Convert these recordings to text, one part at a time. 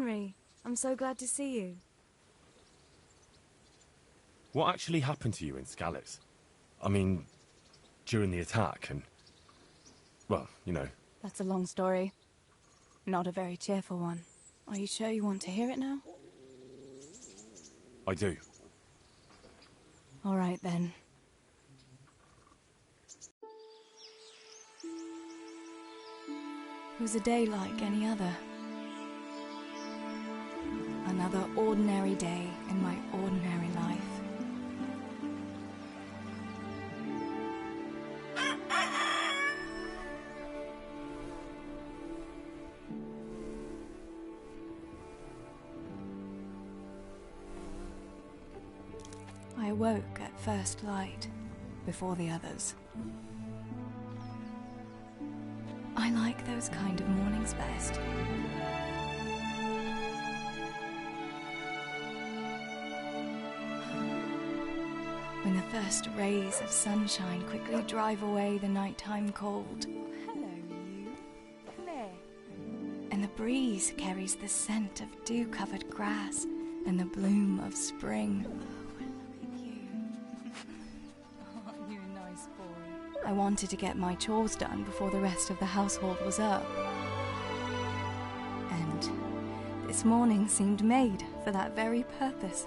Henry. I'm so glad to see you. What actually happened to you in Scallis? I mean, during the attack and... well, you know. That's a long story. Not a very cheerful one. Are you sure you want to hear it now? I do. All right, then. It was a day like any other. Another ordinary day in my ordinary life. I awoke at first light, before the others. I like those kind of mornings best. When the first rays of sunshine quickly drive away the nighttime cold. Hello, you. Claire. And the breeze carries the scent of dew-covered grass and the bloom of spring. I wanted to get my chores done before the rest of the household was up. And this morning seemed made for that very purpose.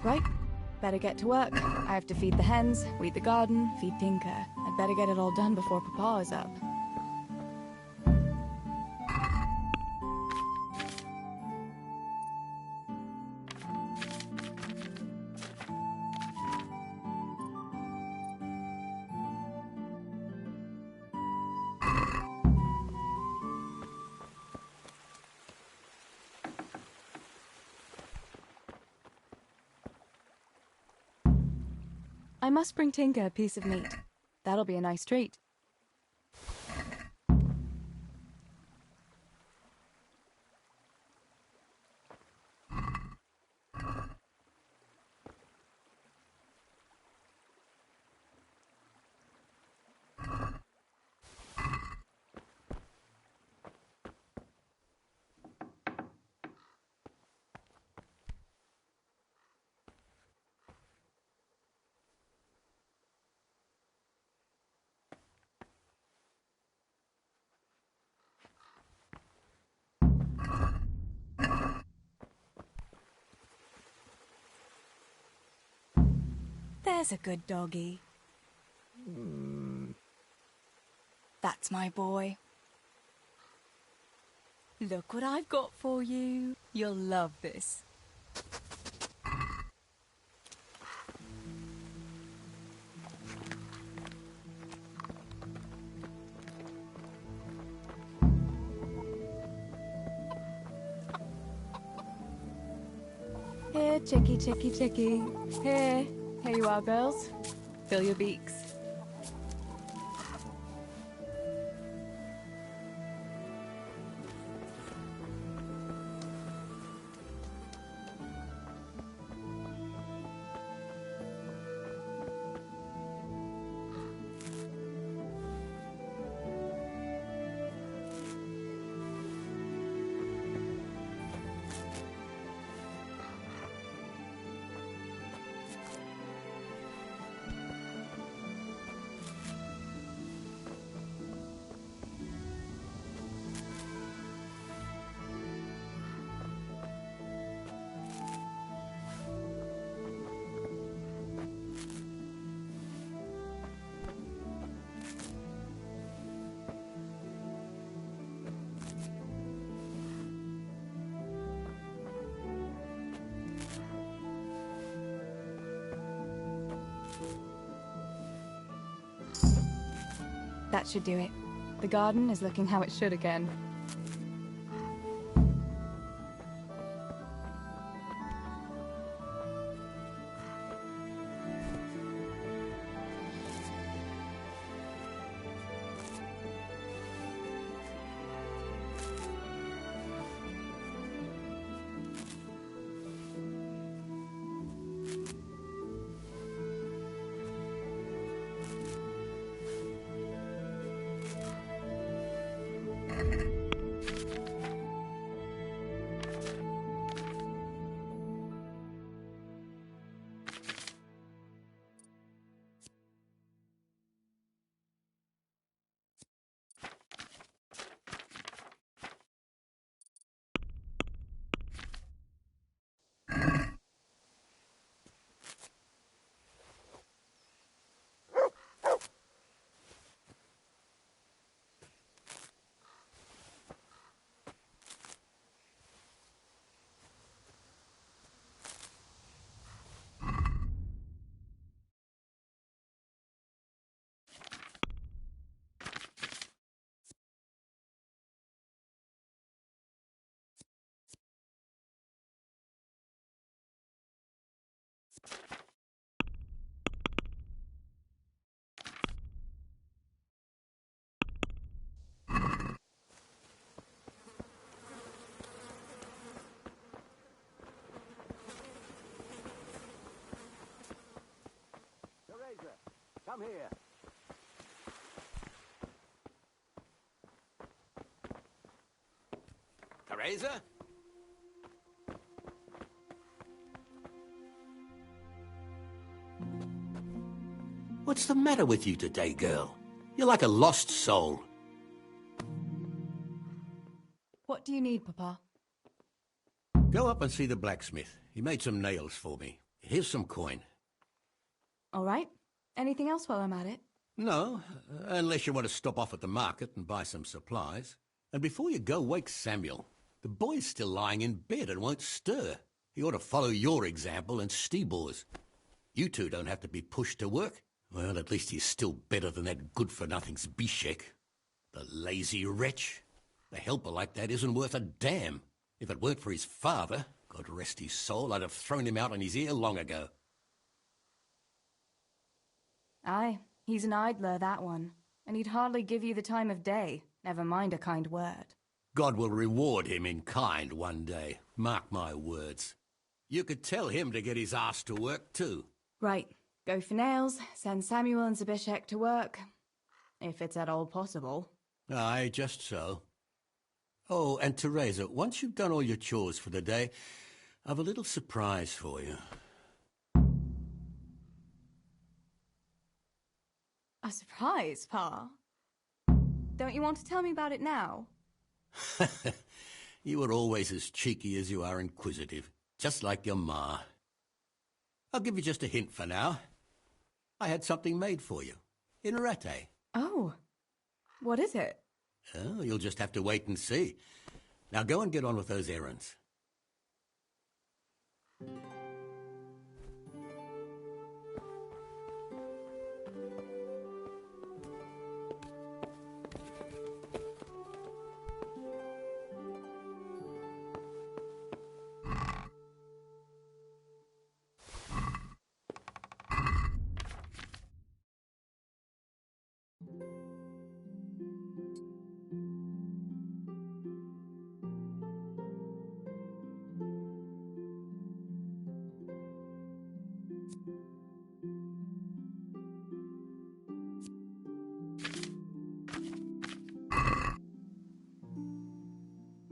Right. Better get to work. I have to feed the hens, weed the garden, feed Tinker. I'd better get it all done before Papa is up. I must bring Tinker a piece of meat. That'll be a nice treat. There's a good doggy. That's my boy. Look what I've got for you. You'll love this. Here, chickie, chickie, chickie. Here. Here you are, girls. Fill your beaks. That should do it. The garden is looking how it should again. come here. Teresa? What's the matter with you today, girl? You're like a lost soul. What do you need, Papa? Go up and see the blacksmith. He made some nails for me. Here's some coin. All right. Anything else while I'm at it? No, unless you want to stop off at the market and buy some supplies. And before you go, wake Samuel. The boy's still lying in bed and won't stir. He ought to follow your example and Stibor's. You two don't have to be pushed to work. Well, at least he's still better than that good-for-nothing Zbyszek. The lazy wretch. A helper like that isn't worth a damn. If it weren't for his father, God rest his soul, I'd have thrown him out on his ear long ago. Aye, he's an idler, that one. And he'd hardly give you the time of day, never mind a kind word. God will reward him in kind one day, mark my words. You could tell him to get his ass to work, too. Right. Go for nails, send Samuel and Zbyszek to work. If it's at all possible. Aye, just so. Oh, and Teresa, once you've done all your chores for the day, I've a little surprise for you. A surprise, Pa? Don't you want to tell me about it now? You were always as cheeky as you are inquisitive, just like your ma. I'll give you just a hint for now. I had something made for you, in Rate. Oh, what is it? Oh, you'll just have to wait and see. Now go and get on with those errands.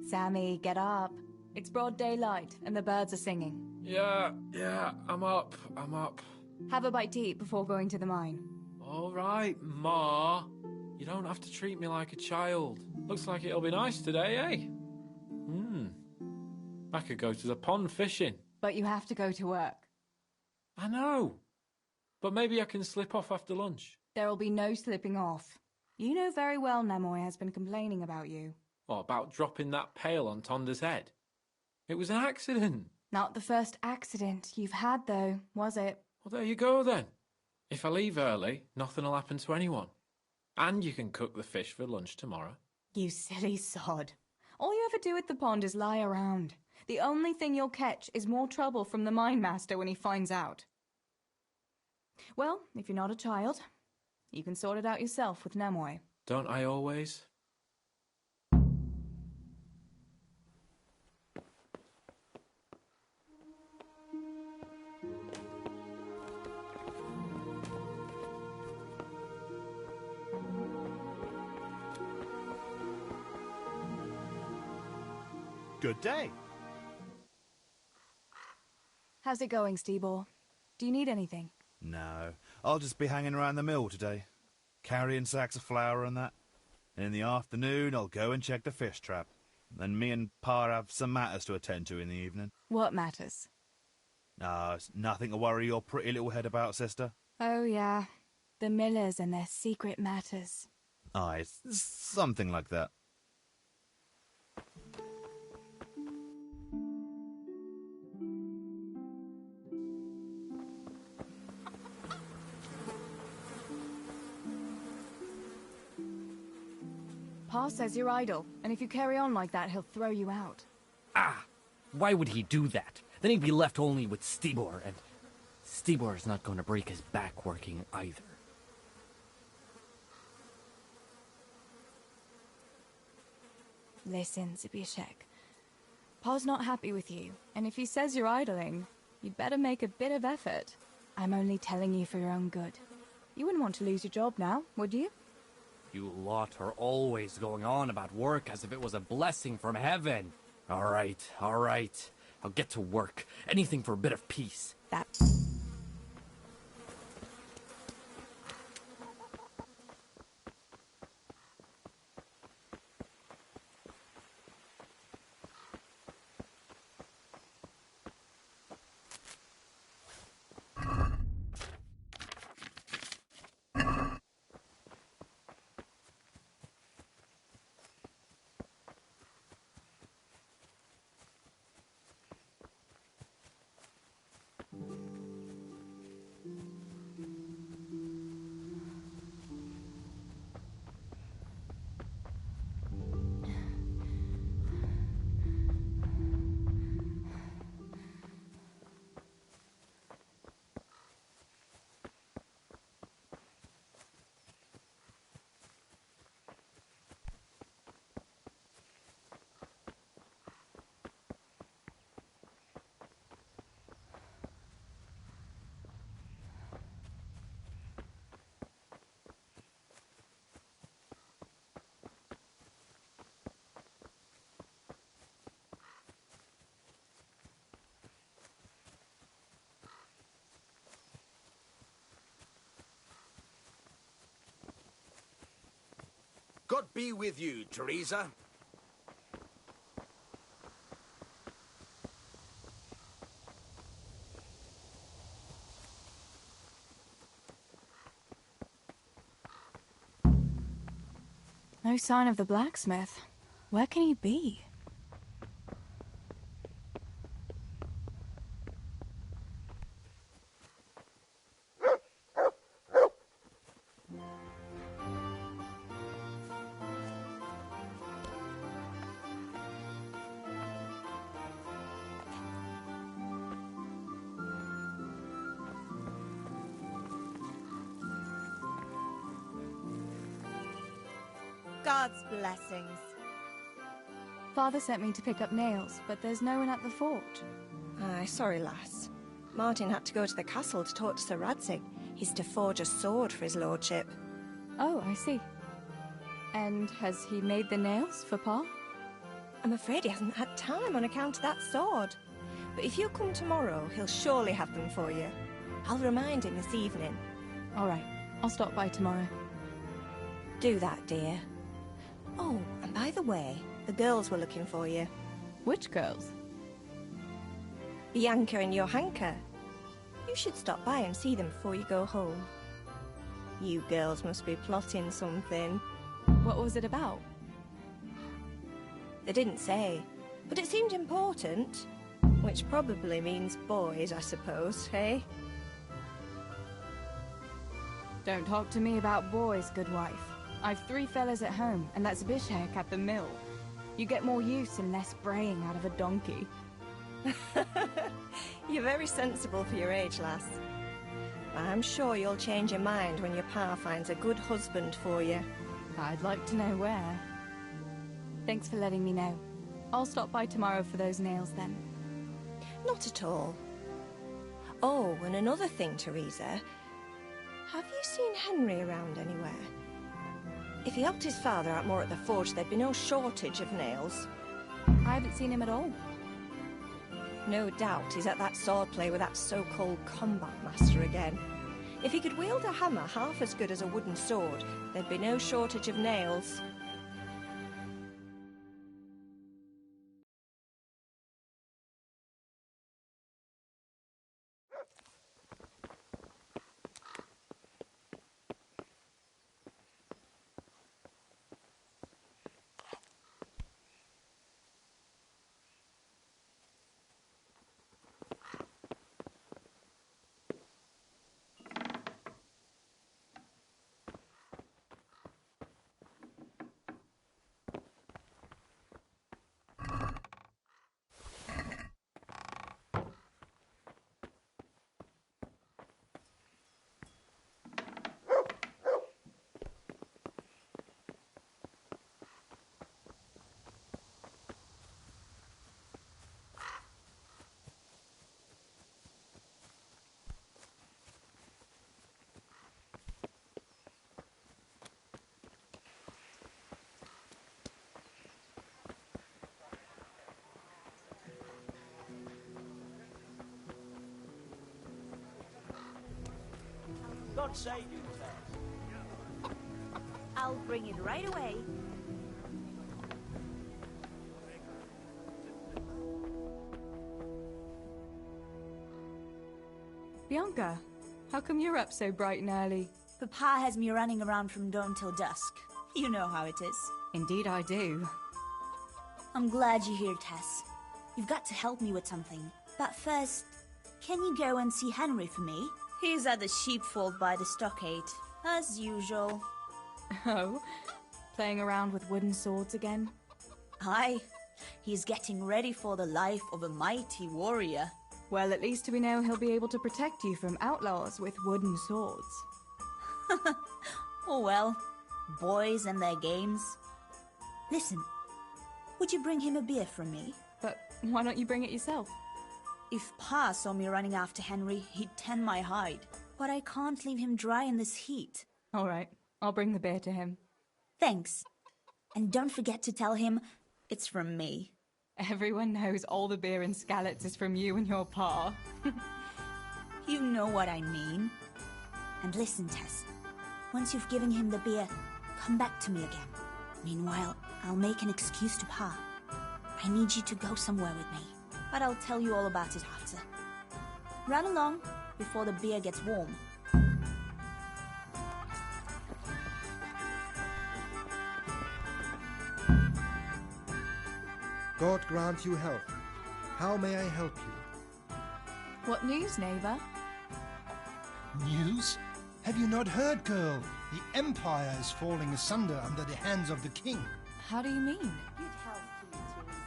Sammy, get up. It's broad daylight, and the birds are singing. Yeah, I'm up. Have a bite to eat before going to the mine. All right, Ma. You don't have to treat me like a child. Looks like it'll be nice today, eh? I could go to the pond fishing. But you have to go to work. I know. But maybe I can slip off after lunch. There'll be no slipping off. You know very well Nemoy has been complaining about you. Or about dropping that pail on Tonda's head. It was an accident. Not the first accident you've had, though, was it? Well, there you go, then. If I leave early, nothing will happen to anyone. And you can cook the fish for lunch tomorrow. You silly sod. All you ever do at the pond is lie around. The only thing you'll catch is more trouble from the mine master when he finds out. Well, if you're not a child, you can sort it out yourself with Nemoy. Don't I always? Good day. How's it going, Stibor? Do you need anything? No, I'll just be hanging around the mill today, carrying sacks of flour and that. And in the afternoon, I'll go and check the fish trap. Then me and Pa have some matters to attend to in the evening. What matters? It's nothing to worry your pretty little head about, sister. Oh, yeah. The Millers and their secret matters. Aye, it's something like that. Pa says you're idle, and if you carry on like that, he'll throw you out. Ah! Why would he do that? Then he'd be left only with Stibor, and Stibor's not going to break his back working either. Listen, Zbyszek. Pa's not happy with you, and if he says you're idling, you'd better make a bit of effort. I'm only telling you for your own good. You wouldn't want to lose your job now, would you? You lot are always going on about work as if it was a blessing from heaven. All right. I'll get to work. Anything for a bit of peace. That... God be with you, Teresa. No sign of the blacksmith. Where can he be? God's blessings. Father sent me to pick up nails, but there's no one at the forge. Aye, sorry, lass. Martin had to go to the castle to talk to Sir Radzig. He's to forge a sword for his lordship. Oh, I see. And has he made the nails for Pa? I'm afraid he hasn't had time on account of that sword. But if you'll come tomorrow, he'll surely have them for you. I'll remind him this evening. All right, I'll stop by tomorrow. Do that, dear. Oh, and by the way, the girls were looking for you. Which girls? Bianca and Johanka. You should stop by and see them before you go home. You girls must be plotting something. What was it about? They didn't say, but it seemed important. Which probably means boys, I suppose, hey? Don't talk to me about boys, good wife. I've 3 fellas at home, and that's Bishek at the mill. You get more use and less braying out of a donkey. You're very sensible for your age, lass. I'm sure you'll change your mind when your pa finds a good husband for you. I'd like to know where. Thanks for letting me know. I'll stop by tomorrow for those nails then. Not at all. Oh, and another thing, Teresa. Have you seen Henry around anywhere? If he helped his father out more at the forge, there'd be no shortage of nails. I haven't seen him at all. No doubt he's at that sword play with that so-called combat master again. If he could wield a hammer half as good as a wooden sword, there'd be no shortage of nails. God save you, Tess. I'll bring it right away. Bianca, how come you're up so bright and early? Papa has me running around from dawn till dusk. You know how it is. Indeed I do. I'm glad you're here, Tess. You've got to help me with something. But first, can you go and see Henry for me? He's at the sheepfold by the stockade, as usual. Oh? Playing around with wooden swords again? Aye. He's getting ready for the life of a mighty warrior. Well, at least we know he'll be able to protect you from outlaws with wooden swords. Oh well, boys and their games. Listen, would you bring him a beer from me? But why don't you bring it yourself? If Pa saw me running after Henry, he'd tan my hide. But I can't leave him dry in this heat. All right, I'll bring the beer to him. Thanks. And don't forget to tell him it's from me. Everyone knows all the beer in Skalitz is from you and your pa. You know what I mean. And listen, Tess. Once you've given him the beer, come back to me again. Meanwhile, I'll make an excuse to Pa. I need you to go somewhere with me. But I'll tell you all about it after. Run along before the beer gets warm. God grant you health. How may I help you? What news, neighbor? News? Have you not heard, girl? The Empire is falling asunder under the hands of the king. How do you mean?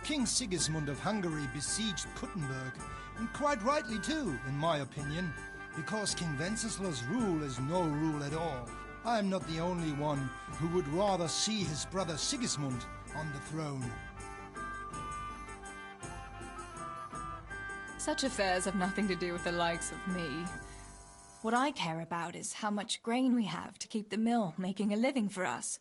King Sigismund of Hungary besieged Kuttenberg, and quite rightly too, in my opinion, because King Wenceslaus' rule is no rule at all. I am not the only one who would rather see his brother Sigismund on the throne. Such affairs have nothing to do with the likes of me. What I care about is how much grain we have to keep the mill making a living for us.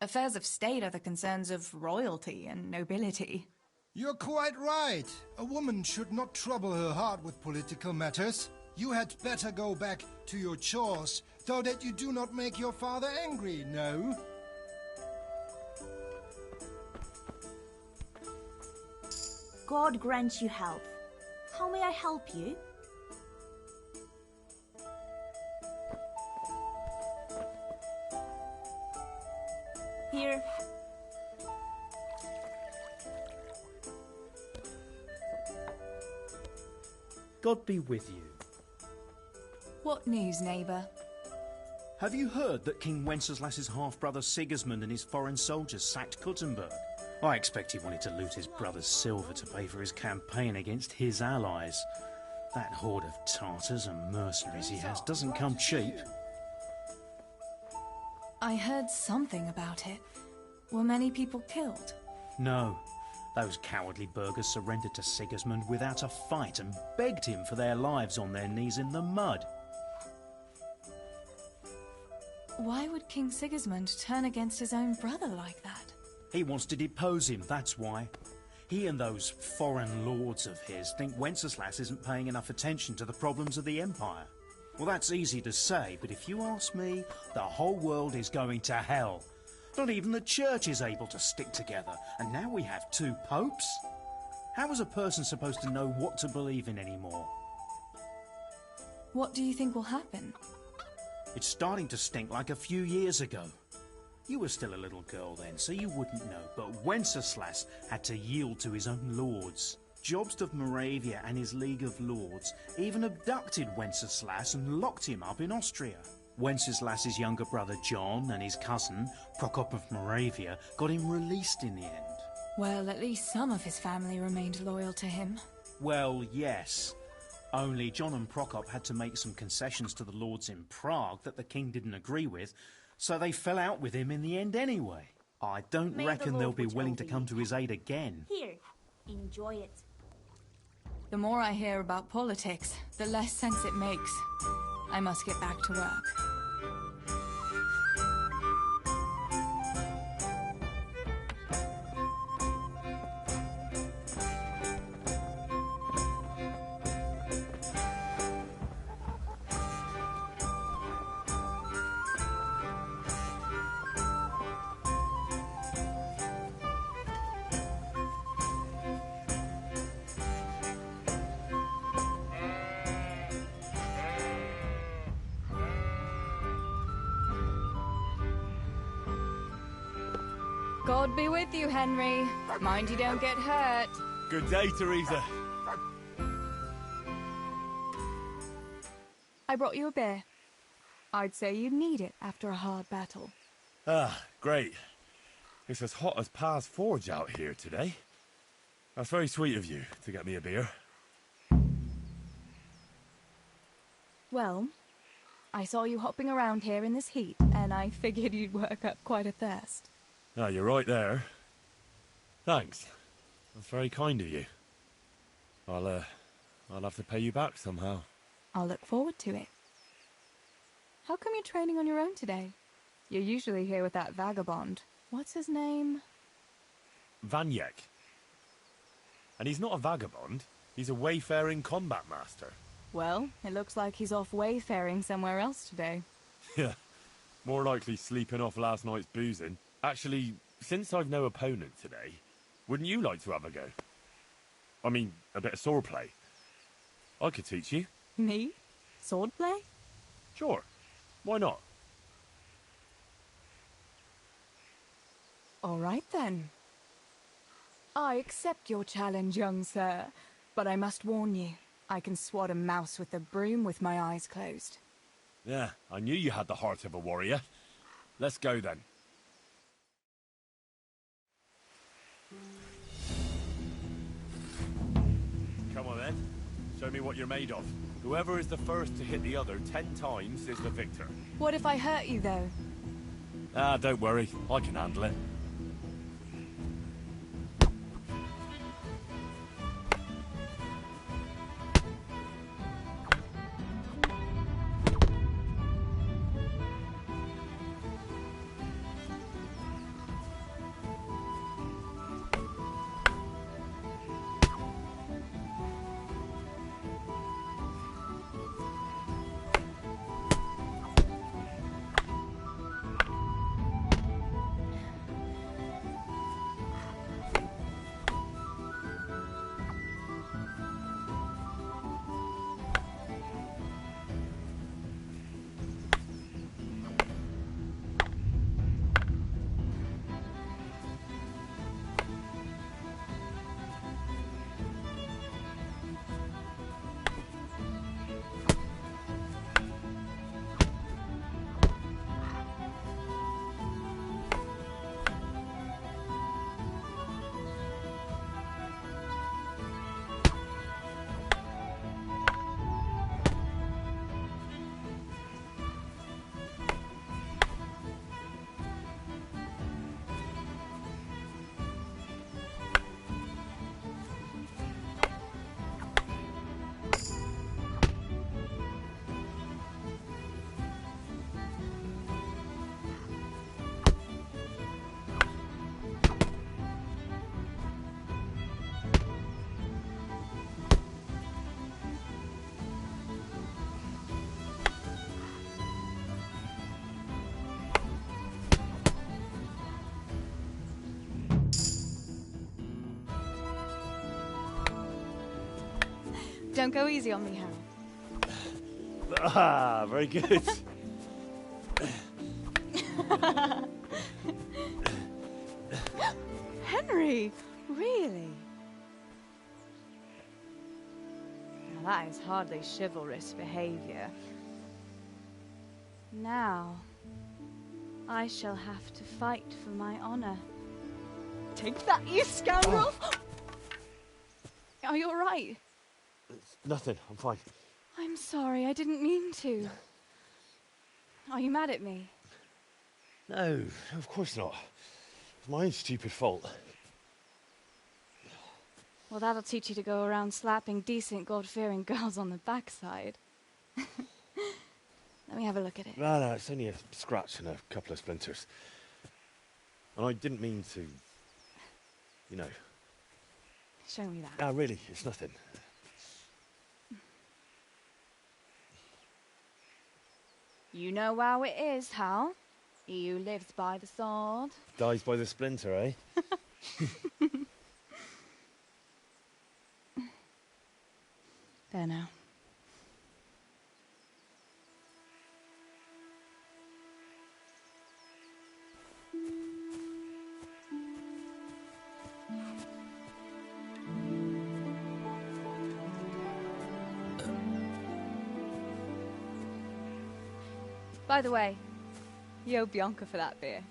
Affairs of state are the concerns of royalty and nobility. You're quite right. A woman should not trouble her heart with political matters. You had better go back to your chores, so that you do not make your father angry, no? God grant you health. How may I help you? Here. God be with you. What news, neighbor? Have you heard that King Wenceslas's half-brother Sigismund and his foreign soldiers sacked Kuttenberg? I expect he wanted to loot his brother's silver to pay for his campaign against his allies. That horde of Tartars and mercenaries he has doesn't come cheap. I heard something about it. Were many people killed? No. Those cowardly burghers surrendered to Sigismund without a fight and begged him for their lives on their knees in the mud. Why would King Sigismund turn against his own brother like that? He wants to depose him, that's why. He and those foreign lords of his think Wenceslas isn't paying enough attention to the problems of the Empire. Well, that's easy to say, but if you ask me, the whole world is going to hell. Not even the church is able to stick together, and now we have 2 popes? How is a person supposed to know what to believe in anymore? What do you think will happen? It's starting to stink like a few years ago. You were still a little girl then, so you wouldn't know, but Wenceslas had to yield to his own lords. Jobst of Moravia and his League of Lords even abducted Wenceslas and locked him up in Austria. Wenceslas's younger brother John and his cousin, Prokop of Moravia, got him released in the end. Well, at least some of his family remained loyal to him. Well, yes. Only John and Prokop had to make some concessions to the lords in Prague that the king didn't agree with, so they fell out with him in the end anyway. I don't reckon they'll be willing to come to his aid again. Here, enjoy it. The more I hear about politics, the less sense it makes. I must get back to work. God be with you, Henry. Mind you don't get hurt. Good day, Teresa. I brought you a beer. I'd say you'd need it after a hard battle. Ah, great. It's as hot as Pa's Forge out here today. That's very sweet of you to get me a beer. Well, I saw you hopping around here in this heat, and I figured you'd work up quite a thirst. Ah, you're right there. Thanks. That's very kind of you. I'll have to pay you back somehow. I'll look forward to it. How come you're training on your own today? You're usually here with that vagabond. What's his name? Vanyek. And he's not a vagabond. He's a wayfaring combat master. Well, it looks like he's off wayfaring somewhere else today. Yeah. More likely sleeping off last night's boozing. Actually, since I've no opponent today, wouldn't you like to have a go? I mean, a bit of swordplay. I could teach you. Me? Swordplay? Sure. Why not? All right, then. I accept your challenge, young sir. But I must warn you, I can swat a mouse with a broom with my eyes closed. Yeah, I knew you had the heart of a warrior. Let's go, then. Come on, then. Show me what you're made of. Whoever is the first to hit the other 10 times is the victor. What if I hurt you, though? Ah, don't worry. I can handle it. Don't go easy on me, Hal. Ah, very good. Henry, really? Now that is hardly chivalrous behavior. Now, I shall have to fight for my honor. Take that, you scoundrel! Are you all right? Nothing. I'm fine. I'm sorry, I didn't mean to. Are you mad at me? No, of course not. It's my own stupid fault. Well, that'll teach you to go around slapping decent, God-fearing girls on the backside. Let me have a look at it. No, it's only a scratch and a couple of splinters. And I didn't mean to, you know. Show me that. No, really, it's nothing. You know how it is, Hal. He who lives by the sword Dies by the splinter, eh? There now. By the way, you owe Bianca for that beer.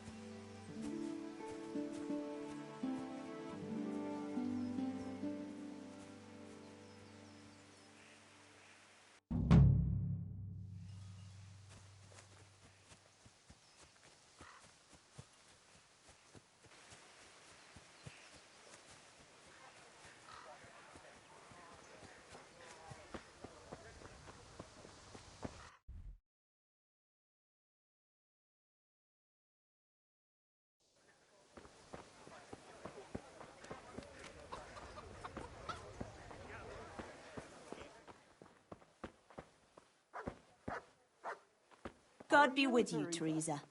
God be with you, Teresa.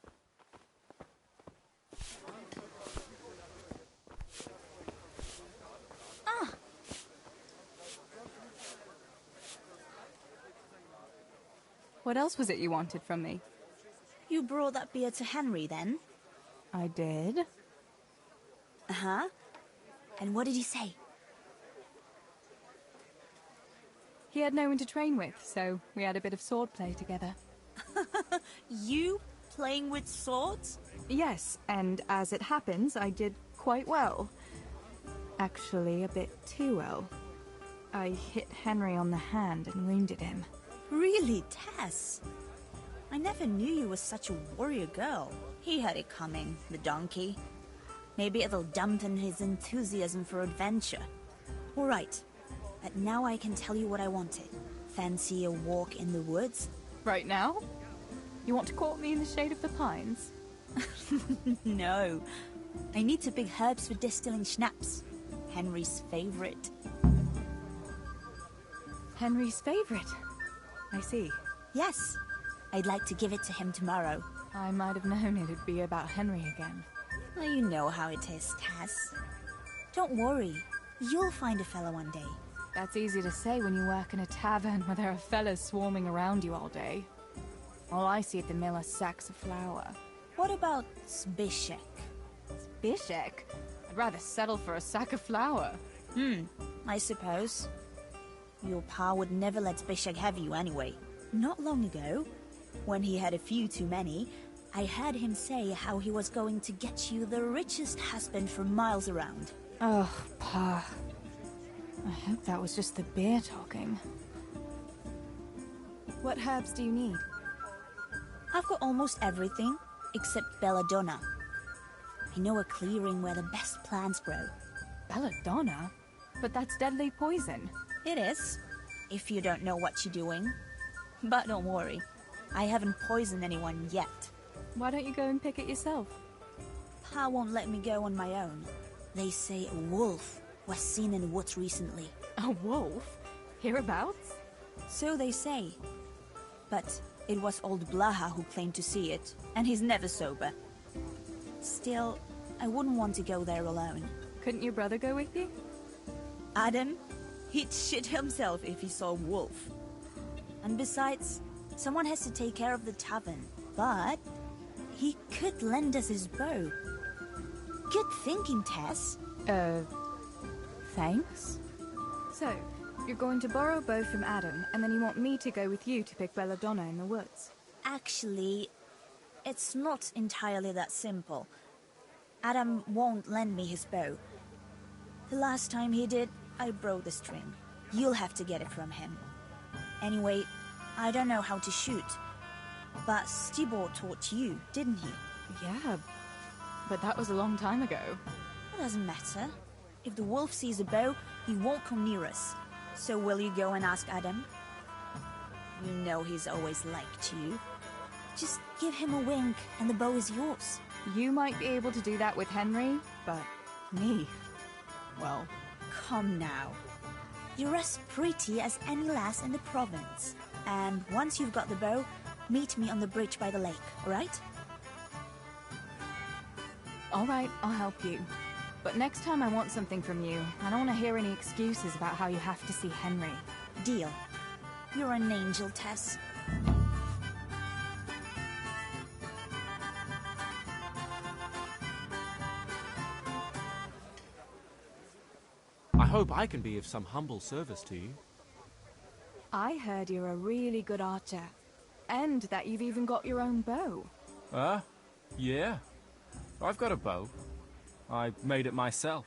Ah! What else was it you wanted from me? You brought that beer to Henry, then? I did. Uh-huh. And what did he say? He had no one to train with, so we had a bit of swordplay together. You playing with swords? Yes, and as it happens, I did quite well. Actually, a bit too well. I hit Henry on the hand and wounded him. Really, Tess? I never knew you were such a warrior girl. He had it coming, the donkey. Maybe it'll dampen his enthusiasm for adventure. All right, but now I can tell you what I wanted. Fancy a walk in the woods? Right now? You want to court me in the shade of the pines? No. I need to pick herbs for distilling schnapps. Henry's favorite. Henry's favorite? I see. Yes. I'd like to give it to him tomorrow. I might have known it'd be about Henry again. Well, you know how it is, Tess. Don't worry. You'll find a fella one day. That's easy to say when you work in a tavern where there are fellas swarming around you all day. All I see at the mill are sacks of flour. What about Zbyszek? Zbyszek? I'd rather settle for a sack of flour. I suppose. Your pa would never let Zbyszek have you anyway. Not long ago, when he had a few too many, I heard him say how he was going to get you the richest husband for miles around. Oh, Pa. I hope that was just the beer talking. What herbs do you need? I've got almost everything, except belladonna. I know a clearing where the best plants grow. Belladonna? But that's deadly poison. It is, if you don't know what you're doing. But don't worry, I haven't poisoned anyone yet. Why don't you go and pick it yourself? Pa won't let me go on my own. They say a wolf was seen in the woods recently. A wolf? Hereabouts? So they say. But it was old Blaha who claimed to see it, and he's never sober. Still, I wouldn't want to go there alone. Couldn't your brother go with you? Adam? He'd shit himself if he saw a wolf. And besides, someone has to take care of the tavern. But he could lend us his bow. Good thinking, Tess. Thanks? So, you're going to borrow a bow from Adam, and then you want me to go with you to pick belladonna in the woods? Actually, it's not entirely that simple. Adam won't lend me his bow. The last time he did, I broke the string. You'll have to get it from him. Anyway, I don't know how to shoot. But Stibor taught you, didn't he? Yeah, but that was a long time ago. It doesn't matter. If the wolf sees a bow, he won't come near us. So will you go and ask Adam? You know he's always liked you. Just give him a wink and the bow is yours. You might be able to do that with Henry, but me, well... Come now. You're as pretty as any lass in the province. And once you've got the bow, meet me on the bridge by the lake, alright? Alright, I'll help you. But next time I want something from you. I don't want to hear any excuses about how you have to see Henry. Deal. You're an angel, Tess. I hope I can be of some humble service to you. I heard you're a really good archer. and that you've even got your own bow. Yeah. I've got a bow. I made it myself.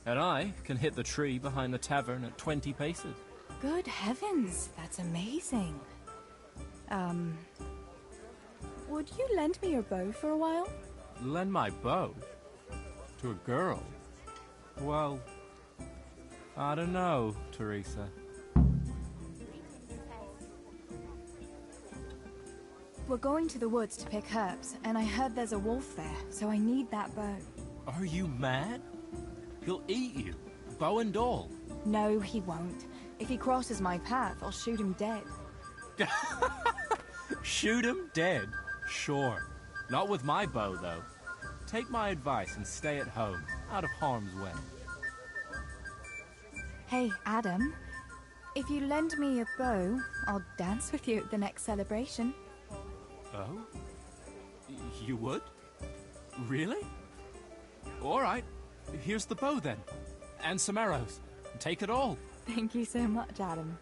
And I can hit the tree behind the tavern at 20 paces. Good heavens, that's amazing. Would you lend me your bow for a while? Lend my bow? To a girl? Well, I don't know, Teresa. We're going to the woods to pick herbs, and I heard there's a wolf there, so I need that bow. Are you mad? He'll eat you, bow and all. No, he won't. If he crosses my path, I'll shoot him dead. Shoot him dead? Sure. Not with my bow, though. Take my advice and stay at home, out of harm's way. Hey, Adam. If you lend me a bow, I'll dance with you at the next celebration. Oh? You would? Really? All right. Here's the bow, then. And some arrows. Take it all. Thank you so much, Adam.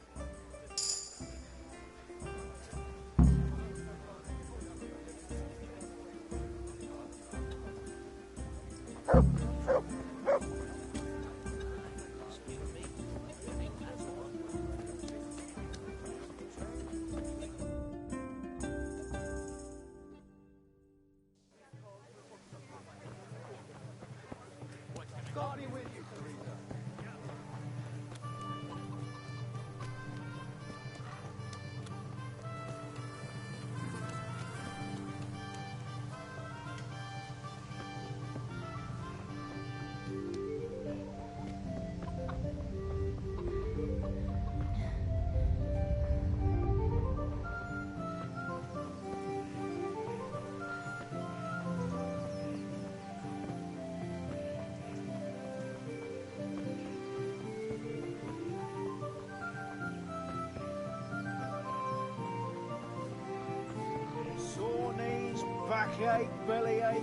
Sore knees, backache, bellyache,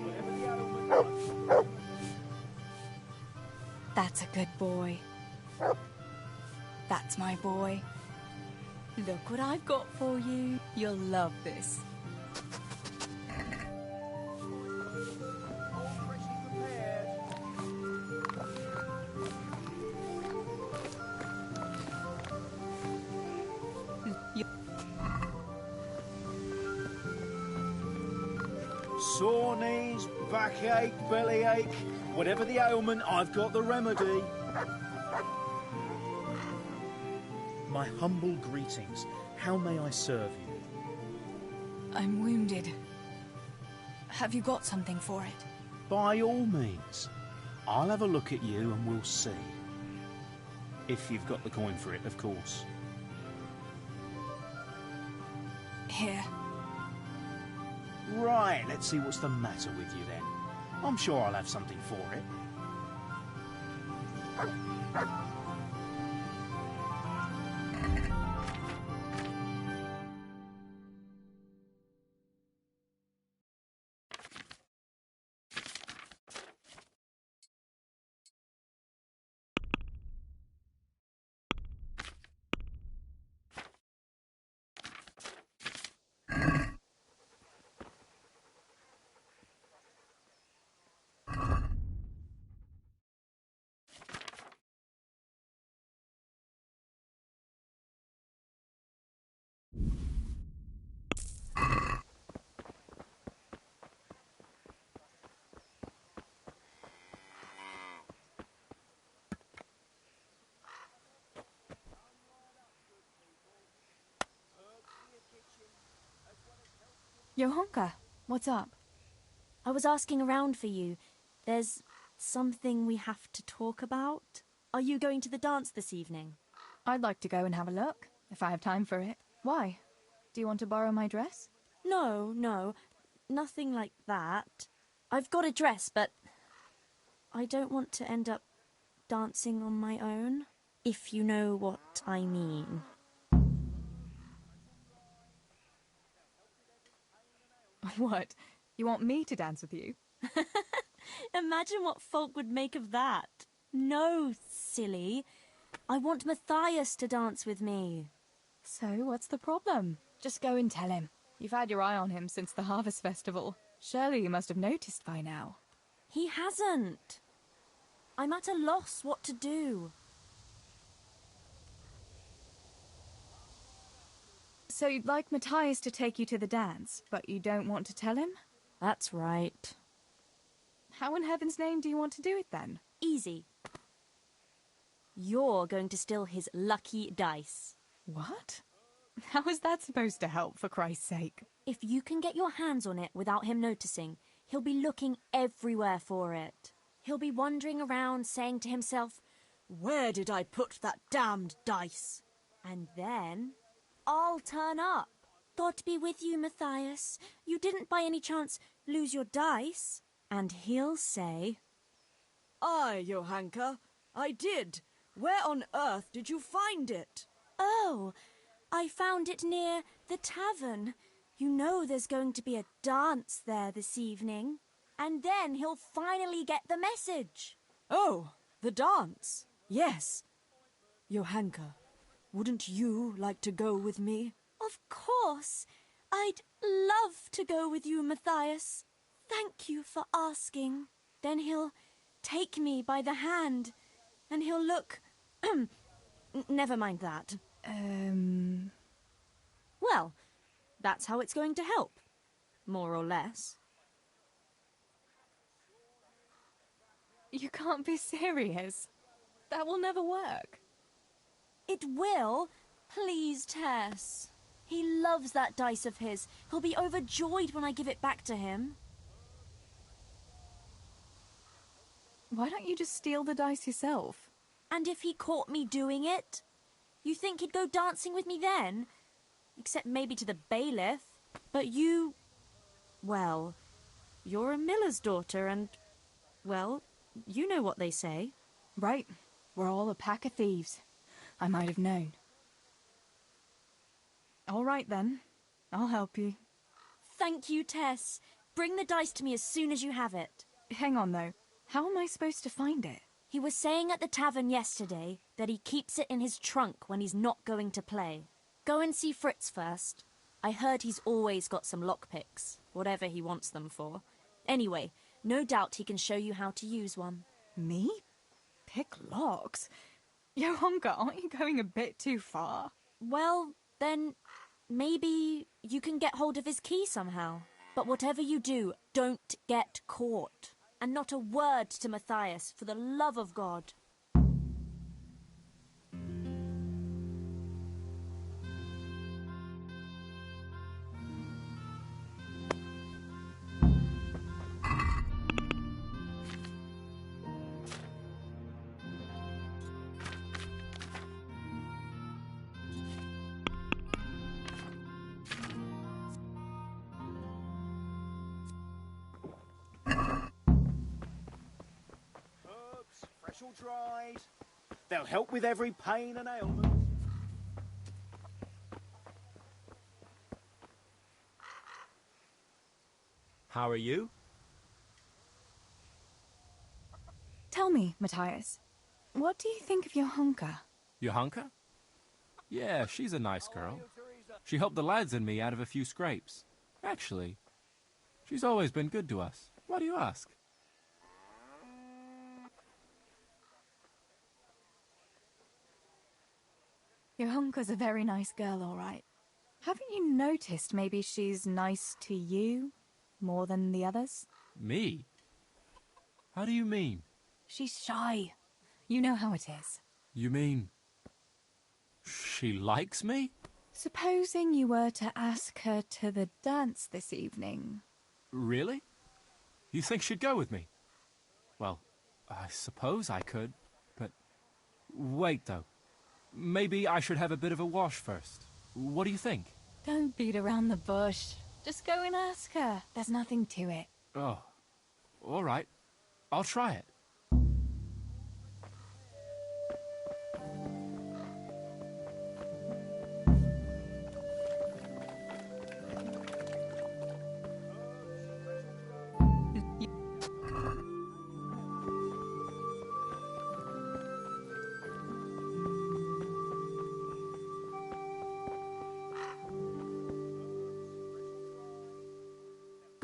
whatever the ailment. That's a good boy. That's my boy. Look what I've got for you. You'll love this. Sore knees, backache, bellyache, whatever the ailment, I've got the remedy. My humble greetings. How may I serve you? I'm wounded. Have you got something for it? By all means. I'll have a look at you and we'll see. If you've got the coin for it, of course. Here. Right, let's see what's the matter with you then. I'm sure I'll have something for it. Johanka, what's up? I was asking around for you. There's something we have to talk about. Are you going to the dance this evening? I'd like to go and have a look, if I have time for it. Why? Do you want to borrow my dress? No, nothing like that. I've got a dress, but I don't want to end up dancing on my own, if you know what I mean. What? You want me to dance with you? Imagine what folk would make of that. No, silly. I want Matthias to dance with me. So, what's the problem? Just go and tell him. You've had your eye on him since the Harvest Festival. Surely you must have noticed by now. He hasn't. I'm at a loss what to do. So you'd like Matthias to take you to the dance, but you don't want to tell him? That's right. How in heaven's name do you want to do it then? Easy. You're going to steal his lucky dice. What? How is that supposed to help, for Christ's sake? If you can get your hands on it without him noticing, he'll be looking everywhere for it. He'll be wandering around saying to himself, "Where did I put that damned dice?" And then I'll turn up. God be with you, Matthias. You didn't by any chance lose your dice? And he'll say, "Aye, Johanka, I did. Where on earth did you find it?" "Oh, I found it near the tavern. You know there's going to be a dance there this evening." And then he'll finally get the message. "Oh, the dance. Yes. Johanka, wouldn't you like to go with me?" Of course. I'd love to go with you, Matthias. Thank you for asking. Then he'll take me by the hand, and he'll look... Never mind that. Well, that's how it's going to help. More or less. You can't be serious. That will never work. It will. Please, Tess. He loves that dice of his. He'll be overjoyed when I give it back to him. Why don't you just steal the dice yourself? And if he caught me doing it? You think he'd go dancing with me then? Except maybe to the bailiff. But you... Well, you're a miller's daughter and... Well, you know what they say. Right. We're all a pack of thieves. I might have known. All right, then. I'll help you. Thank you, Tess. Bring the dice to me as soon as you have it. Hang on, though. How am I supposed to find it? He was saying at the tavern yesterday that he keeps it in his trunk when he's not going to play. Go and see Fritz first. I heard he's always got some lockpicks, whatever he wants them for. Anyway, no doubt he can show you how to use one. Me? Pick locks? Johanka, aren't you going a bit too far? Well, then maybe you can get hold of his key somehow. But whatever you do, don't get caught. And not a word to Matthias, for the love of God. Fresh or dried. They'll help with every pain and ailment. How are you? Tell me, Matthias, what do you think of Johanka? Johanka? Yeah, she's a nice girl. She helped the lads and me out of a few scrapes. Actually, she's always been good to us. Why do you ask? Johanka's a very nice girl, all right. Haven't you noticed maybe she's nice to you more than the others? Me? How do you mean? She's shy. You know how it is. You mean... she likes me? Supposing you were to ask her to the dance this evening. Really? You think she'd go with me? Well, I suppose I could, but... Wait, though. Maybe I should have a bit of a wash first. What do you think? Don't beat around the bush. Just go and ask her. There's nothing to it. Oh, all right. I'll try it.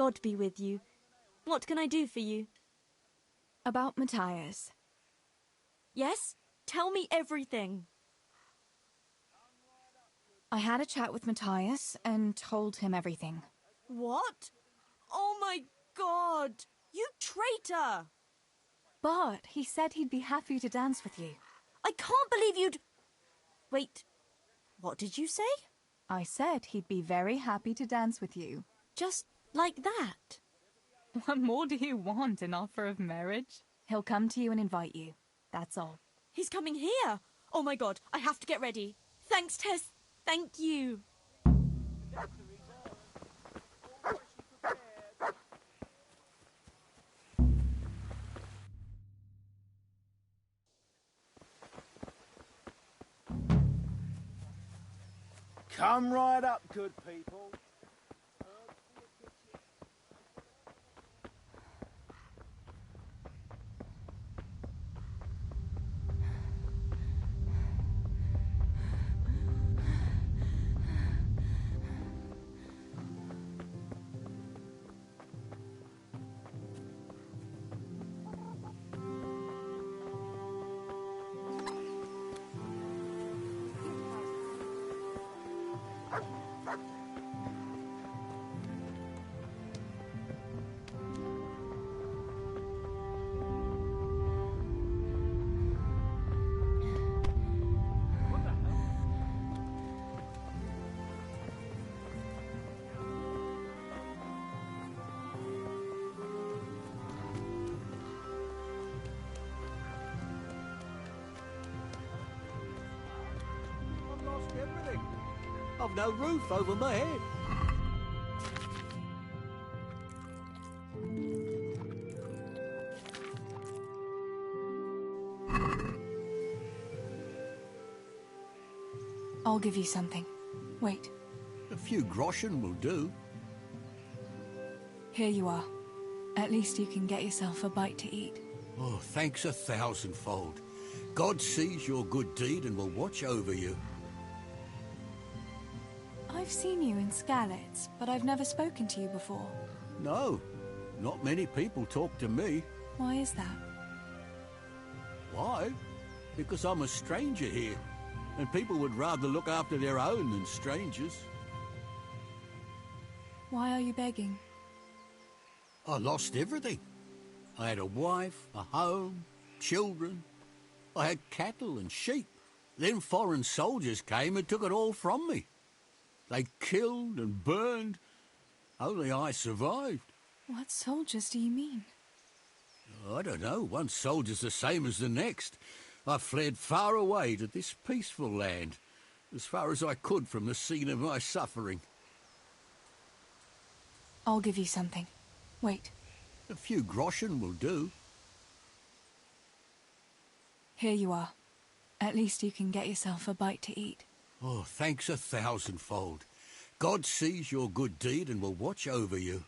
God be with you. What can I do for you? About Matthias. Yes? Tell me everything. I had a chat with Matthias and told him everything. What? Oh my God! You traitor! But he said he'd be happy to dance with you. I can't believe you'd... Wait, what did you say? I said he'd be very happy to dance with you. Just like that? What more do you want, an offer of marriage? He'll come to you and invite you. That's all. He's coming here! Oh my God, I have to get ready. Thanks, Tess. Thank you. Come right up, good people. Everything. I've no roof over my head. I'll give you something. Wait. A few groschen will do. Here you are. At least you can get yourself a bite to eat. Oh, thanks a thousandfold. God sees your good deed and will watch over you. I've seen you in Skalitz, but I've never spoken to you before. No, not many people talk to me. Why is that? Why? Because I'm a stranger here, and people would rather look after their own than strangers. Why are you begging? I lost everything. I had a wife, a home, children. I had cattle and sheep. Then foreign soldiers came and took it all from me. They killed and burned. Only I survived. What soldiers do you mean? I don't know. One soldier's the same as the next. I fled far away to this peaceful land, as far as I could from the scene of my suffering. I'll give you something. Wait. A few groschen will do. Here you are. At least you can get yourself a bite to eat. Oh, thanks a thousandfold. God sees your good deed and will watch over you.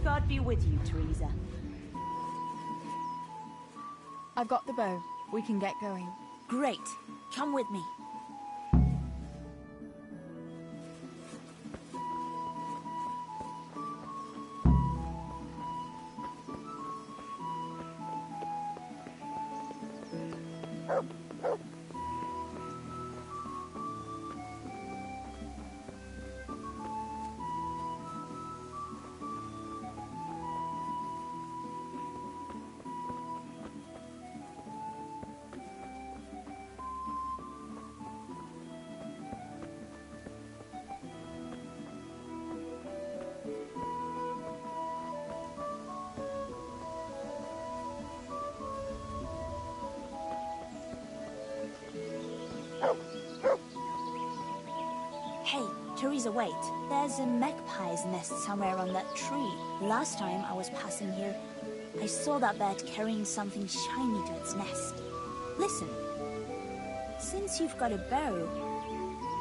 God be with you, Teresa. I've got the bow. We can get going. Great. Come with me. Teresa, wait. There's a magpie's nest somewhere on that tree. Last time I was passing here, I saw that bird carrying something shiny to its nest. Listen, since you've got a bow,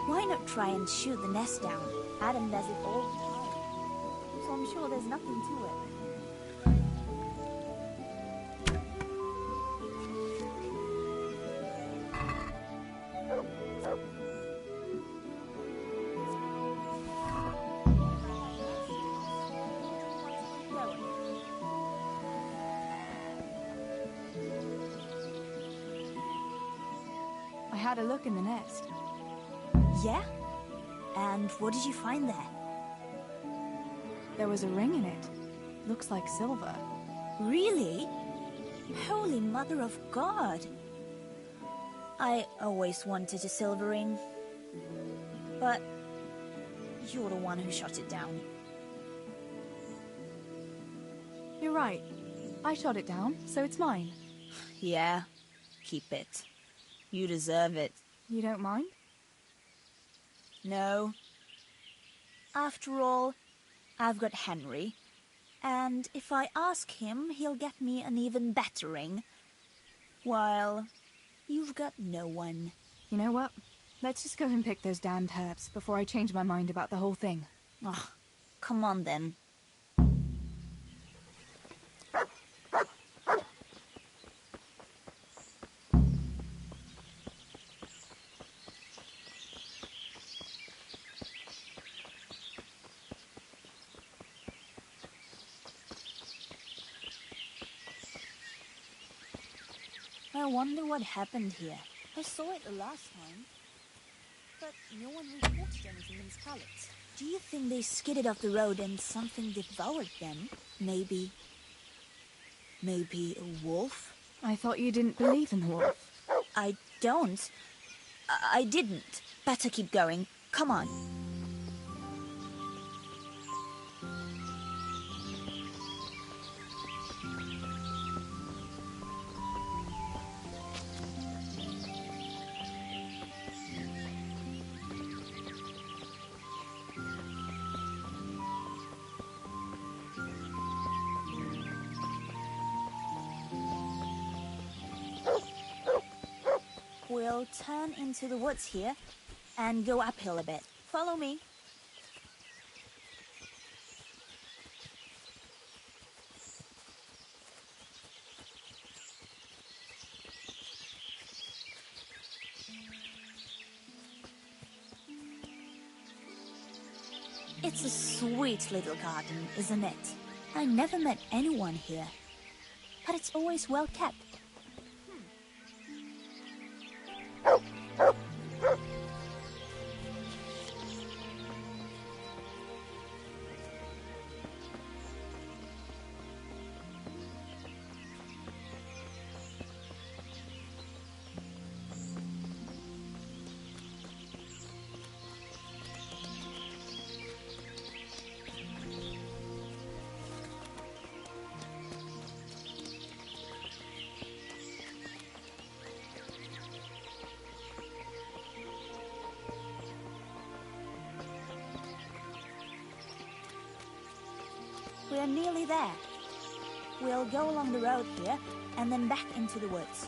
why not try and shoot the nest down? Adam does it all the time, so I'm sure there's nothing to it. I had a look in the nest. Yeah? And what did you find there? There was a ring in it. Looks like silver. Really? Holy Mother of God! I always wanted a silver ring. But you're the one who shot it down. You're right. I shot it down, so it's mine. Yeah, keep it. You deserve it. You don't mind? No. After all, I've got Henry. And if I ask him, he'll get me an even better ring. While you've got no one. You know what? Let's just go and pick those damned herbs before I change my mind about the whole thing. Oh, come on then. I wonder what happened here. I saw it the last time, but no one reported anything in Scarlet. Do you think they skidded off the road and something devoured them? Maybe a wolf? I thought you didn't believe in the wolf. I don't. I didn't. Better keep going. Come on. We'll turn into the woods here and go uphill a bit. Follow me. It's a sweet little garden, isn't it? I never met anyone here, but it's always well kept. We're nearly there. We'll go along the road here and then back into the woods.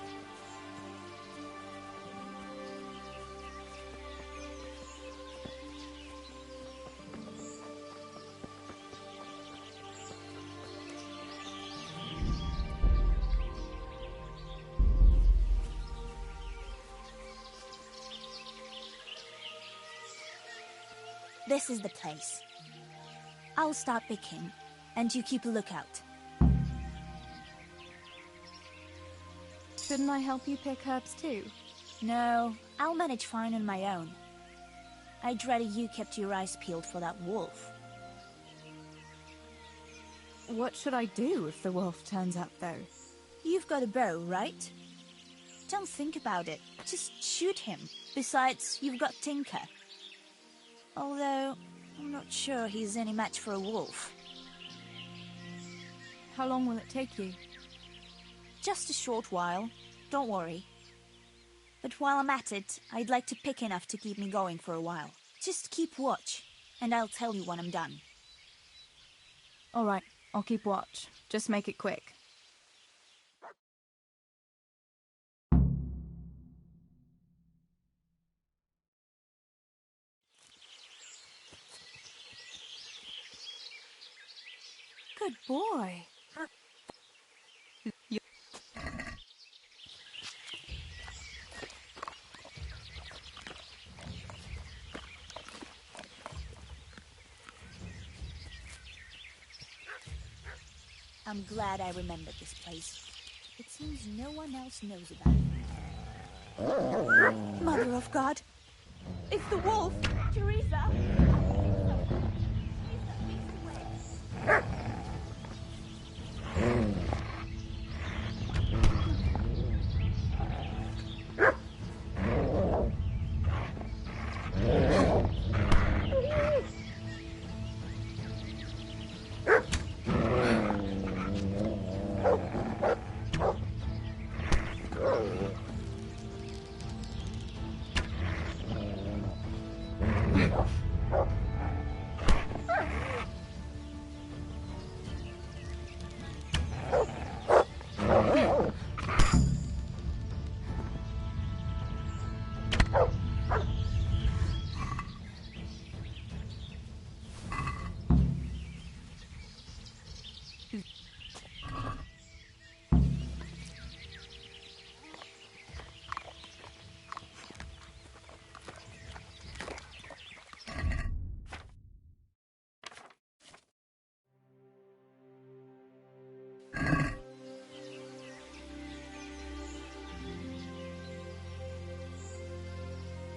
This is the place. I'll start picking, and you keep a lookout. Shouldn't I help you pick herbs too? No, I'll manage fine on my own. I'd rather you kept your eyes peeled for that wolf. What should I do if the wolf turns up, though? You've got a bow, right? Don't think about it. Just shoot him. Besides, you've got Tinker. Although, I'm not sure he's any match for a wolf. How long will it take you? Just a short while. Don't worry. But while I'm at it, I'd like to pick enough to keep me going for a while. Just keep watch. and I'll tell you when I'm done. All right, I'll keep watch. Just make it quick. Good boy. I'm glad I remembered this place. It seems no one else knows about it. Mother of God! It's the wolf! Teresa!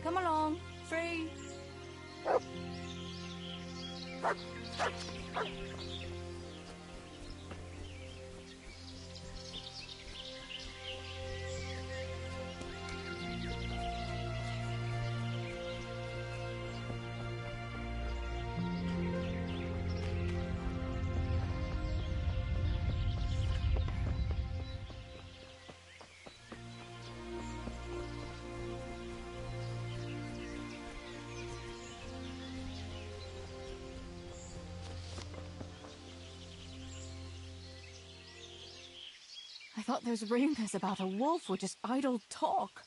Come along, free. I thought those rumors about a wolf were just idle talk.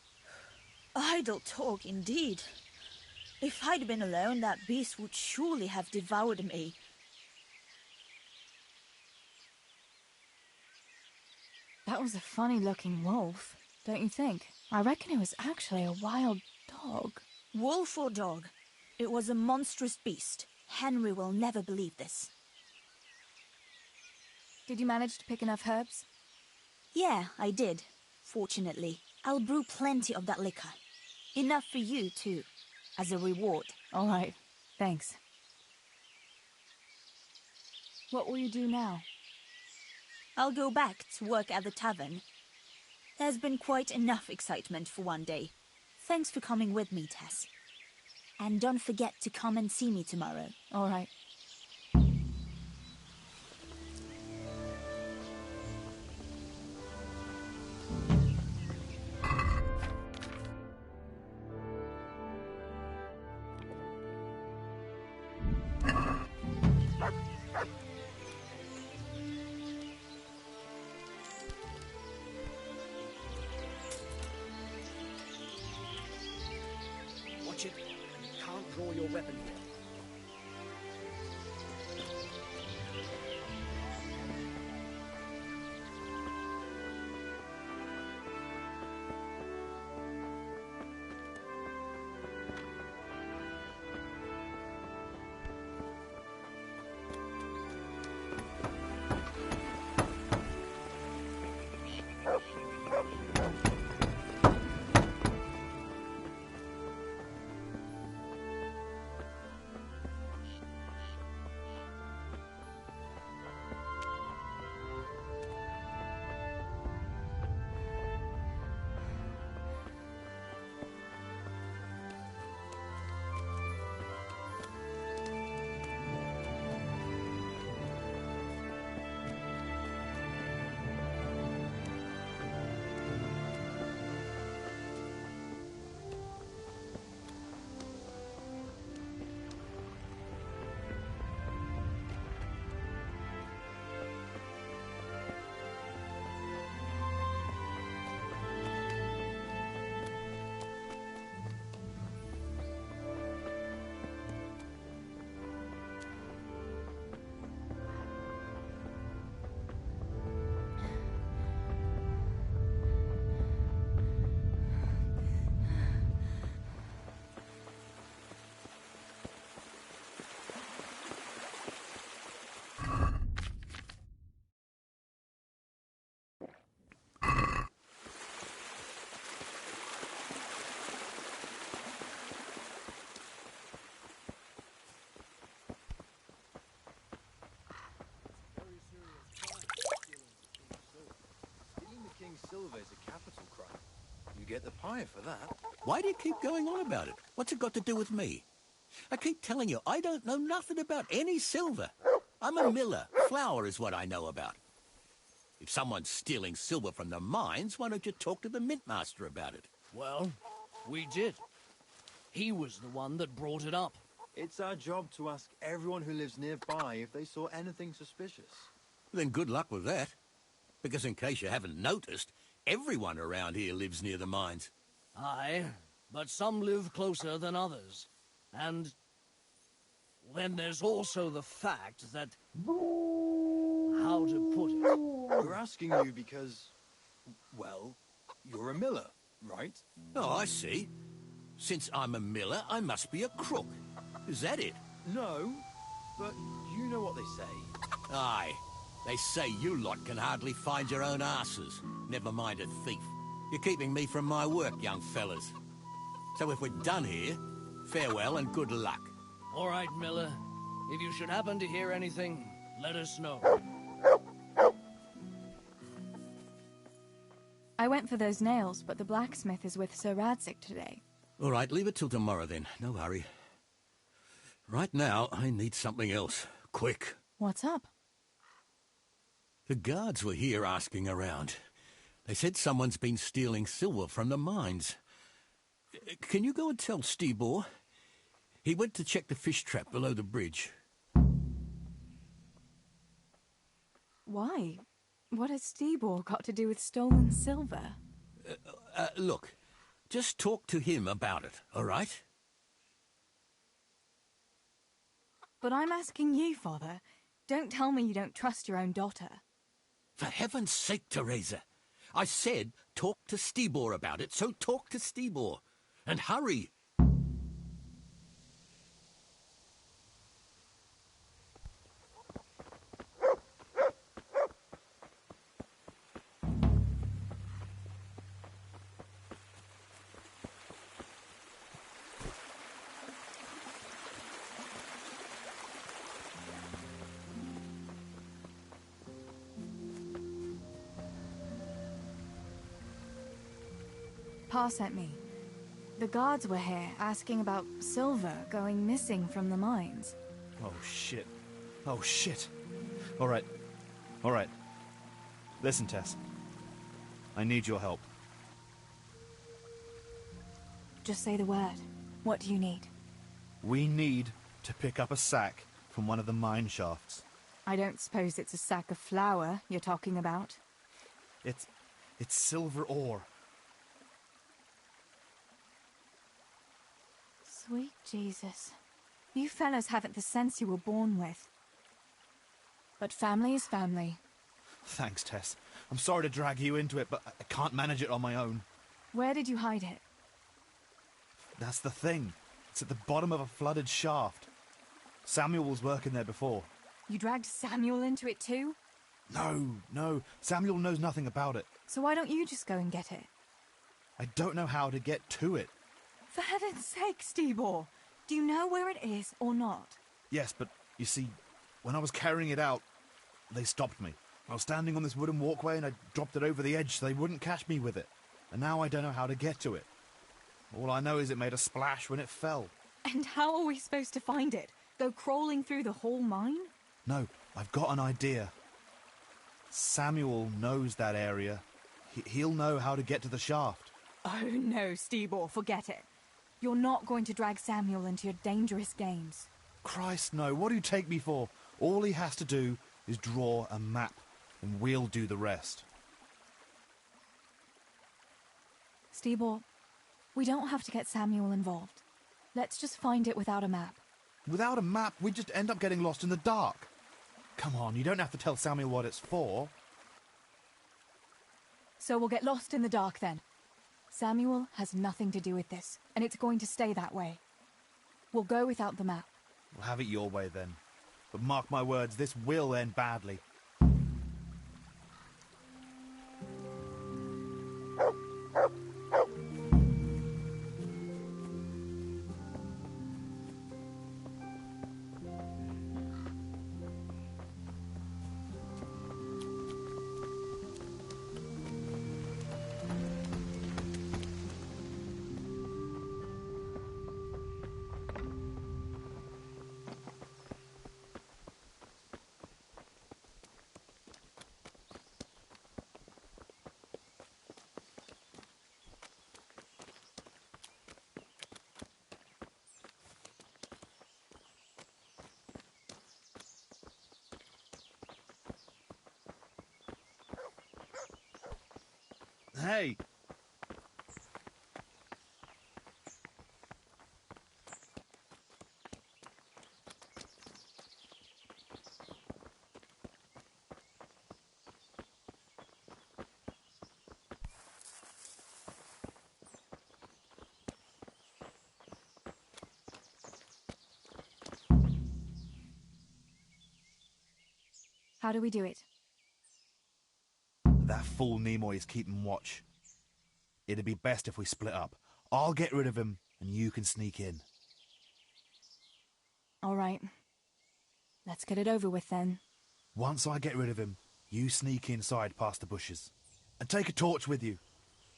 Idle talk, indeed. If I'd been alone, that beast would surely have devoured me. That was a funny-looking wolf, don't you think? I reckon it was actually a wild dog. Wolf or dog, it was a monstrous beast. Henry will never believe this. Did you manage to pick enough herbs? Yeah, I did. Fortunately, I'll brew plenty of that liquor. Enough for you, too, as a reward. All right, thanks. What will you do now? I'll go back to work at the tavern. There's been quite enough excitement for one day. Thanks for coming with me, Tess. And don't forget to come and see me tomorrow. All right. Watch it. You can't draw your weapon here. silver's a capital crime. You get the pie for that. Why do you keep going on about it? What's it got to do with me? I keep telling you, I don't know nothing about any silver. I'm a miller. Flour is what I know about. If someone's stealing silver from the mines, why don't you talk to the mint master about it? Well, we did. He was the one that brought it up. It's our job to ask everyone who lives nearby if they saw anything suspicious. Then good luck with that. Because in case you haven't noticed, everyone around here lives near the mines. Aye, but some live closer than others. And then there's also the fact that... How to put it? We're asking you because, well, you're a miller, right? Oh, I see. Since I'm a miller, I must be a crook. Is that it? No, but you know what they say. Aye. They say you lot can hardly find your own asses. Never mind a thief. You're keeping me from my work, young fellas. So if we're done here, farewell and good luck. All right, Miller. If you should happen to hear anything, let us know. I went for those nails, but the blacksmith is with Sir Radzik today. All right, leave it till tomorrow then. No hurry. Right now, I need something else. Quick. What's up? The guards were here asking around. They said someone's been stealing silver from the mines. Can you go and tell Stibor? He went to check the fish trap below the bridge. Why? What has Stibor got to do with stolen silver? Look, just talk to him about it, all right? But I'm asking you, Father. Don't tell me you don't trust your own daughter. For heaven's sake, Teresa. I said talk to Stibor about it, so talk to Stibor. And hurry. Pa sent me. The guards were here asking about silver going missing from the mines. Oh, shit. Oh, shit. All right. All right. Listen, Tess. I need your help. Just say the word. What do you need? We need to pick up a sack from one of the mine shafts. I don't suppose it's a sack of flour you're talking about? It's silver ore. Sweet Jesus. You fellas haven't the sense you were born with. But family is family. Thanks, Tess. I'm sorry to drag you into it, but I can't manage it on my own. Where did you hide it? That's the thing. It's at the bottom of a flooded shaft. Samuel was working there before. You dragged Samuel into it too? No. Samuel knows nothing about it. So why don't you just go and get it? I don't know how to get to it. For heaven's sake, Stibor! Do you know where it is or not? Yes, but you see, when I was carrying it out, they stopped me. I was standing on this wooden walkway and I dropped it over the edge so they wouldn't catch me with it. And now I don't know how to get to it. All I know is it made a splash when it fell. And how are we supposed to find it? Go crawling through the whole mine? No, I've got an idea. Samuel knows that area. He'll know how to get to the shaft. Oh no, Stibor, forget it. You're not going to drag Samuel into your dangerous games. Christ, no. What do you take me for? All he has to do is draw a map, and we'll do the rest. Stibor, we don't have to get Samuel involved. Let's just find it without a map. Without a map, we'd just end up getting lost in the dark. Come on, you don't have to tell Samuel what it's for. So we'll get lost in the dark then. Samuel has nothing to do with this, and it's going to stay that way. We'll go without the map. We'll have it your way then. But mark my words, this will end badly. Hey! How do we do it? That fool Nimoy is keeping watch. It'd be best if we split up. I'll get rid of him, and you can sneak in. All right. Let's get it over with then. Once I get rid of him, you sneak inside past the bushes. And take a torch with you.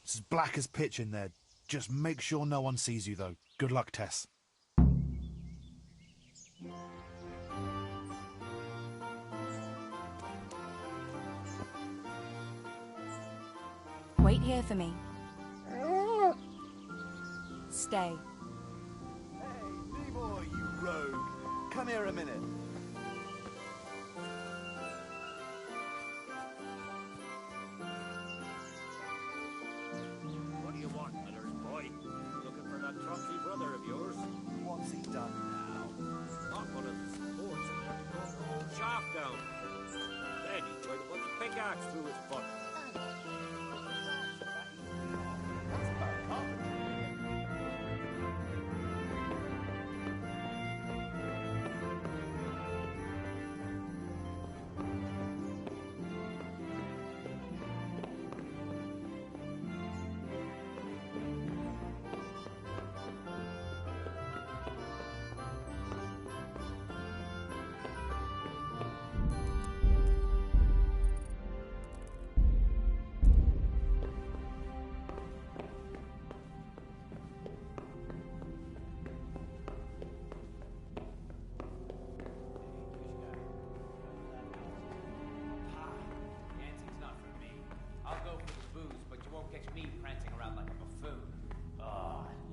It's as black as pitch in there. Just make sure no one sees you, though. Good luck, Tess. Wait here for me. Stay. Hey, Nimoy, you rogue. Come here a minute. What do you want, Miller's boy? Looking for that Trotsy brother of yours? What's he done now? Not one of the supports in there to go the whole shaft down. Then he tried to put the pickaxe through his butt.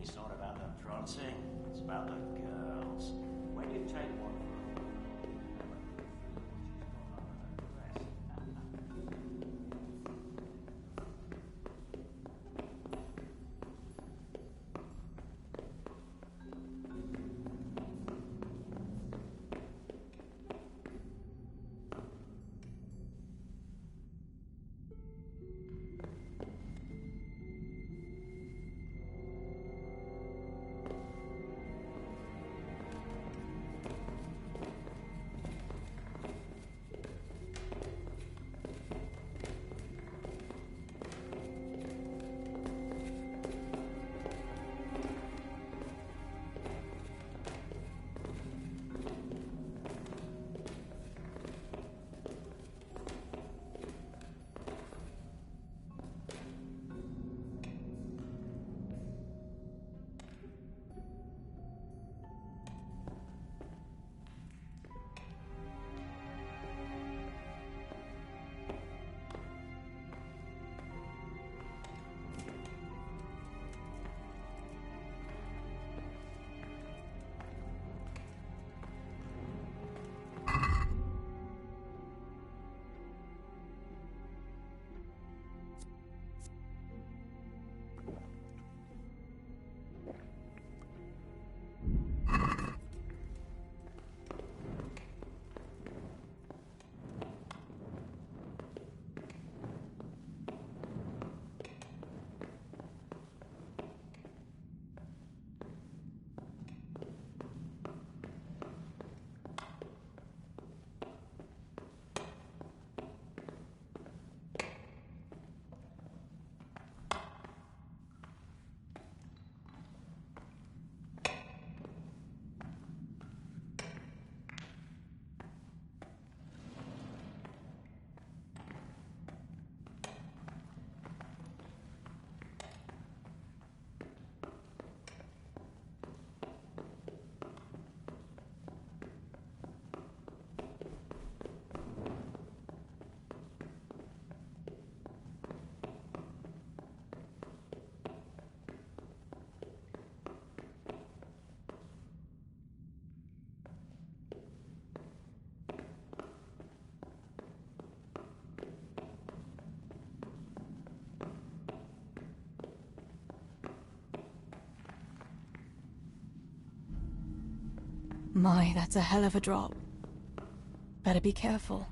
It's not about the prancing, it's about the girls. When you take one for a My, that's a hell of a drop. Better be careful.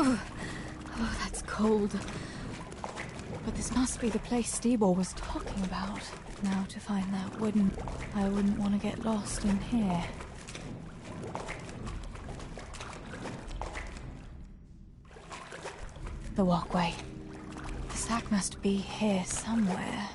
Oh, that's cold. But this must be the place Steebor was talking about. Now to find that I wouldn't want to get lost in here. The walkway. The sack must be here somewhere.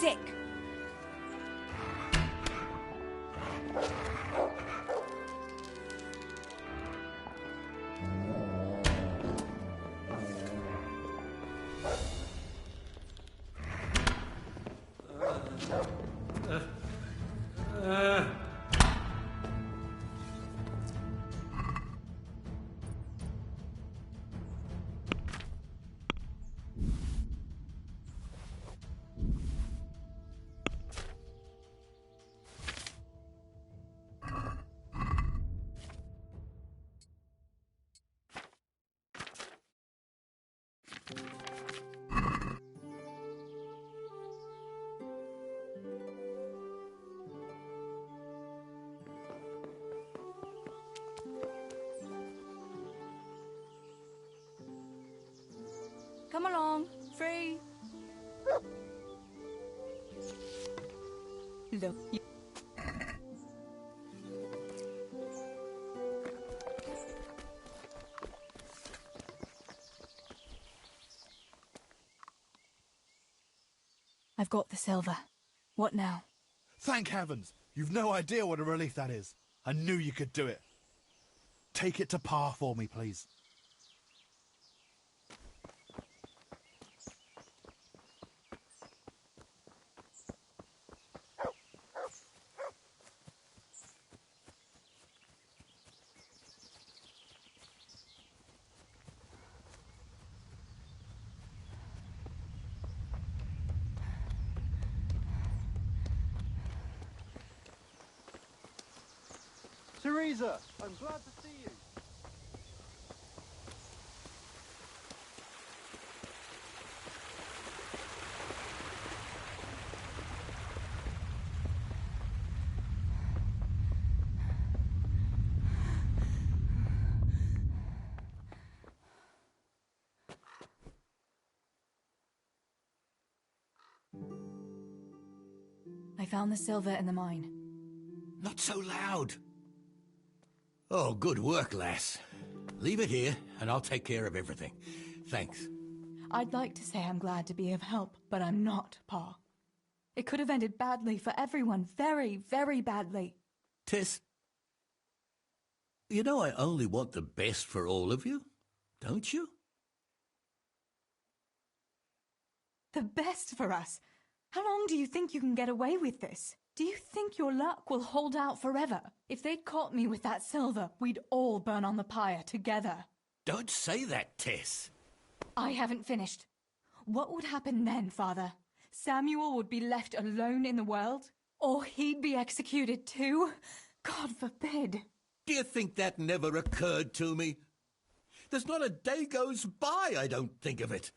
sick. Come along, free. Look. I've got the silver. What now? Thank heavens! You've no idea what a relief that is. I knew you could do it. Take it to Pa for me, please. Teresa, I'm glad to see you. I found the silver in the mine. Not so loud. Oh, good work, lass. Leave it here, and I'll take care of everything. Thanks. I'd like to say I'm glad to be of help, but I'm not, Pa. It could have ended badly for everyone. Very, very badly. Tess, you know I only want the best for all of you, don't you? The best for us? How long do you think you can get away with this? Do you think your luck will hold out forever? If they'd caught me with that silver, we'd all burn on the pyre together. Don't say that, Tess. I haven't finished. What would happen then, Father? Samuel would be left alone in the world? Or he'd be executed too? God forbid. Do you think that never occurred to me? There's not a day goes by I don't think of it.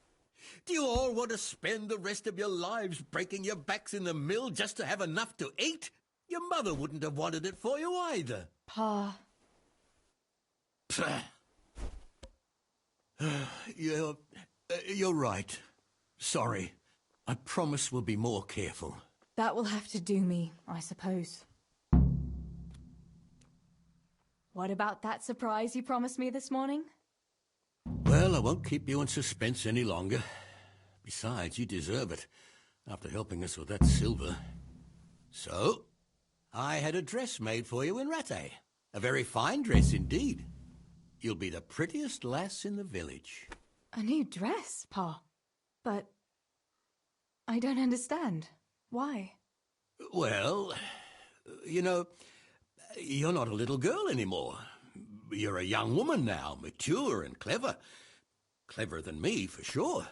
Do you all want to spend the rest of your lives breaking your backs in the mill just to have enough to eat? Your mother wouldn't have wanted it for you either. Pa. You're right. Sorry. I promise we'll be more careful. That will have to do me, I suppose. What about that surprise you promised me this morning? Well, I won't keep you in suspense any longer. Besides, you deserve it, after helping us with that silver. So, I had a dress made for you in Rattay. A very fine dress indeed. You'll be the prettiest lass in the village. A new dress, Pa. But I don't understand. Why? Well, you know, you're not a little girl anymore. You're a young woman now, mature and clever. Cleverer than me, for sure.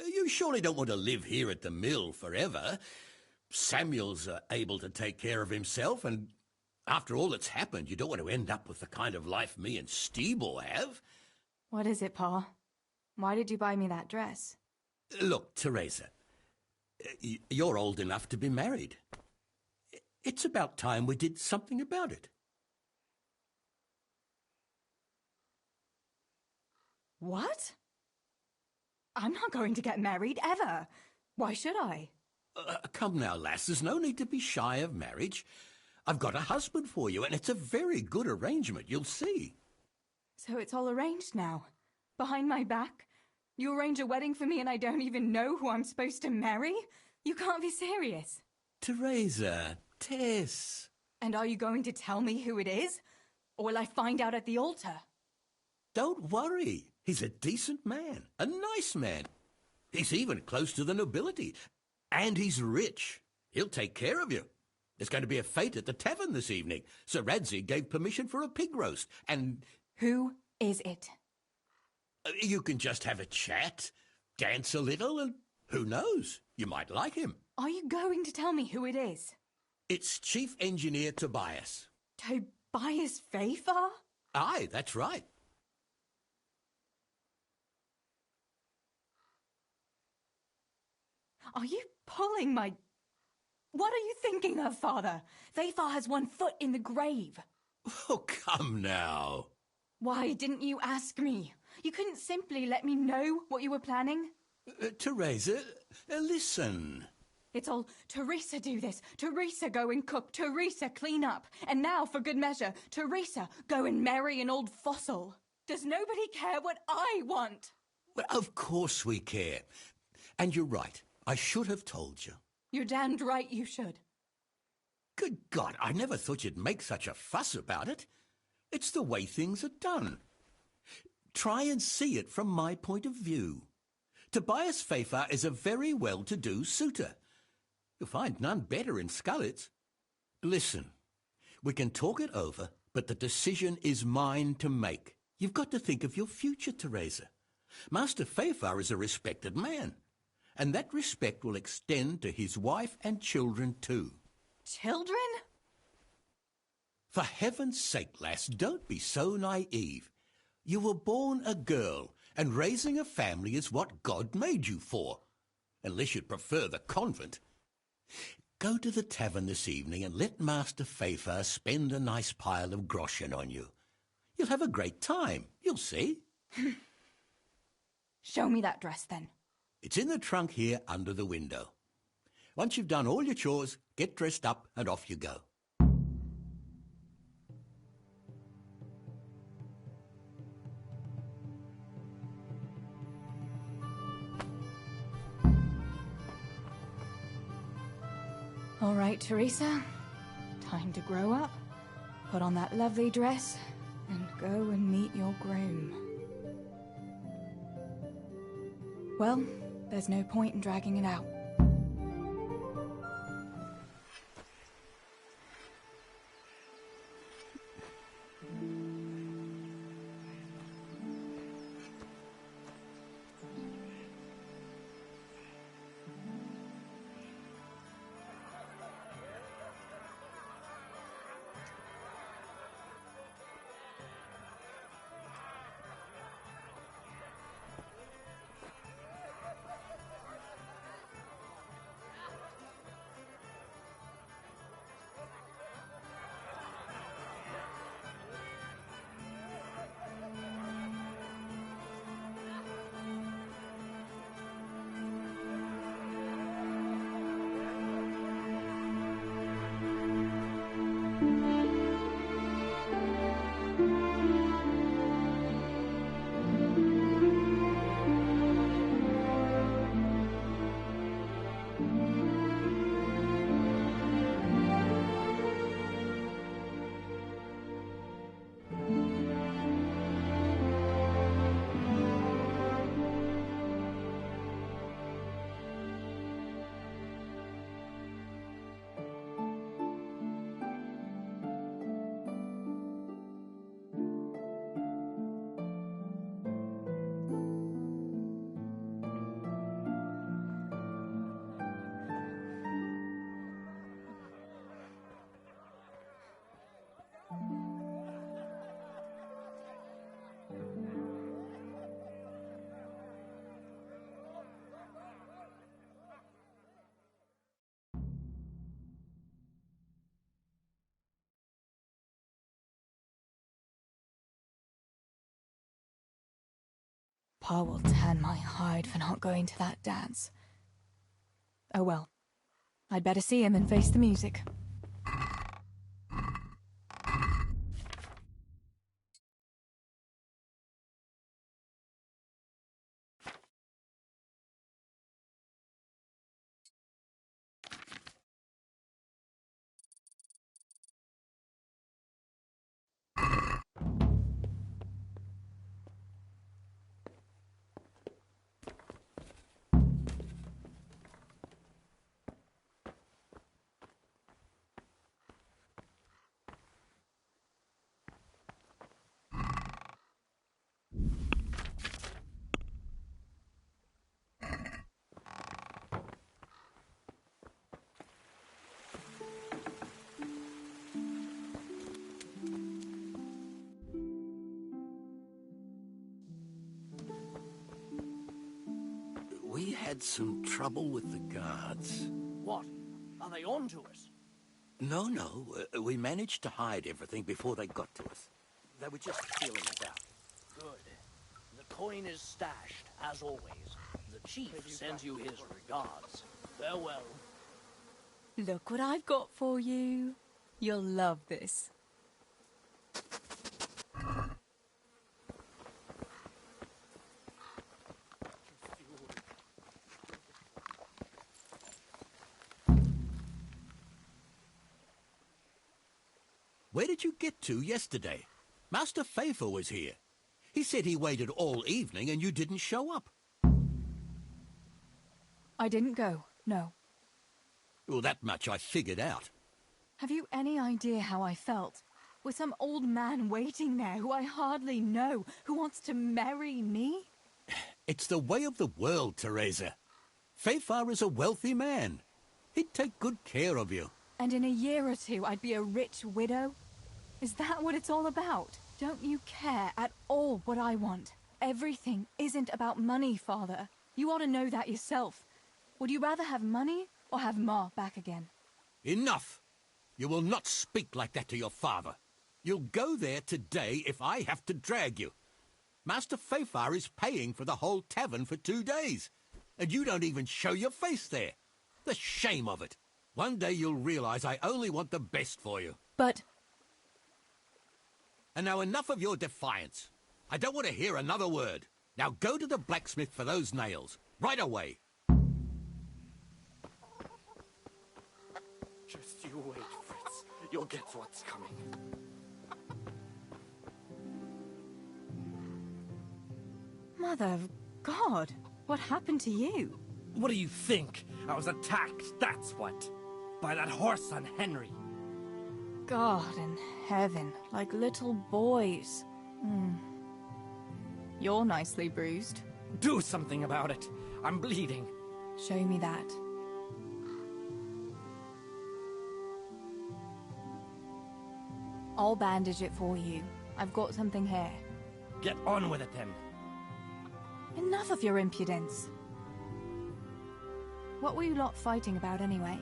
You surely don't want to live here at the mill forever. Samuel's able to take care of himself, and after all that's happened, you don't want to end up with the kind of life me and Steeble have. What is it, Pa? Why did you buy me that dress? Look, Teresa, you're old enough to be married. It's about time we did something about it. What? I'm not going to get married, ever. Why should I? Come now, lass, there's no need to be shy of marriage. I've got a husband for you, and it's a very good arrangement, you'll see. So it's all arranged now? Behind my back? You arrange a wedding for me and I don't even know who I'm supposed to marry? You can't be serious. Teresa, Tess. And are you going to tell me who it is? Or will I find out at the altar? Don't worry. He's a decent man, a nice man. He's even close to the nobility. And he's rich. He'll take care of you. There's going to be a fete at the tavern this evening. Sir Radzig gave permission for a pig roast, and... Who is it? You can just have a chat, dance a little, and who knows? You might like him. Are you going to tell me who it is? It's Chief Engineer Tobias. Tobias Fafar? Aye, that's right. Are you pulling my... What are you thinking of, Father? Fafar has one foot in the grave. Oh, come now. Why didn't you ask me? You couldn't simply let me know what you were planning? Teresa, listen. It's all, Teresa do this, Teresa go and cook, Teresa clean up, and now, for good measure, Teresa go and marry an old fossil. Does nobody care what I want? Well, of course we care. And you're right. I should have told you. You're damned right you should. Good God, I never thought you'd make such a fuss about it. It's the way things are done. Try and see it from my point of view. Tobias Fafar is a very well-to-do suitor. You'll find none better in Scullets. Listen, we can talk it over, but the decision is mine to make. You've got to think of your future, Teresa. Master Fafar is a respected man, and that respect will extend to his wife and children too. Children? For heaven's sake, lass, don't be so naive. You were born a girl, and raising a family is what God made you for, unless you'd prefer the convent. Go to the tavern this evening and let Master Fafar spend a nice pile of groschen on you. You'll have a great time, you'll see. Show me that dress, then. It's in the trunk here under the window. Once you've done all your chores, get dressed up and off you go. All right, Teresa. Time to grow up, put on that lovely dress, and go and meet your groom. Well, there's no point in dragging it out. Pa will tan my hide for not going to that dance. Oh well, I'd better see him and face the music. had some trouble with the guards. What? Are they on to us? No, we managed to hide everything before they got to us. They were just feeling us out. Good. The coin is stashed, as always. The chief sends you his regards. Farewell. Look what I've got for you. You'll love this. Where did you get to yesterday? Master Fafer was here. He said he waited all evening and you didn't show up. I didn't go, no. Well, that much I figured out. Have you any idea how I felt? With some old man waiting there who I hardly know, who wants to marry me? It's the way of the world, Teresa. Fafar is a wealthy man. He'd take good care of you. And in a year or two, I'd be a rich widow? Is that what it's all about? Don't you care at all what I want? Everything isn't about money, Father. You ought to know that yourself. Would you rather have money or have Ma back again? Enough! You will not speak like that to your father. You'll go there today if I have to drag you. Master Fafar is paying for the whole tavern for 2 days, and you don't even show your face there. The shame of it. One day you'll realize I only want the best for you. But... And now enough of your defiance. I don't want to hear another word. Now go to the blacksmith for those nails. Right away. Just you wait, Fritz. You'll get what's coming. Mother of God, what happened to you? What do you think? I was attacked, that's what. By that horse on Henry. God in heaven, like little boys. You're nicely bruised. Do something about it. I'm bleeding. Show me that. I'll bandage it for you. I've got something here. Get on with it then. Enough of your impudence. What were you lot fighting about anyway?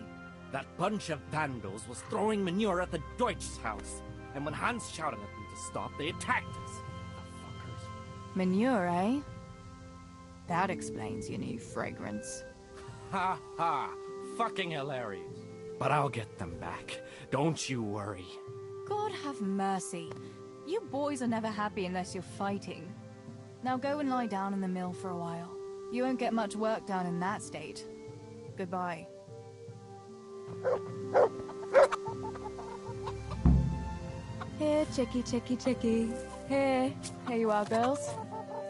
That bunch of vandals was throwing manure at the Deutsch's house. And when Hans shouted at them to stop, they attacked us. The fuckers. Manure, eh? That explains your new fragrance. Ha ha! Fucking hilarious. But I'll get them back. Don't you worry. God have mercy. You boys are never happy unless you're fighting. Now go and lie down in the mill for a while. You won't get much work done in that state. Goodbye. Here, chickie, chickie, chickie. Here you are, girls.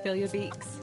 Fill your beaks.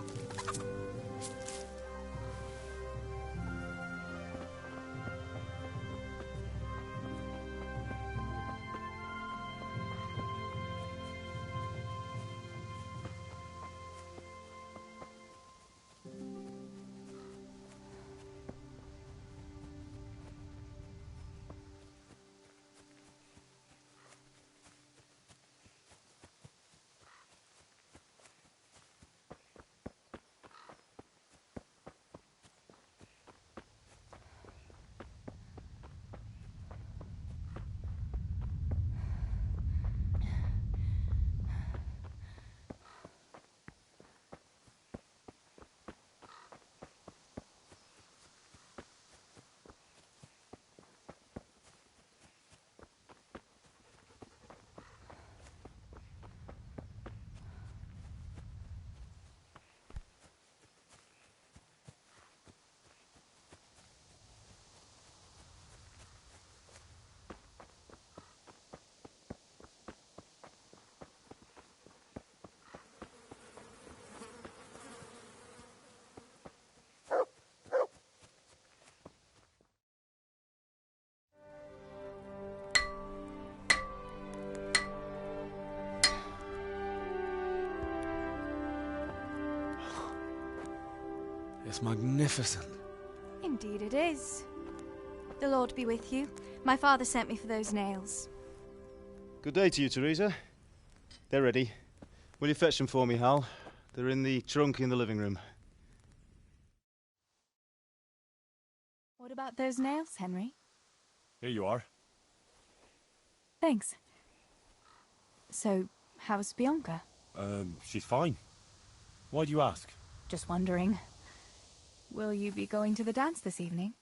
It's magnificent. Indeed it is. The Lord be with you. My father sent me for those nails. Good day to you, Teresa. They're ready. Will you fetch them for me, Hal? They're in the trunk in the living room. What about those nails, Henry? Here you are. Thanks. So, how's Bianca? She's fine. Why do you ask? Just wondering. Will you be going to the dance this evening?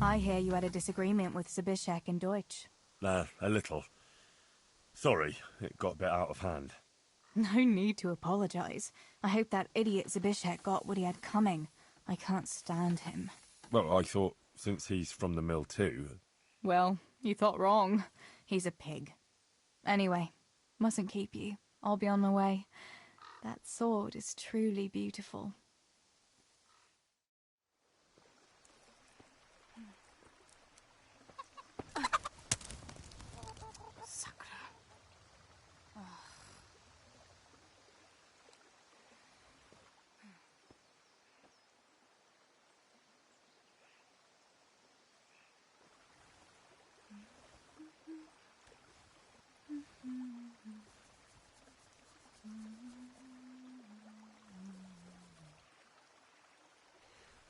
I hear you had a disagreement with Zabishek and Deutsch. A little. Sorry, it got a bit out of hand. No need to apologize. I hope that idiot Zabishek got what he had coming. I can't stand him. Well, I thought, since he's from the mill too... Well, you thought wrong. He's a pig. Anyway, mustn't keep you. I'll be on my way. That sword is truly beautiful.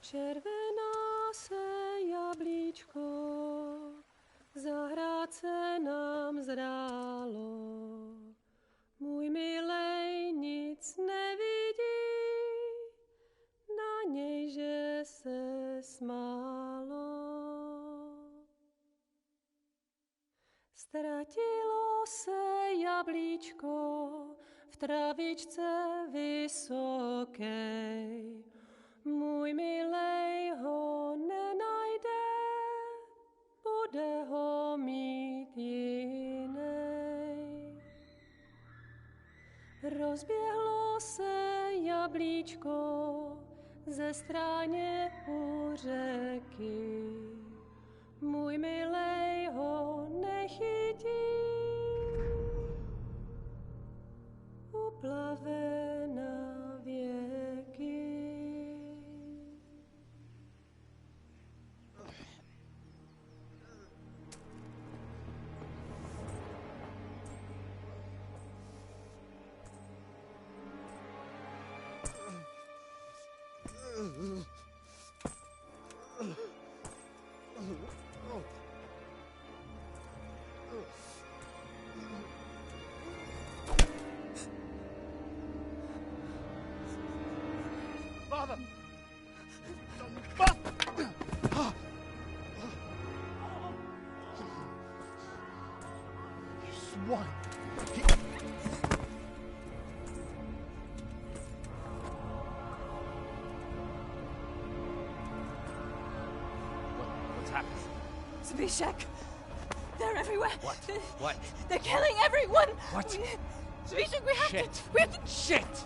Červená se jablíčko, zahrát se nám zdálo. Můj milej nic nevidí, na něj, že se smálo. Ztratilo se jablíčko v travičce vysokej. Můj milej ho nenajde, bude ho mít jinej. Rozběhlo se jablíčko ze stráně u řeky. Můj milej ho nechytí, uplave na věky. Father! You swine! What's happened? Zabishek! They're everywhere! What? They're killing everyone! What? Zabishek, we have Shit. to... We have to... Shit!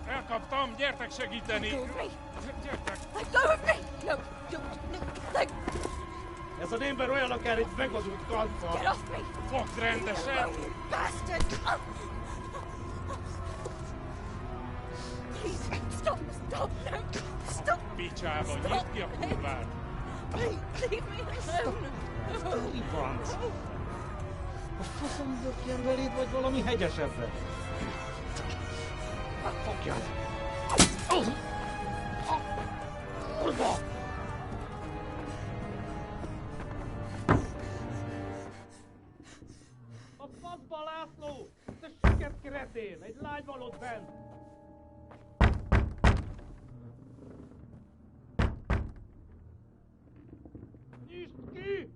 Elkaptam, gyertek segíteni! Let go of me! Gyertek! Let go of me! No, don't... No, let... Ez az ember olyan akár egy megazult kalca! Get off me! Fogd rendesen! You bastard! Please, stop! Stop! No! Stop! Picsába, nyisd ki a kurvát! Leave me alone! Mi van? A faszom dökjen beléd, vagy valami hegyesebbre? Fogjad! Kurva! A faszba, László! Te siket keretél! Egy lány van ott bent! Nyisd ki!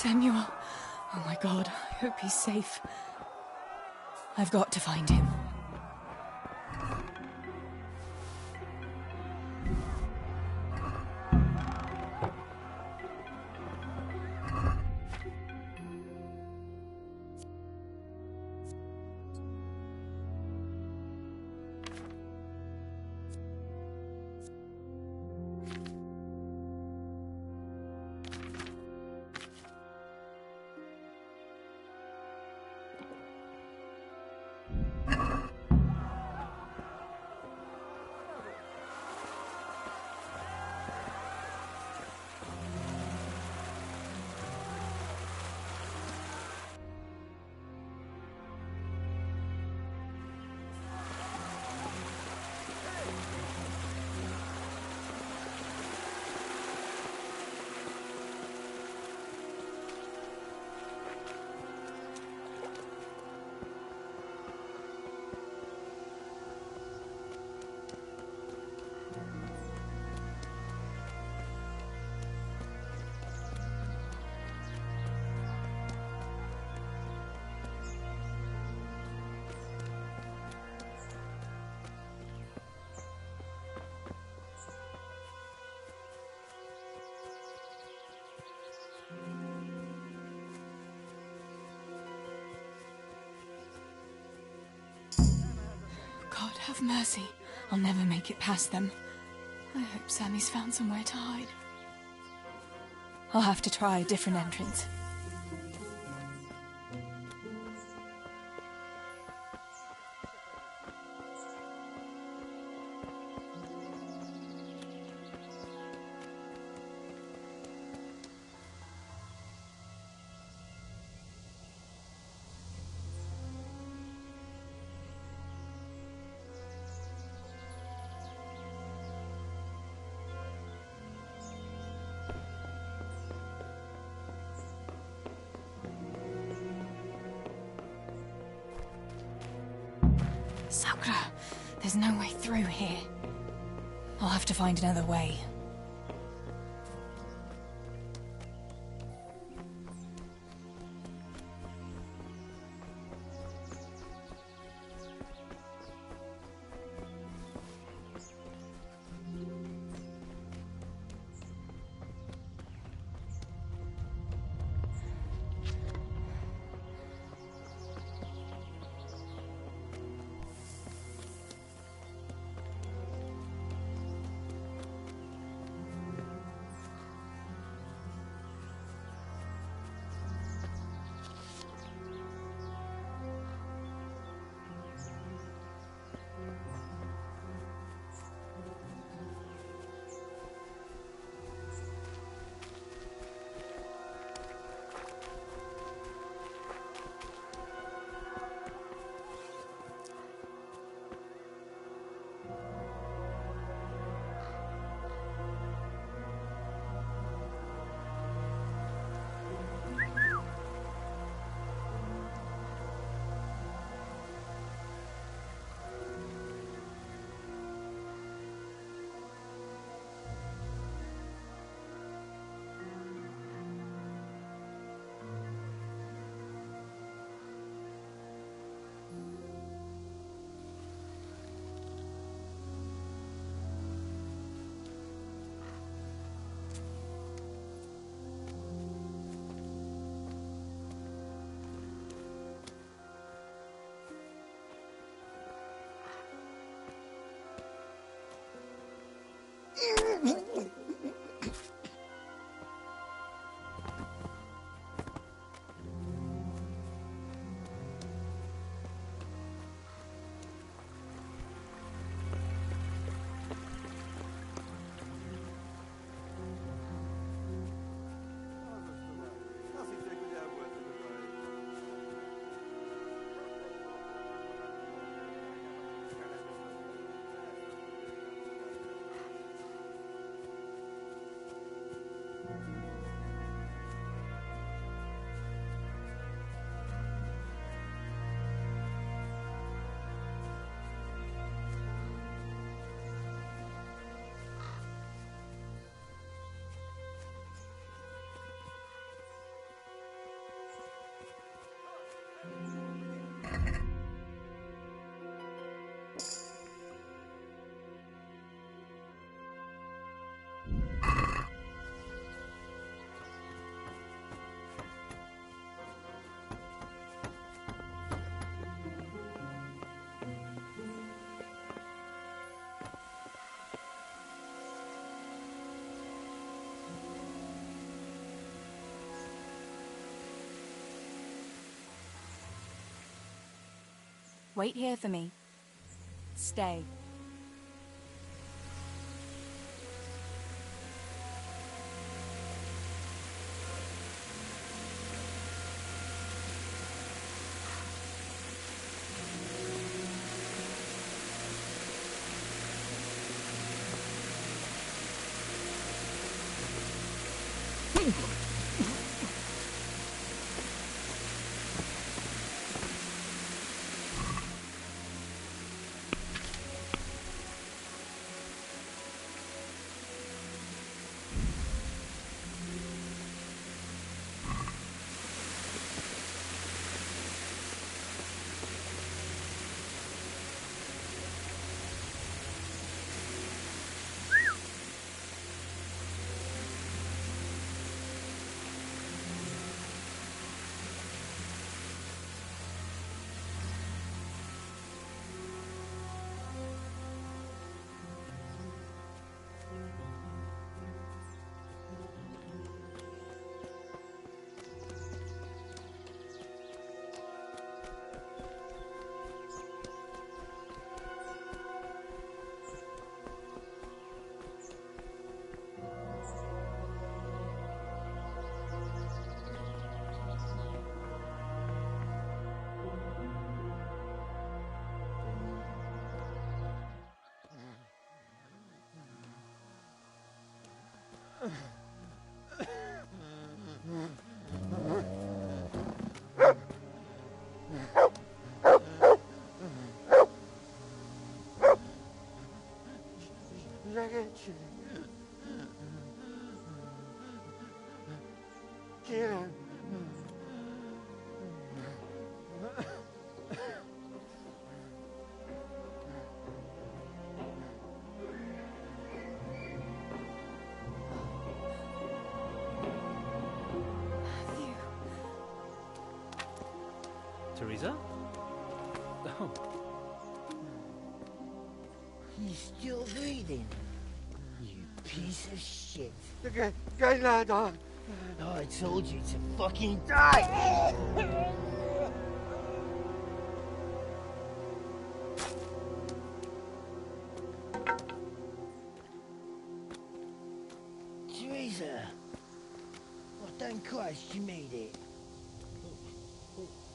Samuel. Oh my god, I hope he's safe. I've got to find him. God have mercy. I'll never make it past them. I hope Sammy's found somewhere to hide. I'll have to try a different entrance. Sakura, there's no way through here. I'll have to find another way. wait here for me. Stay. Teresa? Oh. He's still breathing. You piece of shit. Gaylord, I told you to fucking die! Teresa! Oh, thank Christ you made it.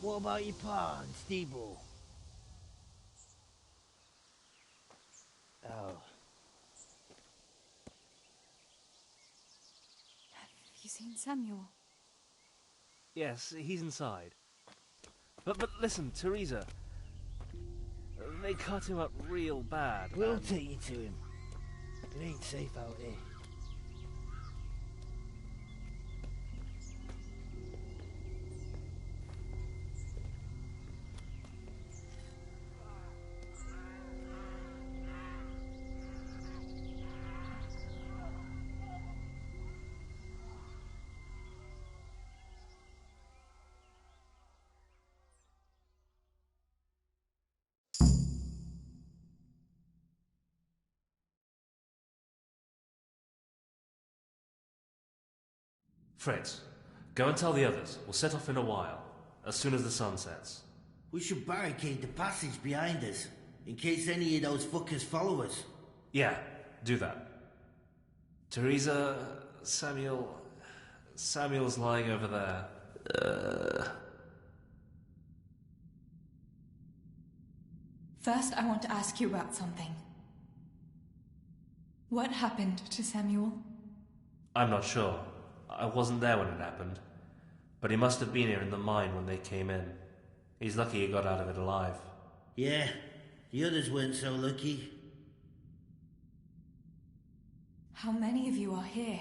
What about your pa and Steeble? Oh. Have you seen Samuel? Yes, he's inside. But listen, Teresa. They cut him up real bad. We'll take you to him. It ain't safe out here. Fritz, go and tell the others. We'll set off in a while, as soon as the sun sets. We should barricade the passage behind us, in case any of those fuckers follow us. Yeah, do that. Teresa, Samuel's lying over there. First, I want to ask you about something. What happened to Samuel? I'm not sure. I wasn't there when it happened. But he must have been here in the mine when they came in. He's lucky he got out of it alive. Yeah, the others weren't so lucky. How many of you are here?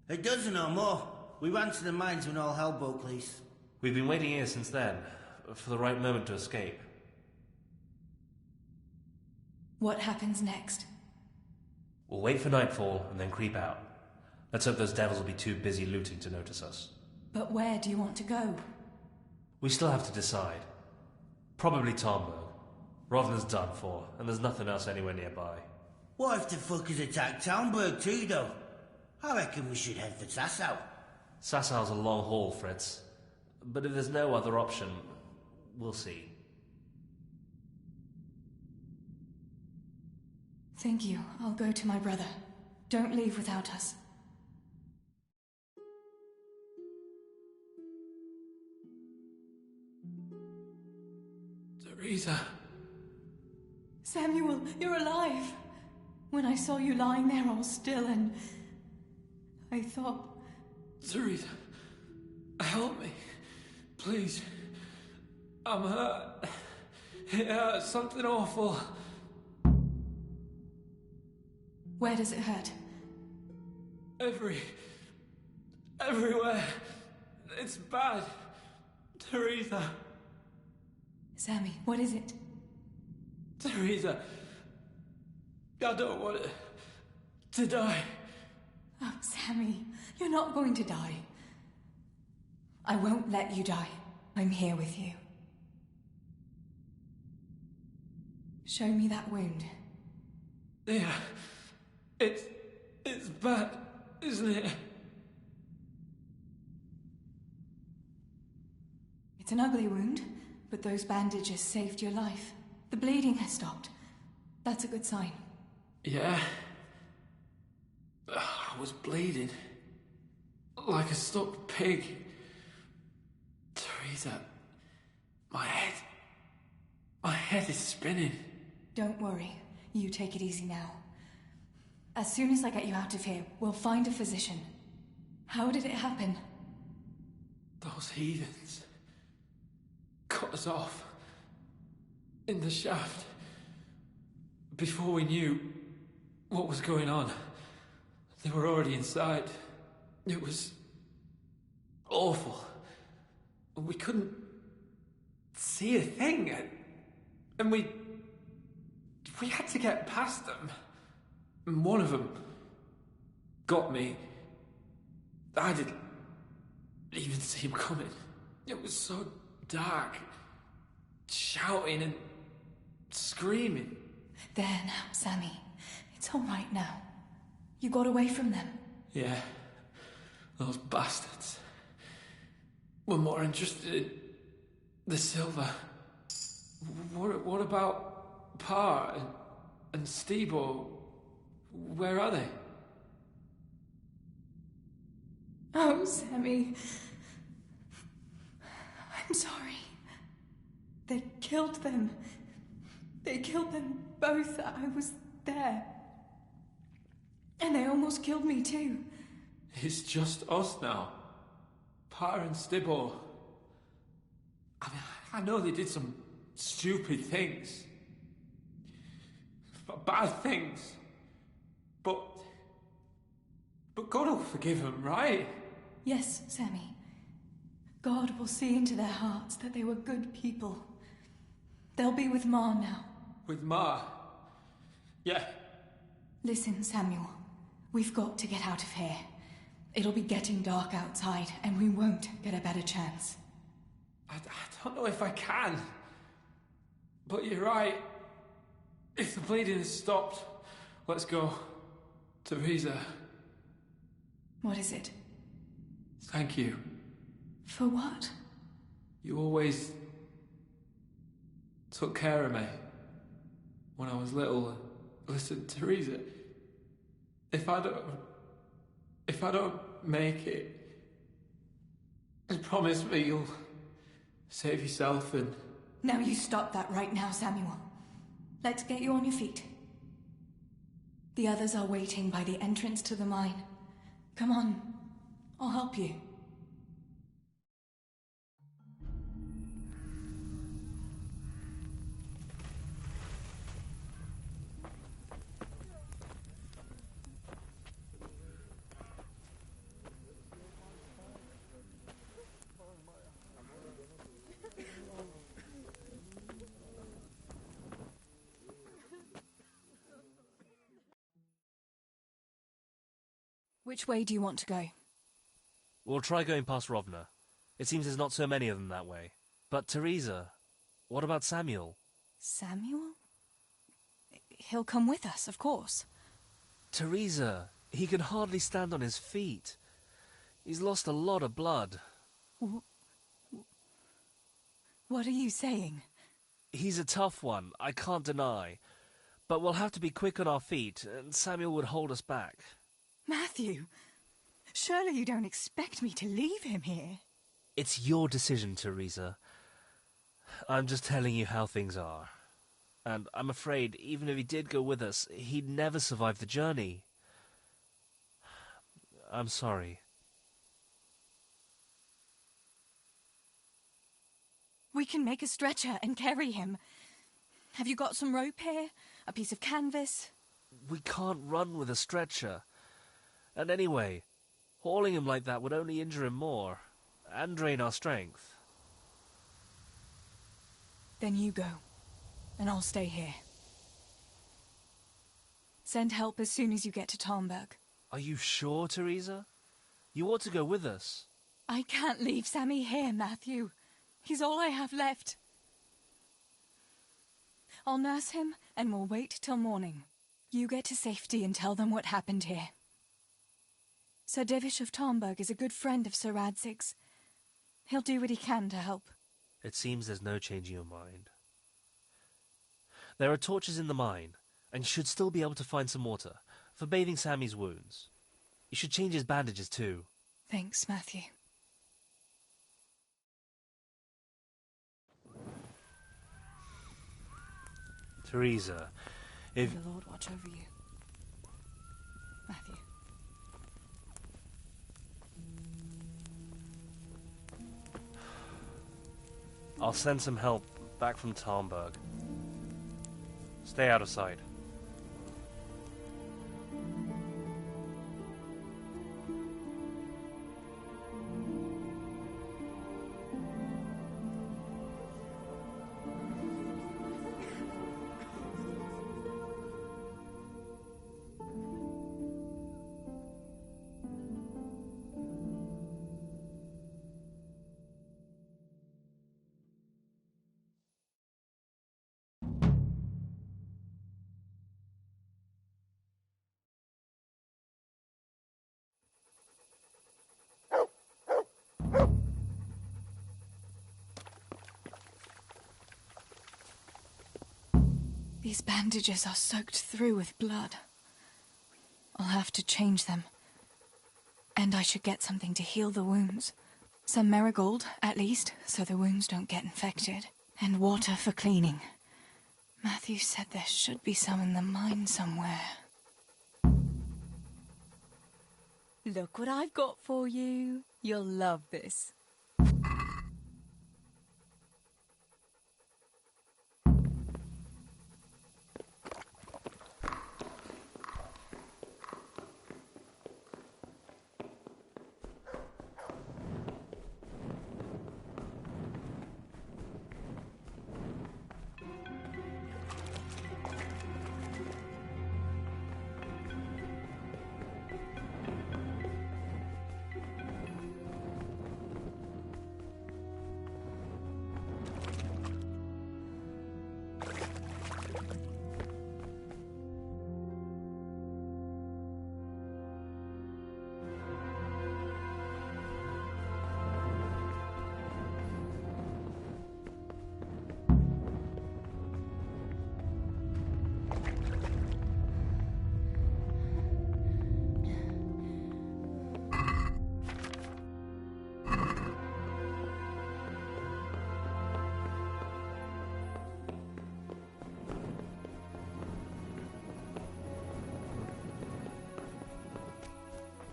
A dozen or more. We ran to the mines when all hell broke loose. We've been waiting here since then, for the right moment to escape. What happens next? We'll wait for nightfall and then creep out. Let's hope those devils will be too busy looting to notice us. But where do you want to go? We still have to decide. Probably Tomberg. Rovna's done for, and there's nothing else anywhere nearby. What if the fuckers attack Townburg too, though? I reckon we should head for Sasau. Sassau's a long haul, Fritz. But if there's no other option, we'll see. Thank you. I'll go to my brother. Don't leave without us. Teresa. Samuel, you're alive. When I saw you lying there all still and I thought... Teresa, help me. Please. I'm hurt. It hurts. Something awful. Where does it hurt? Everywhere. It's bad. Teresa. Sammy, what is it? Teresa. I don't want to die. Oh, Sammy, you're not going to die. I won't let you die. I'm here with you. Show me that wound. Yeah. It's bad, isn't it? It's an ugly wound, but those bandages saved your life. The bleeding has stopped. That's a good sign. Yeah. I was bleeding. Like a stuck pig. Teresa, my head is spinning. Don't worry. You take it easy now. As soon as I get you out of here, we'll find a physician. How did it happen? Those heathens cut us off in the shaft before we knew what was going on. They were already inside. It was awful. We couldn't see a thing, and we had to get past them. And one of them got me. I didn't even see him coming. It was so dark. Shouting and screaming. There now, Sammy. It's all right now. You got away from them. Yeah. Those bastards were more interested in the silver. What about Pa and Stebo? Where are they? Oh, Sammy. I'm sorry. They killed them. They killed them both. I was there. And they almost killed me too. It's just us now. Pa and Stibbo. I mean, I know they did some stupid things. Bad things. But God will forgive them, right? Yes, Sammy. God will see into their hearts that they were good people. They'll be with Ma now. With Ma? Yeah. Listen, Samuel. We've got to get out of here. It'll be getting dark outside, and we won't get a better chance. I don't know if I can. But you're right. If the bleeding has stopped, let's go. Teresa. What is it? Thank you. For what? You always took care of me when I was little. Listen, Teresa, if I don't make it, just promise me you'll save yourself and... Now you stop that right now, Samuel. Let's get you on your feet. The others are waiting by the entrance to the mine. Come on, I'll help you. Which way do you want to go? We'll try going past Rovna. It seems there's not so many of them that way. But Teresa, what about Samuel? Samuel? He'll come with us, of course. Teresa, he can hardly stand on his feet. He's lost a lot of blood. What are you saying? He's a tough one, I can't deny. But we'll have to be quick on our feet, and Samuel would hold us back. Matthew, surely you don't expect me to leave him here? It's your decision, Teresa. I'm just telling you how things are. And I'm afraid, even if he did go with us, he'd never survive the journey. I'm sorry. We can make a stretcher and carry him. Have you got some rope here? A piece of canvas? We can't run with a stretcher. And anyway, hauling him like that would only injure him more, and drain our strength. Then you go, and I'll stay here. Send help as soon as you get to Talmberg. Are you sure, Teresa? You ought to go with us. I can't leave Sammy here, Matthew. He's all I have left. I'll nurse him, and we'll wait till morning. You get to safety and tell them what happened here. Sir Divish of Talmberg is a good friend of Sir Radzig's. He'll do what he can to help. It seems there's no changing your mind. There are torches in the mine, and you should still be able to find some water for bathing Sammy's wounds. You should change his bandages too. Thanks, Matthew. Teresa, if... May the Lord watch over you. Matthew. I'll send some help back from Talmberg. Stay out of sight. These bandages are soaked through with blood. I'll have to change them. And I should get something to heal the wounds. Some marigold, at least, so the wounds don't get infected. And water for cleaning. Matthew said there should be some in the mine somewhere. Look what I've got for you. You'll love this.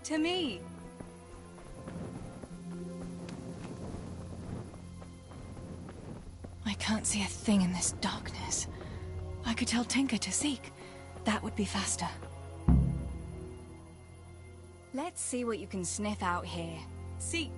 To me. I can't see a thing in this darkness. I could tell Tinker to seek. That would be faster. Let's see what you can sniff out here. Seek.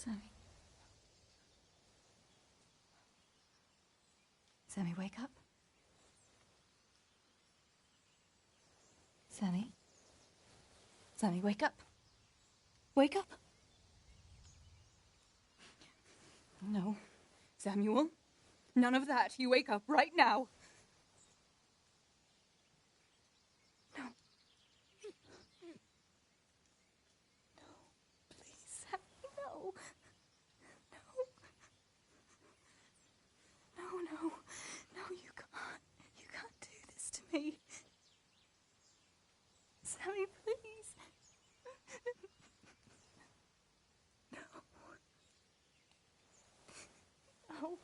Sammy. Sammy, wake up. Sammy. Sammy, wake up. Wake up. No. Samuel. None of that. You wake up right now. No. No. Please, Sammy, no. No. No, you can't. You can't do this to me. Sammy, please. No.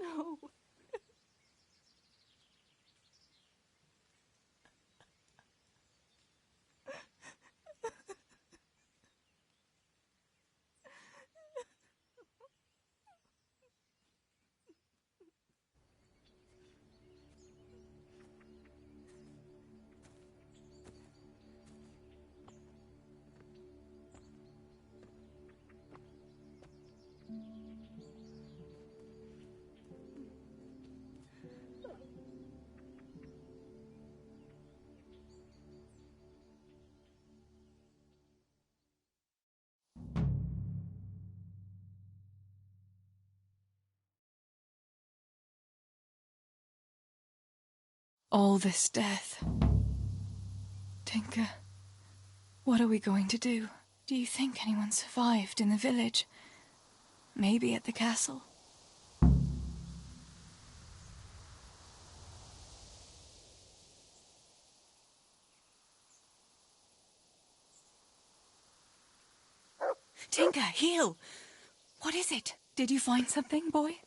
No. All this death. Tinker, what are we going to do? Do you think anyone survived in the village? Maybe at the castle? Tinker, heel! What is it? Did you find something, boy?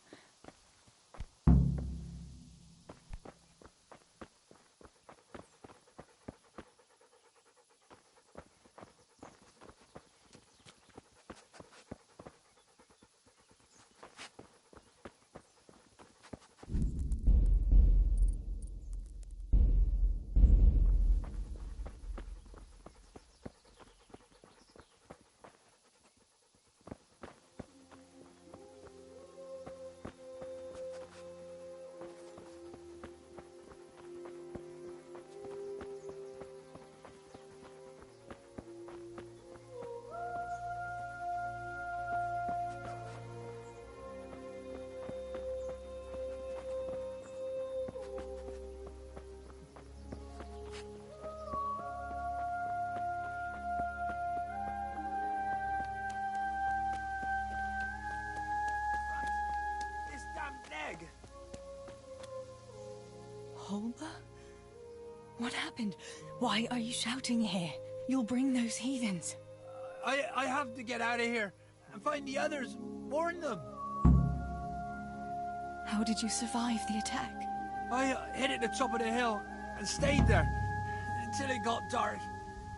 Holber? What happened? Why are you shouting here? You'll bring those heathens. I have to get out of here and find the others. Warn them. How did you survive the attack? I hid at the top of the hill and stayed there until it got dark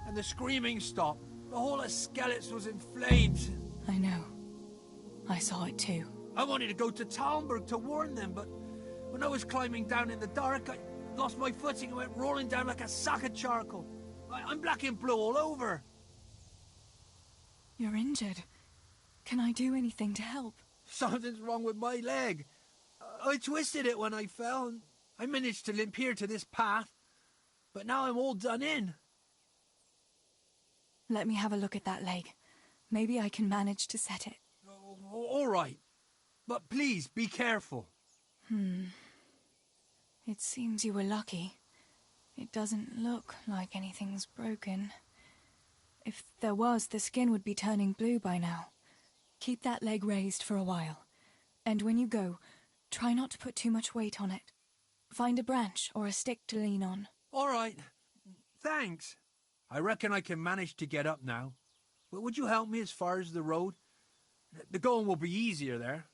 and the screaming stopped. The whole of Skeleton was in flames. I know. I saw it too. I wanted to go to Talmberg to warn them, but when I was climbing down in the dark, I lost my footing and went rolling down like a sack of charcoal. I'm black and blue all over. You're injured. Can I do anything to help? Something's wrong with my leg. I twisted it when I fell, and I managed to limp here to this path. But now I'm all done in. Let me have a look at that leg. Maybe I can manage to set it. All right. But please, be careful. It seems you were lucky. It doesn't look like anything's broken. If there was, the skin would be turning blue by now. Keep that leg raised for a while. And when you go, try not to put too much weight on it. Find a branch or a stick to lean on. All right. Thanks. I reckon I can manage to get up now. But would you help me as far as the road? The going will be easier there.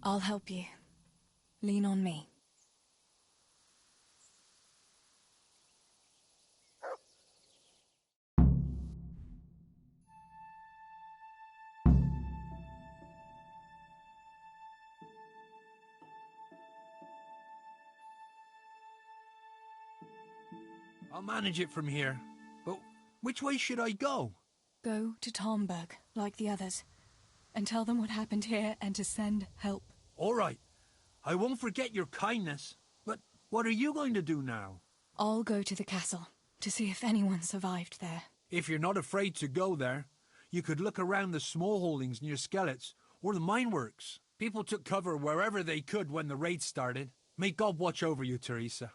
I'll help you. Lean on me. I'll manage it from here. But which way should I go? Go to Talmberg, like the others, and tell them what happened here and to send help. All right. I won't forget your kindness. But what are you going to do now? I'll go to the castle to see if anyone survived there. If you're not afraid to go there, you could look around the small holdings near Skellets or the mine works. People took cover wherever they could when the raid started. May God watch over you, Teresa.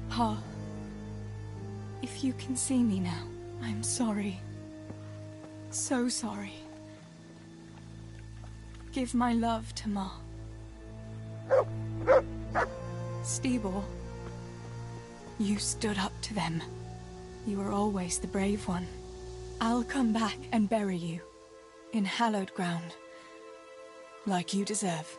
Pa, if you can see me now, I'm sorry. So sorry. Give my love to Ma. Stibor, you stood up to them. You were always the brave one. I'll come back and bury you in hallowed ground, like you deserve.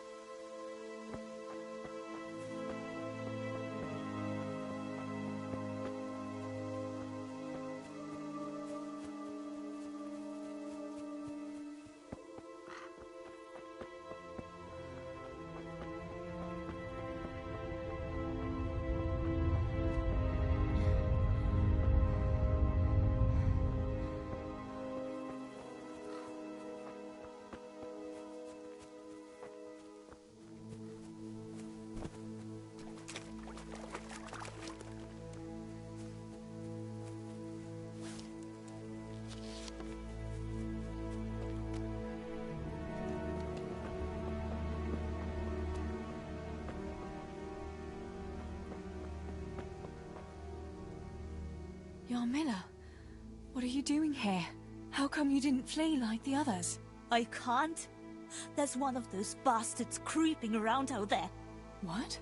Yarmila, what are you doing here? How come you didn't flee like the others? I can't. There's one of those bastards creeping around out there. What?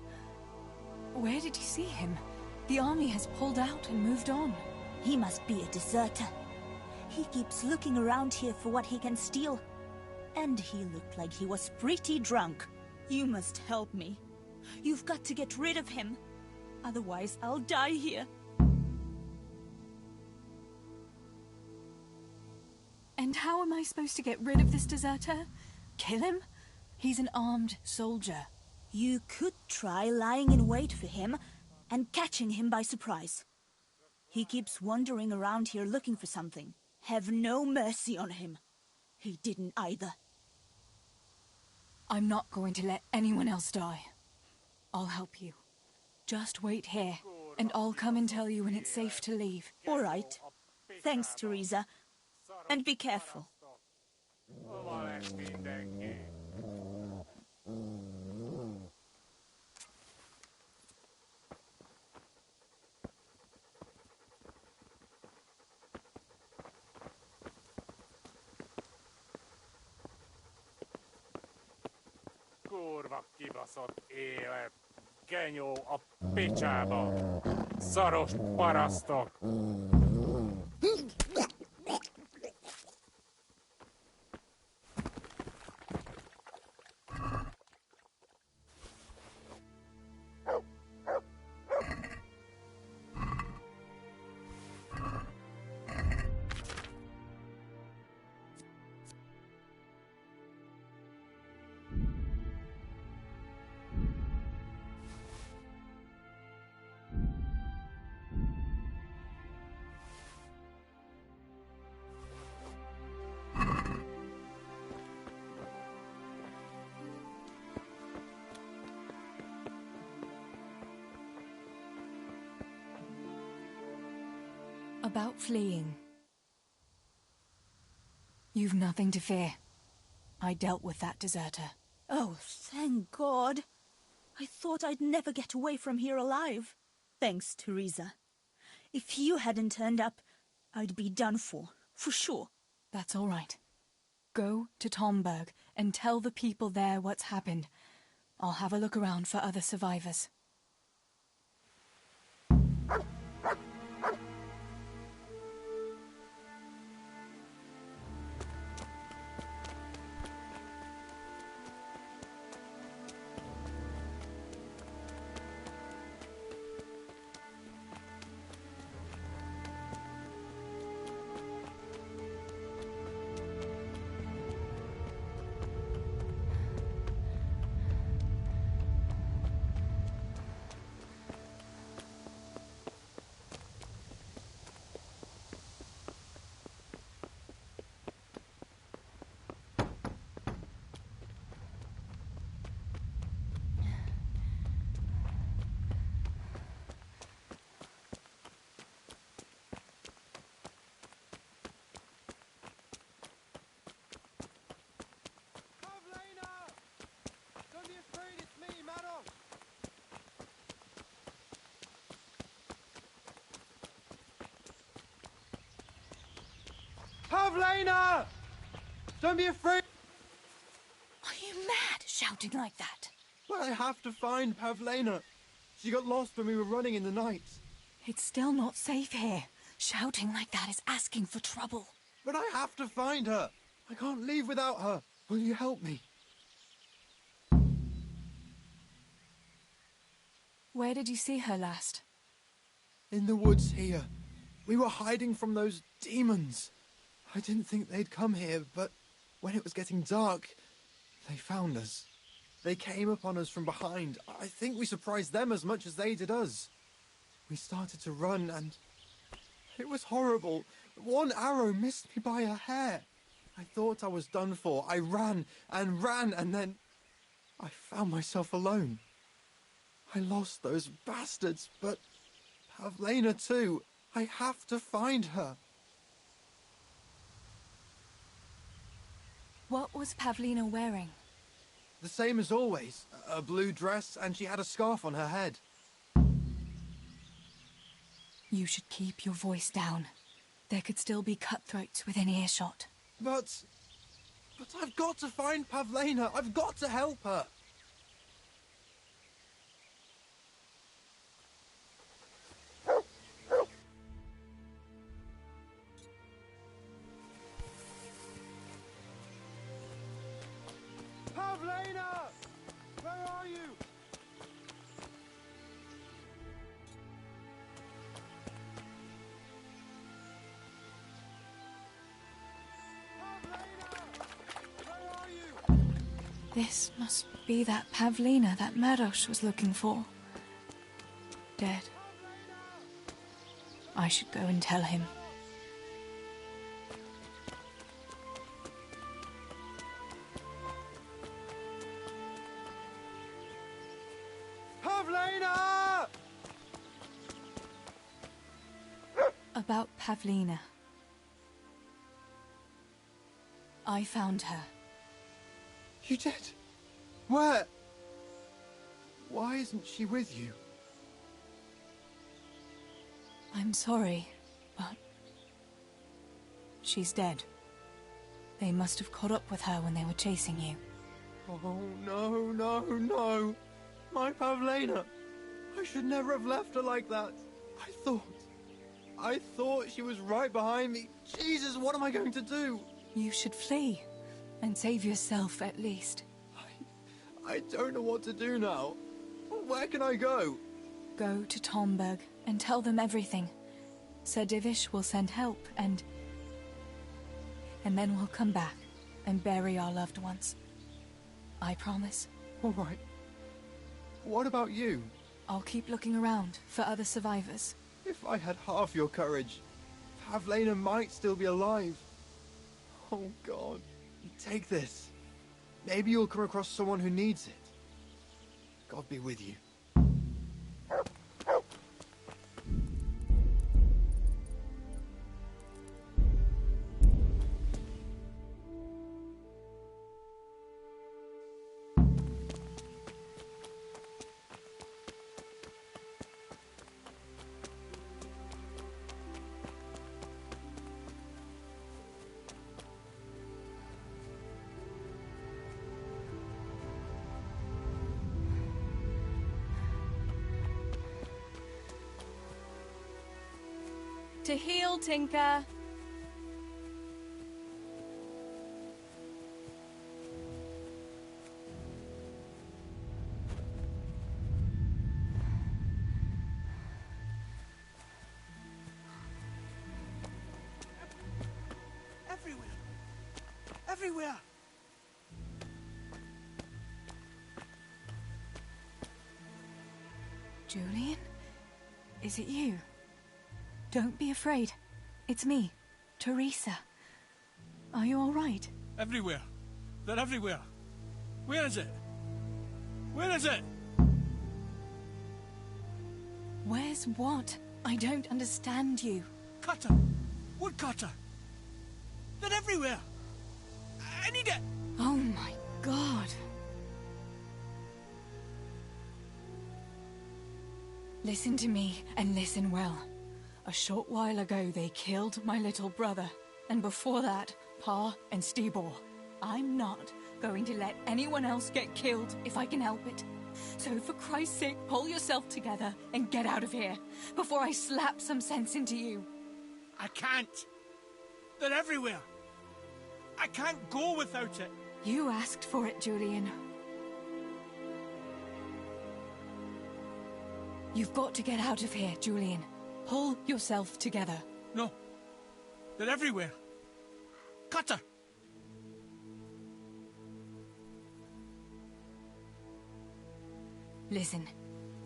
Where did you see him? The army has pulled out and moved on. He must be a deserter. He keeps looking around here for what he can steal. And he looked like he was pretty drunk. You must help me. You've got to get rid of him. Otherwise, I'll die here. And how am I supposed to get rid of this deserter? Kill him? He's an armed soldier. You could try lying in wait for him and catching him by surprise. He keeps wandering around here looking for something. Have no mercy on him. He didn't either. I'm not going to let anyone else die. I'll help you. Just wait here, and I'll come and tell you when it's safe to leave. All right. Thanks, Teresa. And be careful. Kurva kibaszott élet. Genyó a picsába. Szaros parasztok. About fleeing. You've nothing to fear. I dealt with that deserter. Oh, thank God. I thought I'd never get away from here alive. Thanks, Teresa. If you hadn't turned up, I'd be done for sure. That's all right. Go to Tomberg and tell the people there what's happened. I'll have a look around for other survivors. Pavlena! Don't be afraid! Are you mad, shouting like that? But I have to find Pavlena. She got lost when we were running in the night. It's still not safe here. Shouting like that is asking for trouble. But I have to find her. I can't leave without her. Will you help me? Where did you see her last? In the woods here. We were hiding from those demons. I didn't think they'd come here, but when it was getting dark, they found us. They came upon us from behind. I think we surprised them as much as they did us. We started to run, and it was horrible. One arrow missed me by a hair. I thought I was done for. I ran, and then I found myself alone. I lost those bastards, but Pavlena too. I have to find her. What was Pavlena wearing? The same as always. A blue dress, and she had a scarf on her head. You should keep your voice down. There could still be cutthroats within earshot. But I've got to find Pavlena. I've got to help her. Pavlena! Where are you? This must be that Pavlena that Maros was looking for. Dead. I should go and tell him. Pavlena! About Pavlena. I found her. You did? Where? Why isn't she with you? I'm sorry, but she's dead. They must have caught up with her when they were chasing you. Oh, no, no, no. My Pavlena. I should never have left her like that. I thought she was right behind me. Jesus, what am I going to do? You should flee. And save yourself, at least. I don't know what to do now. Where can I go? Go to Tomberg and tell them everything. Sir Divish will send help, and then we'll come back and bury our loved ones. I promise. All right. What about you? I'll keep looking around for other survivors. If I had half your courage, Pavlena might still be alive. Oh, God. Take this. Maybe you'll come across someone who needs it. God be with you. To heal, Tinker. Everywhere! Everywhere! Julian? Is it you? Don't be afraid. It's me, Teresa. Are you all right? Everywhere! They're everywhere! Where is it? Where is it? Where's what? I don't understand you. Cutter! Woodcutter! They're everywhere! I need it! Oh my god. Listen to me, and listen well. A short while ago they killed my little brother, and before that, Pa and Stibor. I'm not going to let anyone else get killed if I can help it. So for Christ's sake, pull yourself together and get out of here, before I slap some sense into you. I can't! They're everywhere! I can't go without it! You asked for it, Julian. You've got to get out of here, Julian. Pull yourself together. No. They're everywhere. Cutter! Listen,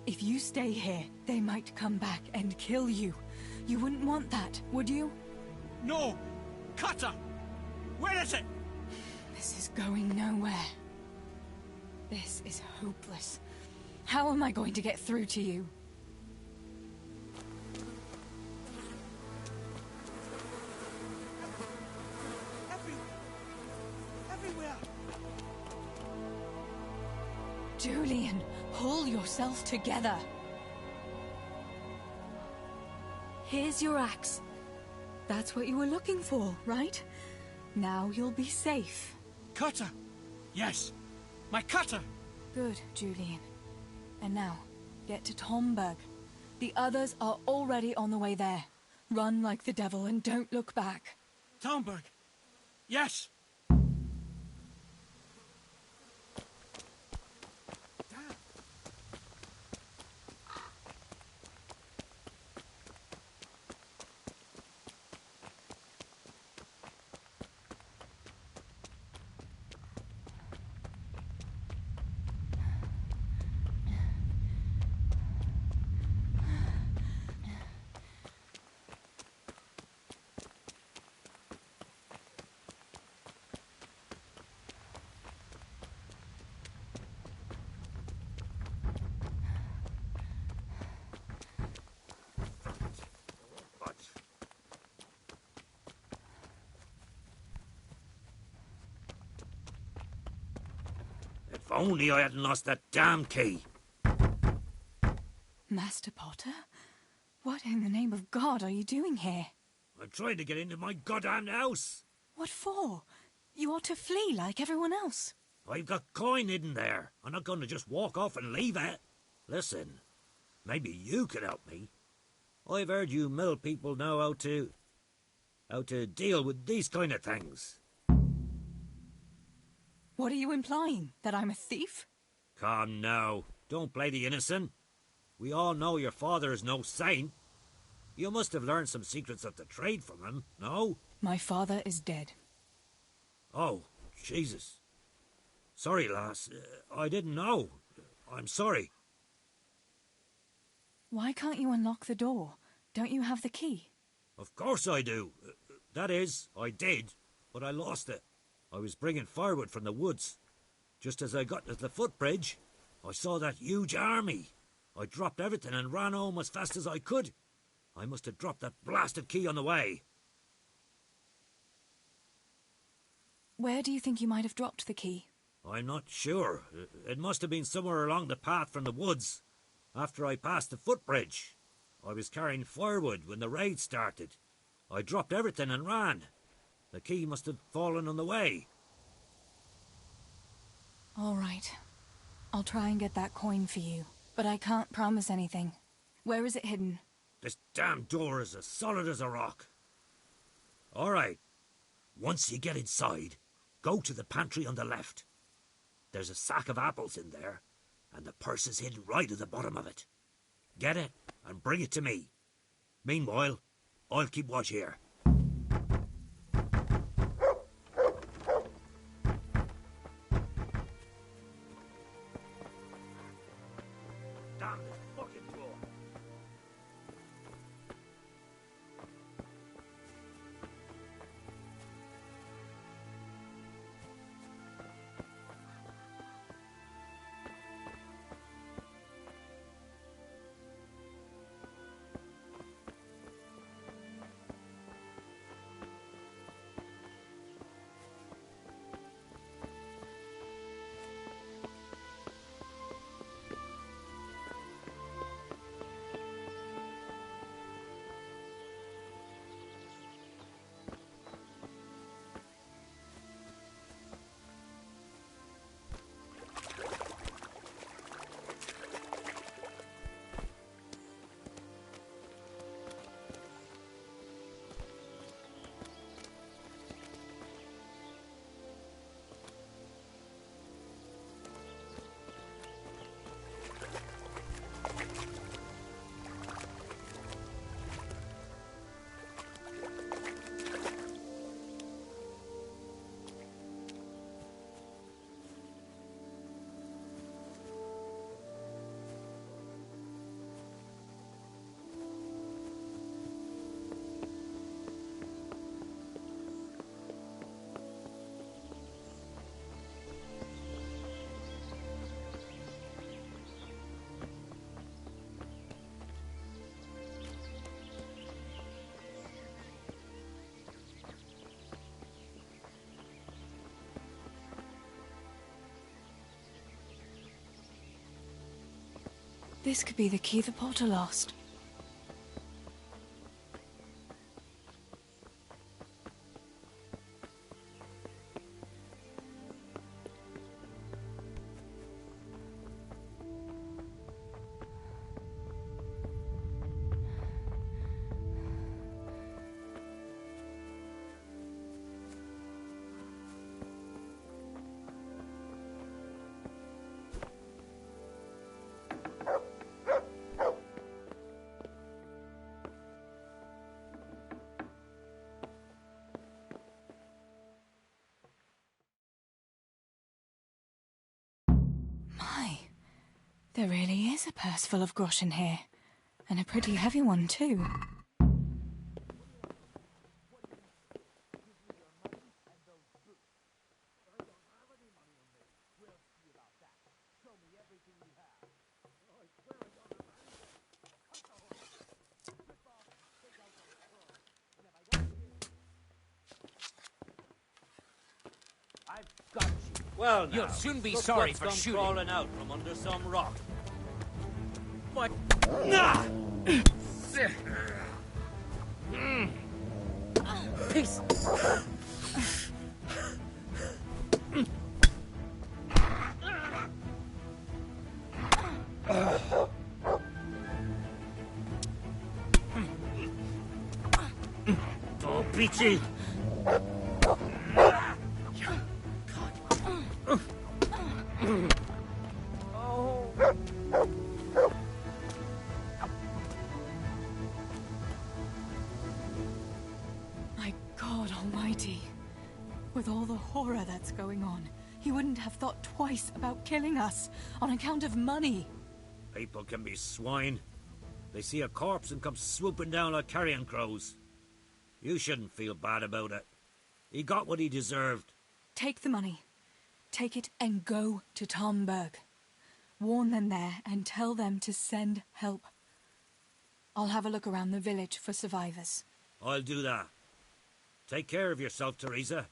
if you stay here, they might come back and kill you. You wouldn't want that, would you? No! Cutter! Where is it? This is going nowhere. This is hopeless. How am I going to get through to you? Everywhere! Julian, pull yourself together. Here's your axe. That's what you were looking for, right? Now you'll be safe. Cutter! Yes! My cutter! Good, Julian. And now, get to Tomberg. The others are already on the way there. Run like the devil and don't look back. Tomberg! Yes! If only I hadn't lost that damn key. Master Potter? What in the name of God are you doing here? I'm trying to get into my goddamn house. What for? You ought to flee like everyone else. I've got coin hidden there. I'm not going to just walk off and leave it. Listen, maybe you could help me. I've heard you mill people know how to deal with these kind of things. What are you implying? That I'm a thief? Come now, don't play the innocent. We all know your father is no saint. You must have learned some secrets of the trade from him, no? My father is dead. Oh, Jesus. Sorry, lass. I didn't know. I'm sorry. Why can't you unlock the door? Don't you have the key? Of course I do. That is, I did, but I lost it. I was bringing firewood from the woods. Just as I got to the footbridge, I saw that huge army. I dropped everything and ran home as fast as I could. I must have dropped that blasted key on the way. Where do you think you might have dropped the key? I'm not sure. It must have been somewhere along the path from the woods, after I passed the footbridge. I was carrying firewood when the raid started. I dropped everything and ran. The key must have fallen on the way. All right. I'll try and get that coin for you, but I can't promise anything. Where is it hidden? This damn door is as solid as a rock. All right. Once you get inside, go to the pantry on the left. There's a sack of apples in there, and the purse is hidden right at the bottom of it. Get it and bring it to me. Meanwhile, I'll keep watch here. Damn this fucking door. This could be the key the Potter lost. There really is a purse full of groschen here, and a pretty heavy one too. I've got you. Well, now, You'll soon be look sorry what's for come shooting. crawling out from under some rock. What? Nah! Peace. Oh, Peachy! My God Almighty. With all the horror that's going on, he wouldn't have thought twice about killing us on account of money. People can be swine. They see a corpse and come swooping down like carrion crows. You shouldn't feel bad about it. He got what he deserved. Take the money. Take it and go to Tomberg. Warn them there and tell them to send help. I'll have a look around the village for survivors. I'll do that. Take care of yourself, Teresa.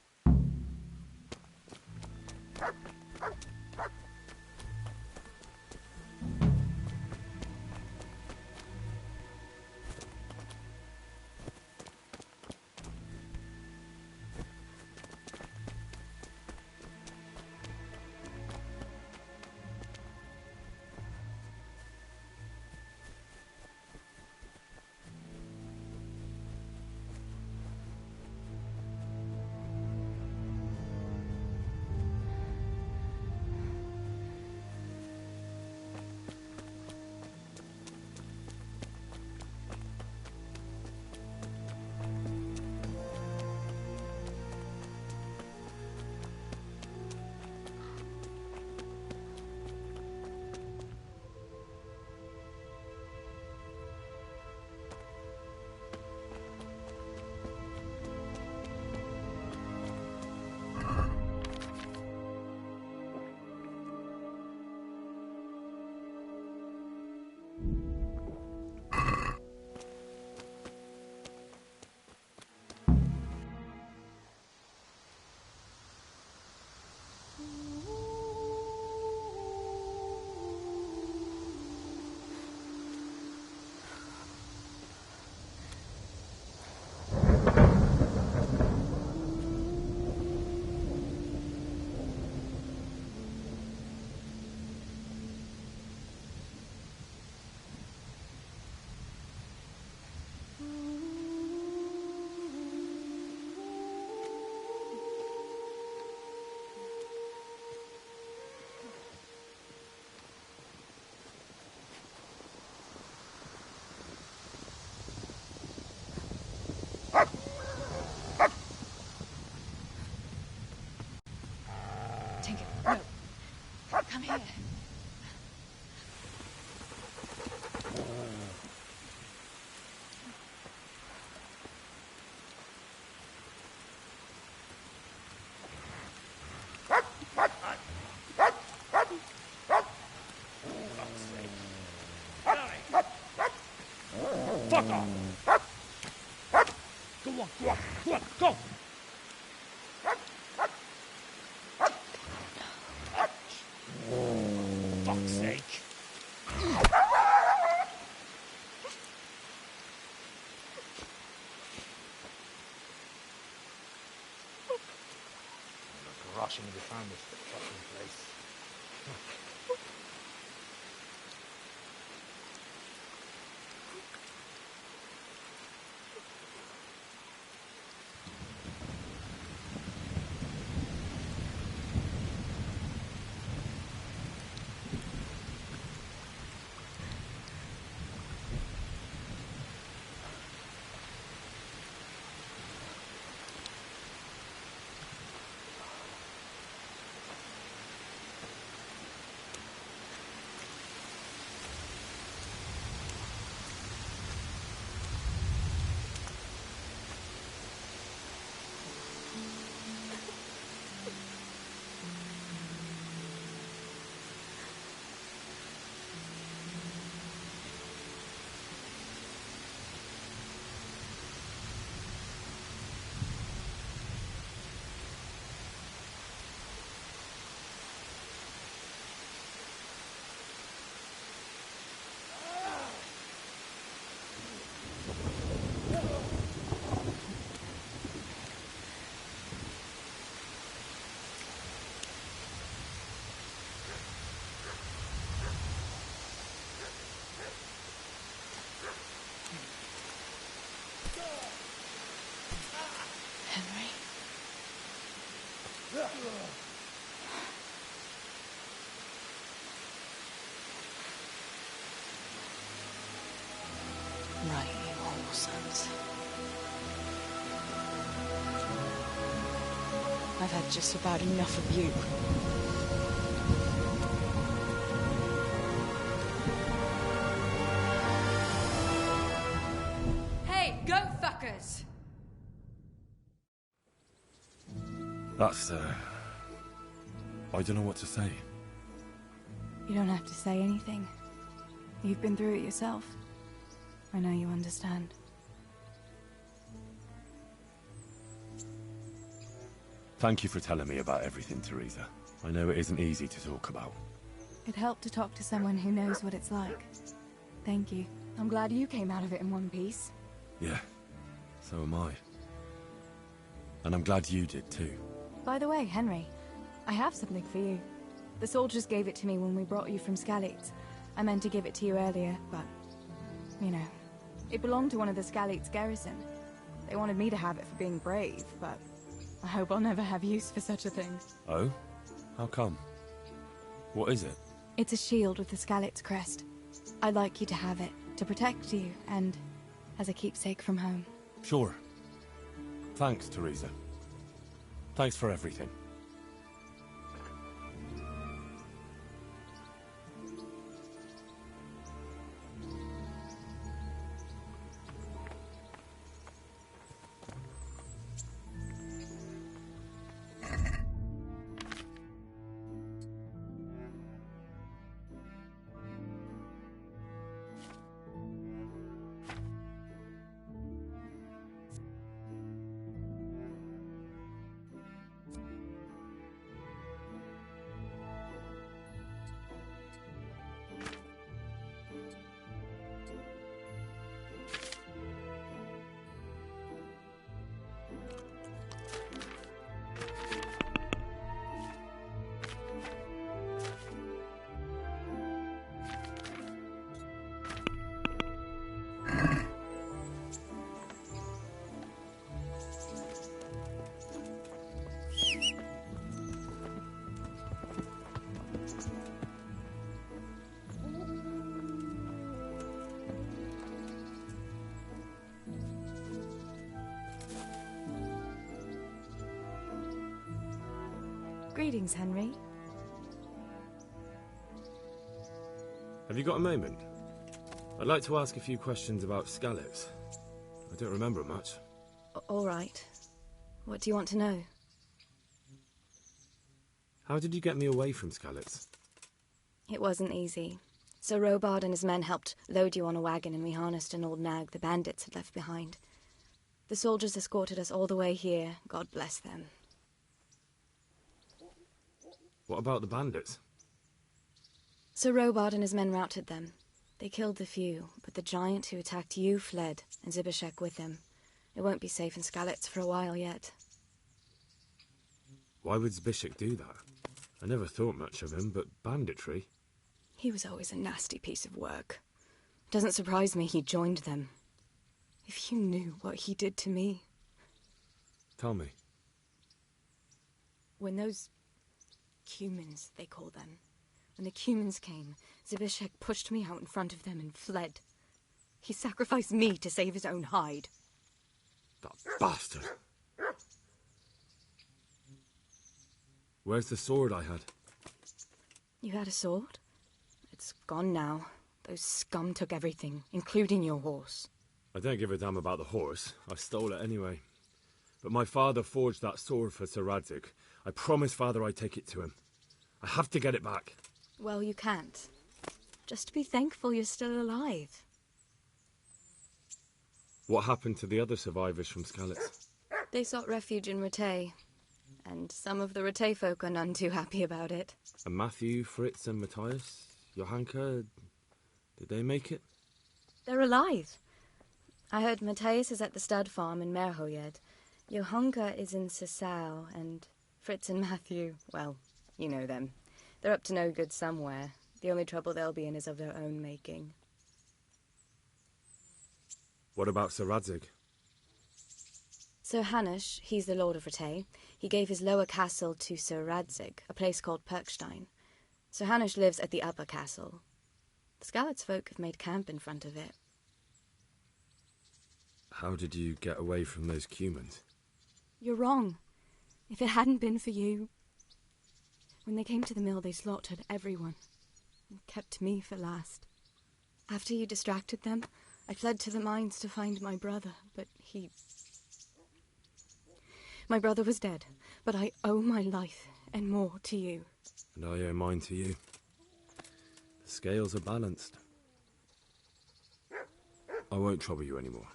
Fuck off! Go on, go on, go on, go! Fuck's sake. Rushing to find this fucking place. Henry? Right, you whole sons. I've had just about enough of you. Hey, go fuckers! That's, I don't know what to say. You don't have to say anything. You've been through it yourself. I know you understand. Thank you for telling me about everything, Teresa. I know it isn't easy to talk about. It helped to talk to someone who knows what it's like. Thank you. I'm glad you came out of it in one piece. Yeah, so am I. And I'm glad you did too. By the way, Henry, I have something for you. The soldiers gave it to me when we brought you from Skalitz. I meant to give it to you earlier, but, you know, it belonged to one of the Skalitz garrison. They wanted me to have it for being brave, but I hope I'll never have use for such a thing. Oh? How come? What is it? It's a shield with the Skalitz crest. I'd like you to have it, to protect you, and as a keepsake from home. Sure. Thanks, Teresa. Thanks for everything. Greetings, Henry. Have you got a moment? I'd like to ask a few questions about Skalitz. I don't remember much. All right. What do you want to know? How did you get me away from Skalitz? It wasn't easy. So Robard and his men helped load you on a wagon and we harnessed an old nag the bandits had left behind. The soldiers escorted us all the way here. God bless them. What about the bandits? So Robard and his men routed them. They killed the few, but the giant who attacked you fled, and Zibishek with him. It won't be safe in Skalitz for a while yet. Why would Zbyszek do that? I never thought much of him, but banditry? He was always a nasty piece of work. It doesn't surprise me he joined them. If you knew what he did to me. Tell me. When those Cumans, they call them, when the Cumans came, Zibishek pushed me out in front of them and fled. He sacrificed me to save his own hide. That bastard. Where's the sword I had? You had a sword? It's gone now. Those scum took everything, including your horse. I don't give a damn about the horse. I stole it anyway. But my father forged that sword for Sir Radzik. I promised Father I'd take it to him. I have to get it back. Well, you can't. Just be thankful you're still alive. What happened to the other survivors from Skalitz? They sought refuge in Ratay, and some of the Ratay folk are none too happy about it. And Matthew, Fritz and Matthias? Johanka? Did they make it? They're alive. I heard Matthias is at the stud farm in Merhojed. Johanka is in Sasau, and Fritz and Matthew, well, you know them. They're up to no good somewhere. The only trouble they'll be in is of their own making. What about Sir Radzik? Sir Hanush, he's the Lord of Ratay. He gave his lower castle to Sir Radzik, a place called Perkstein. Sir Hanush lives at the upper castle. The Skalitz folk have made camp in front of it. How did you get away from those Cumans? You're wrong. If it hadn't been for you... When they came to the mill, they slaughtered everyone. And kept me for last. After you distracted them, I fled to the mines to find my brother, but he... My brother was dead, but I owe my life and more to you. And I owe mine to you. The scales are balanced. I won't trouble you anymore.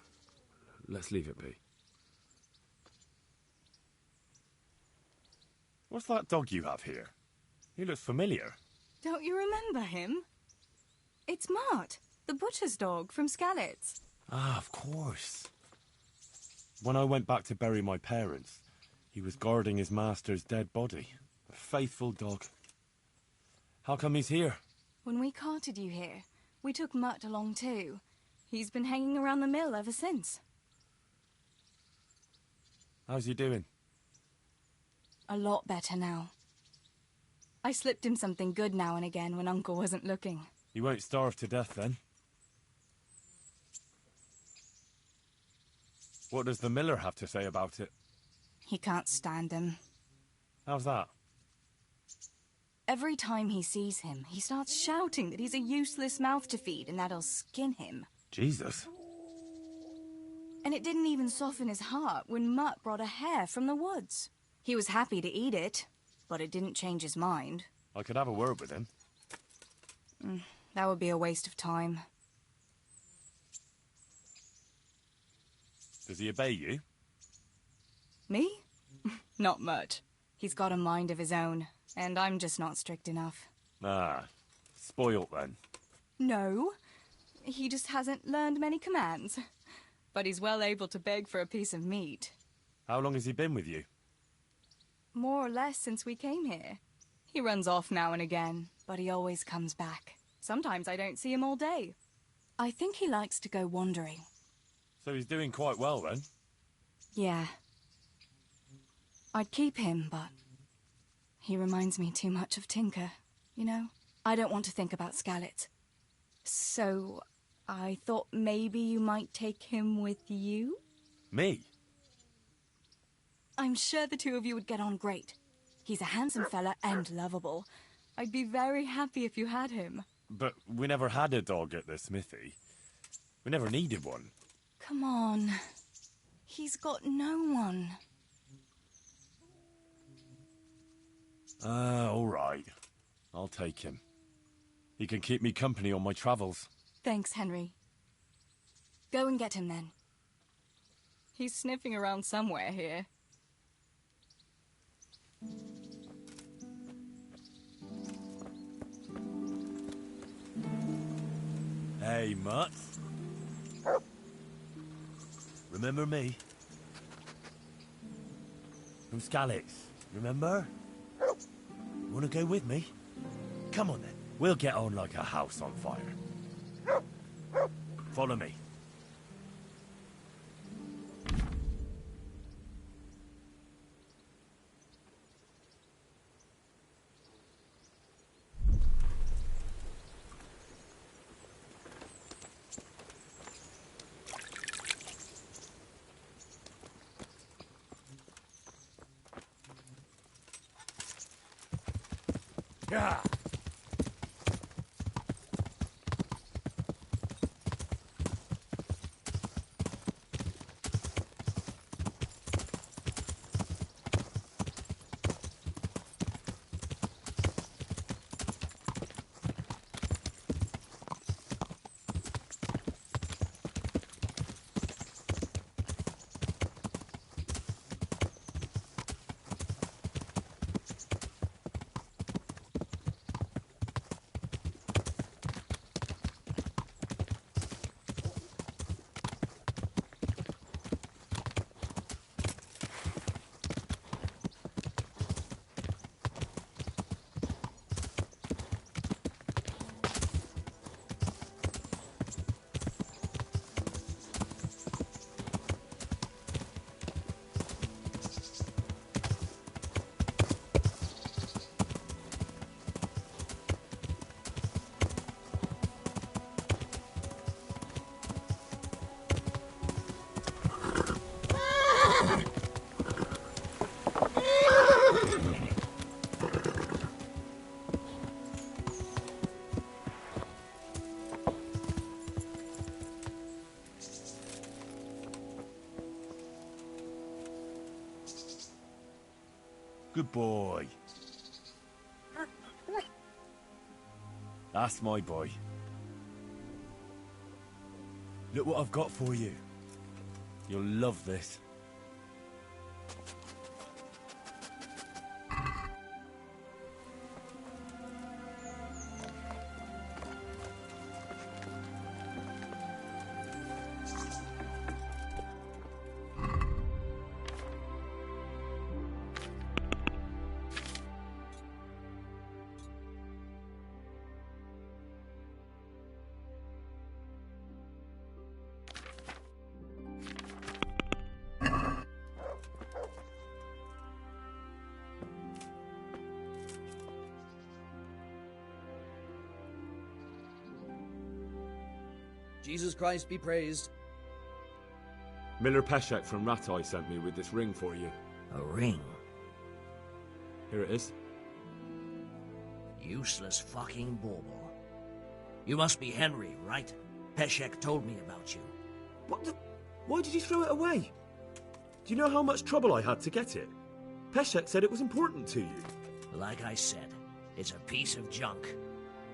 Let's leave it be. What's that dog you have here? He looks familiar. Don't you remember him? It's Mart, the butcher's dog from Skalitz. Ah, of course. When I went back to bury my parents, he was guarding his master's dead body. A faithful dog. How come he's here? When we carted you here, we took Mutt along too. He's been hanging around the mill ever since. How's he doing? A lot better now. I slipped him something good now and again when Uncle wasn't looking. He won't starve to death then. What does the miller have to say about it? He can't stand him. How's that? Every time he sees him, he starts shouting that he's a useless mouth to feed and that'll skin him. Jesus. And it didn't even soften his heart when Mutt brought a hare from the woods. He was happy to eat it, but it didn't change his mind. I could have a word with him. That would be a waste of time. Does he obey you? Me? Not much. He's got a mind of his own, and I'm just not strict enough. Ah, spoilt then. No, he just hasn't learned many commands. But he's well able to beg for a piece of meat. How long has he been with you? More or less since we came here. He runs off now and again, but he always comes back. Sometimes I don't see him all day. I think he likes to go wandering. So he's doing quite well then? Yeah. I'd keep him, but he reminds me too much of Tinker, you know? I don't want to think about Skalitz. So I thought maybe you might take him with you? Me? I'm sure the two of you would get on great. He's a handsome fella and lovable. I'd be very happy if you had him. But we never had a dog at the smithy. We never needed one. Come on. He's got no one. All right. I'll take him. He can keep me company on my travels. Thanks, Henry. Go and get him then. He's sniffing around somewhere here. Hey, Mutt. Remember me? From Scalix, remember? Wanna go with me? Come on then. We'll get on like a house on fire. Follow me. Yeah. Good boy. That's my boy. Look what I've got for you. You'll love this. Jesus Christ be praised. Miller Peshek from Ratai sent me with this ring for you. A ring? Here it is. Useless fucking bauble. You must be Henry, right? Peshek told me about you. What the... Why did you throw it away? Do you know how much trouble I had to get it? Peshek said it was important to you. Like I said, it's a piece of junk.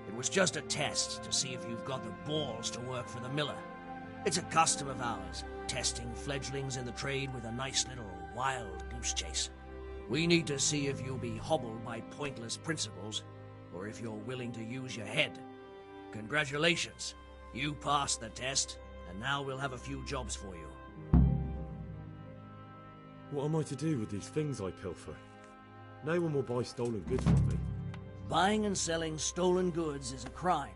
It was just a test to see if you've got the balls to work for the miller. It's a custom of ours, testing fledglings in the trade with a nice little wild goose chase. We need to see if you'll be hobbled by pointless principles, or if you're willing to use your head. Congratulations. You passed the test, and now we'll have a few jobs for you. What am I to do with these things I pilfer? No one will buy stolen goods from me. Buying and selling stolen goods is a crime.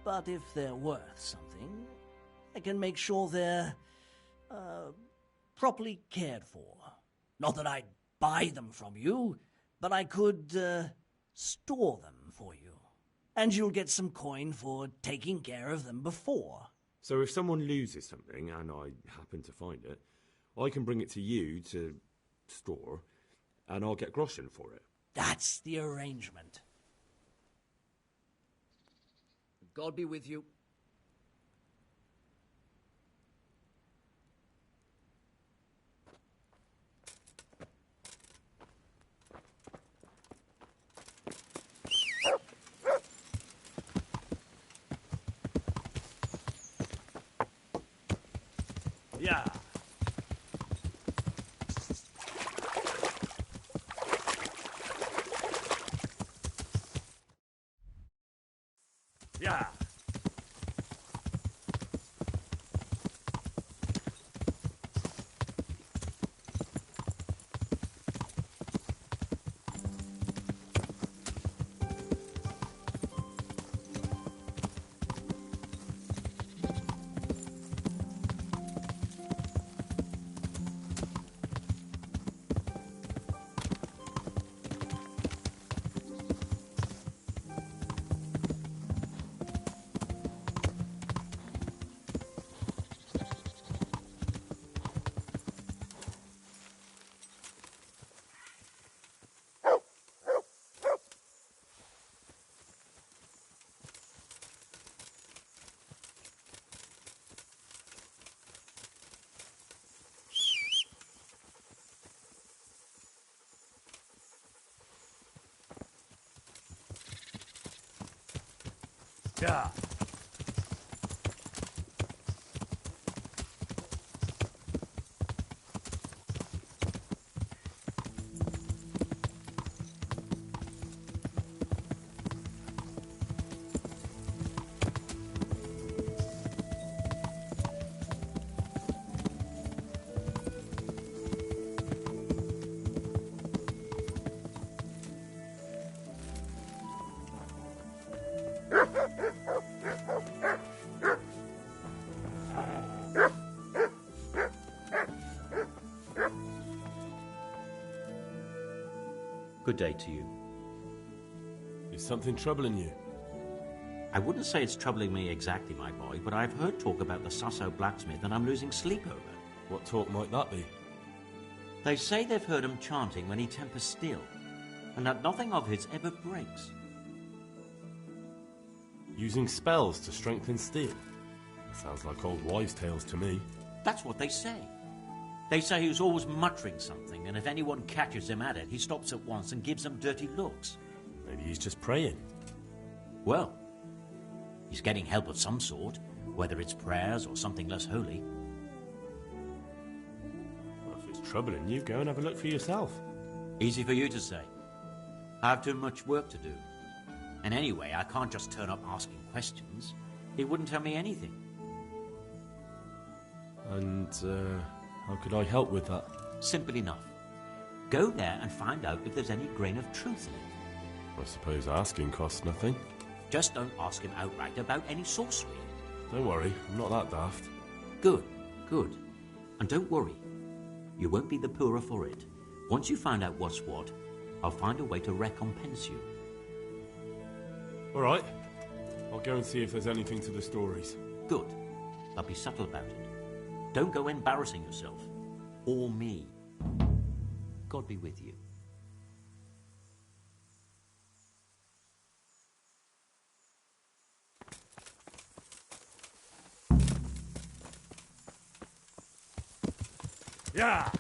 But if they're worth something, I can make sure they're, properly cared for. Not that I'd buy them from you, but I could, store them for you. And you'll get some coin for taking care of them before. So if someone loses something, and I happen to find it, I can bring it to you to store, and I'll get groschen for it. That's the arrangement. God be with you. Yeah. Yeah. Good day to you. Is something troubling you? I wouldn't say it's troubling me exactly, my boy, but I've heard talk about the Sasso blacksmith and I'm losing sleep over. What talk might that be? They say they've heard him chanting when he tempers steel, and that nothing of his ever breaks. Using spells to strengthen steel? Sounds like old wives' tales to me. That's what they say. They say he's always muttering something, and if anyone catches him at it, he stops at once and gives them dirty looks. Maybe he's just praying. Well, he's getting help of some sort, whether it's prayers or something less holy. Well, if it's troubling you, go and have a look for yourself. Easy for you to say. I have too much work to do. And anyway, I can't just turn up asking questions. He wouldn't tell me anything. And, how could I help with that? Simple enough. Go there and find out if there's any grain of truth in it. I suppose asking costs nothing. Just don't ask him outright about any sorcery. Don't worry, I'm not that daft. Good, good. And don't worry. You won't be the poorer for it. Once you find out what's what, I'll find a way to recompense you. All right. I'll go and see if there's anything to the stories. Good. But be subtle about it. Don't go embarrassing yourself. Or me. God be with you. Yeah!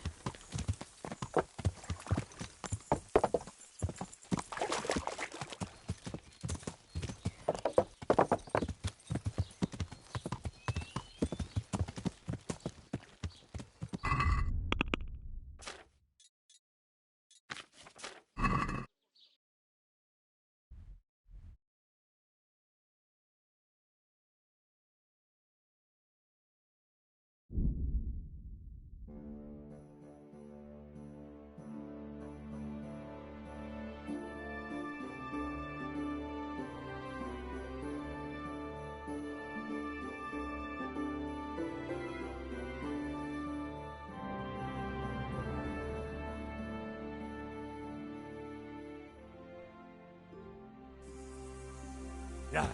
Yeah.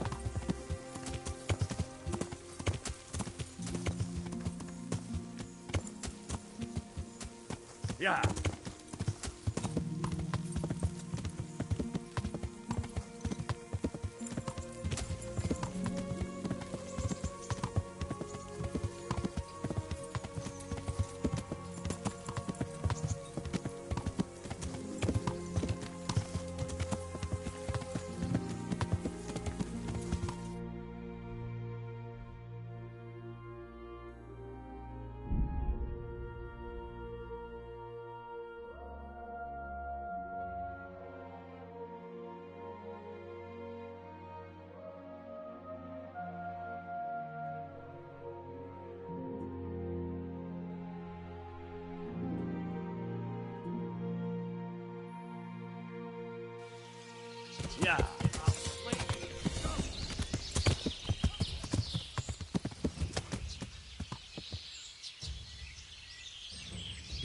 Yeah.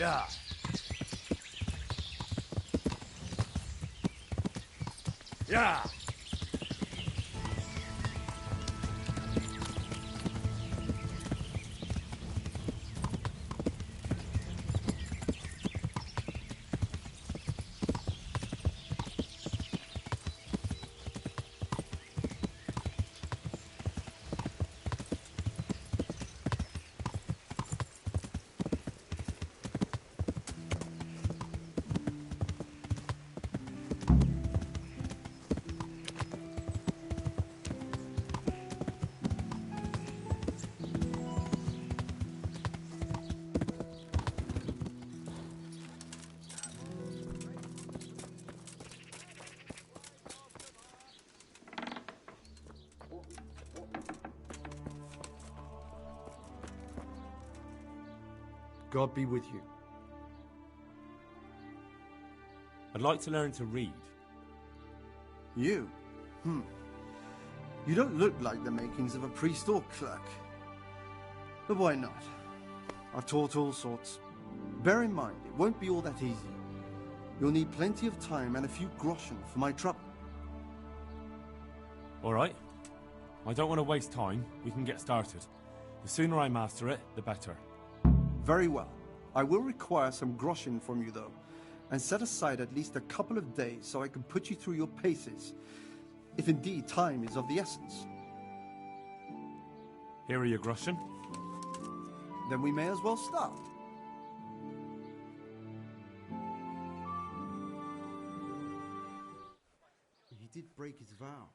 Yeah. Yeah. God be with you. I'd like to learn to read. You? You don't look like the makings of a priest or clerk. But why not? I've taught all sorts. Bear in mind, it won't be all that easy. You'll need plenty of time and a few groschen for my trouble. All right. I don't want to waste time. We can get started. The sooner I master it, the better. Very well. I will require some groschen from you, though, and set aside at least a couple of days so I can put you through your paces, if indeed time is of the essence. Here are your groschen. Then we may as well start. He did break his vow,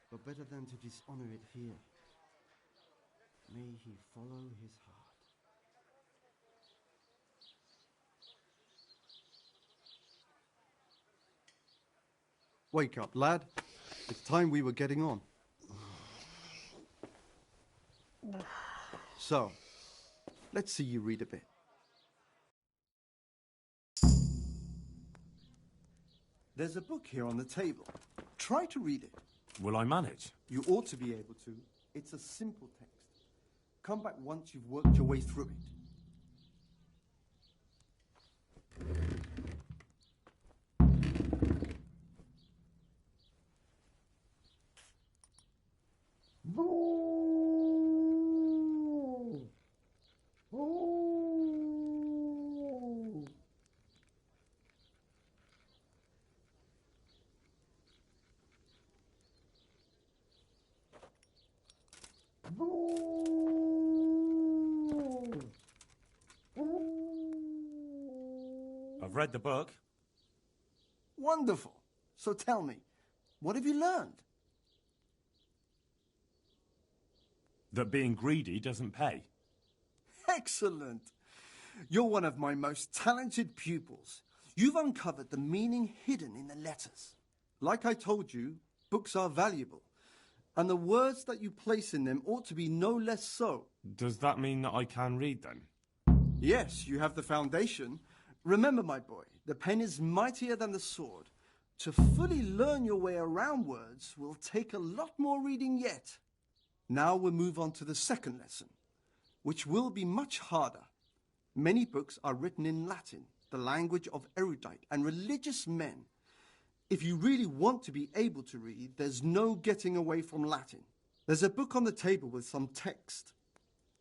but better than to dishonor it here. May he follow his heart. Wake up, lad. It's time we were getting on. So, let's see you read a bit. There's a book here on the table. Try to read it. Will I manage? You ought to be able to. It's a simple text. Come back once you've worked your way through it. I've read the book. Wonderful. So tell me, what have you learned? That being greedy doesn't pay. Excellent. You're one of my most talented pupils. You've uncovered the meaning hidden in the letters. Like I told you, books are valuable, and the words that you place in them ought to be no less so. Does that mean that I can read then? Yes, you have the foundation. Remember, my boy, the pen is mightier than the sword. To fully learn your way around words will take a lot more reading yet. Now we'll move on to the second lesson, which will be much harder. Many books are written in Latin, the language of erudite and religious men. If you really want to be able to read, there's no getting away from Latin. There's a book on the table with some text.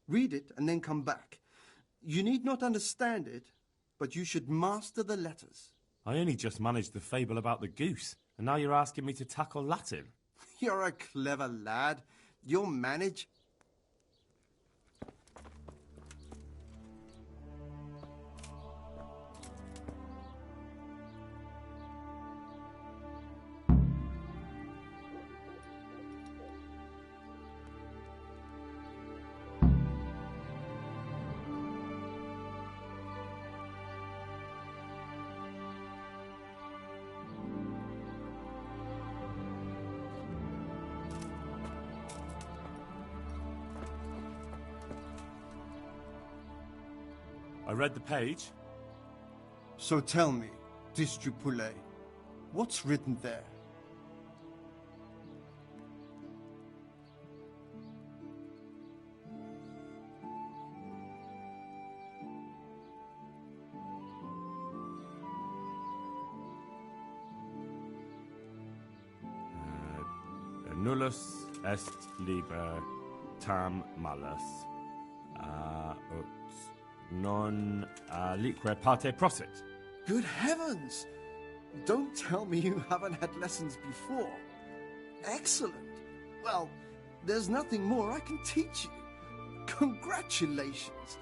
Read it and then come back. You need not understand it, but you should master the letters. I only just managed the fable about the goose, and now you're asking me to tackle Latin. You're a clever lad. You'll manage. I read the page. So tell me, Distrupule, what's written there? nullus est liber tam malus, ut non alique parte prosit. Good heavens! Don't tell me you haven't had lessons before. Excellent. Well, there's nothing more I can teach you. Congratulations.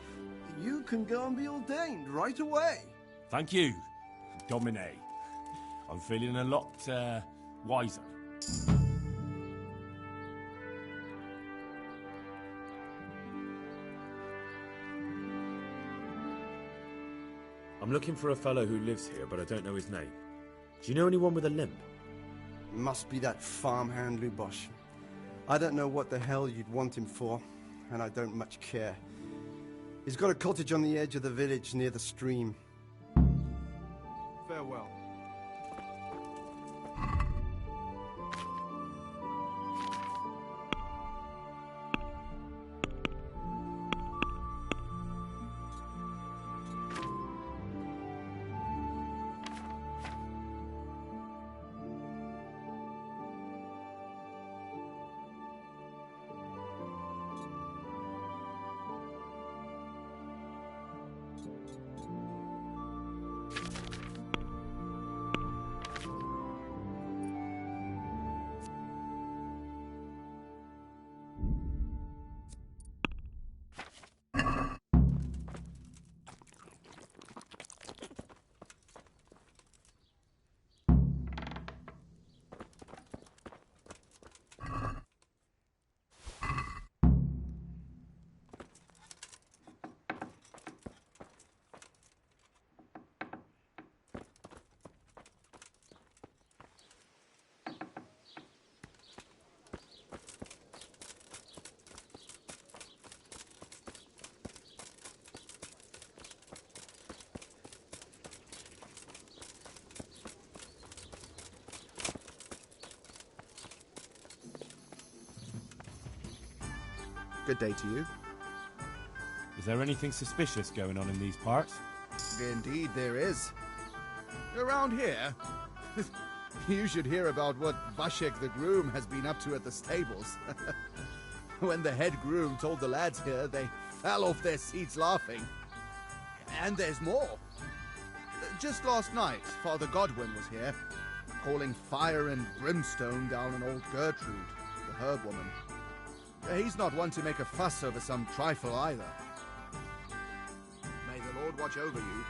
You can go and be ordained right away. Thank you, Domine. I'm feeling a lot wiser. I'm looking for a fellow who lives here, but I don't know his name. Do you know anyone with a limp? Must be that farmhand Lubosh. I don't know what the hell you'd want him for, and I don't much care. He's got a cottage on the edge of the village near the stream. Farewell. Good day to you. Is there anything suspicious going on in these parts? Indeed there is. Around here, you should hear about what Vashek the groom has been up to at the stables. When the head groom told the lads here, they fell off their seats laughing. And there's more. Just last night, Father Godwin was here, calling fire and brimstone down on old Gertrude, the herb woman. He's not one to make a fuss over some trifle either. May the Lord watch over you.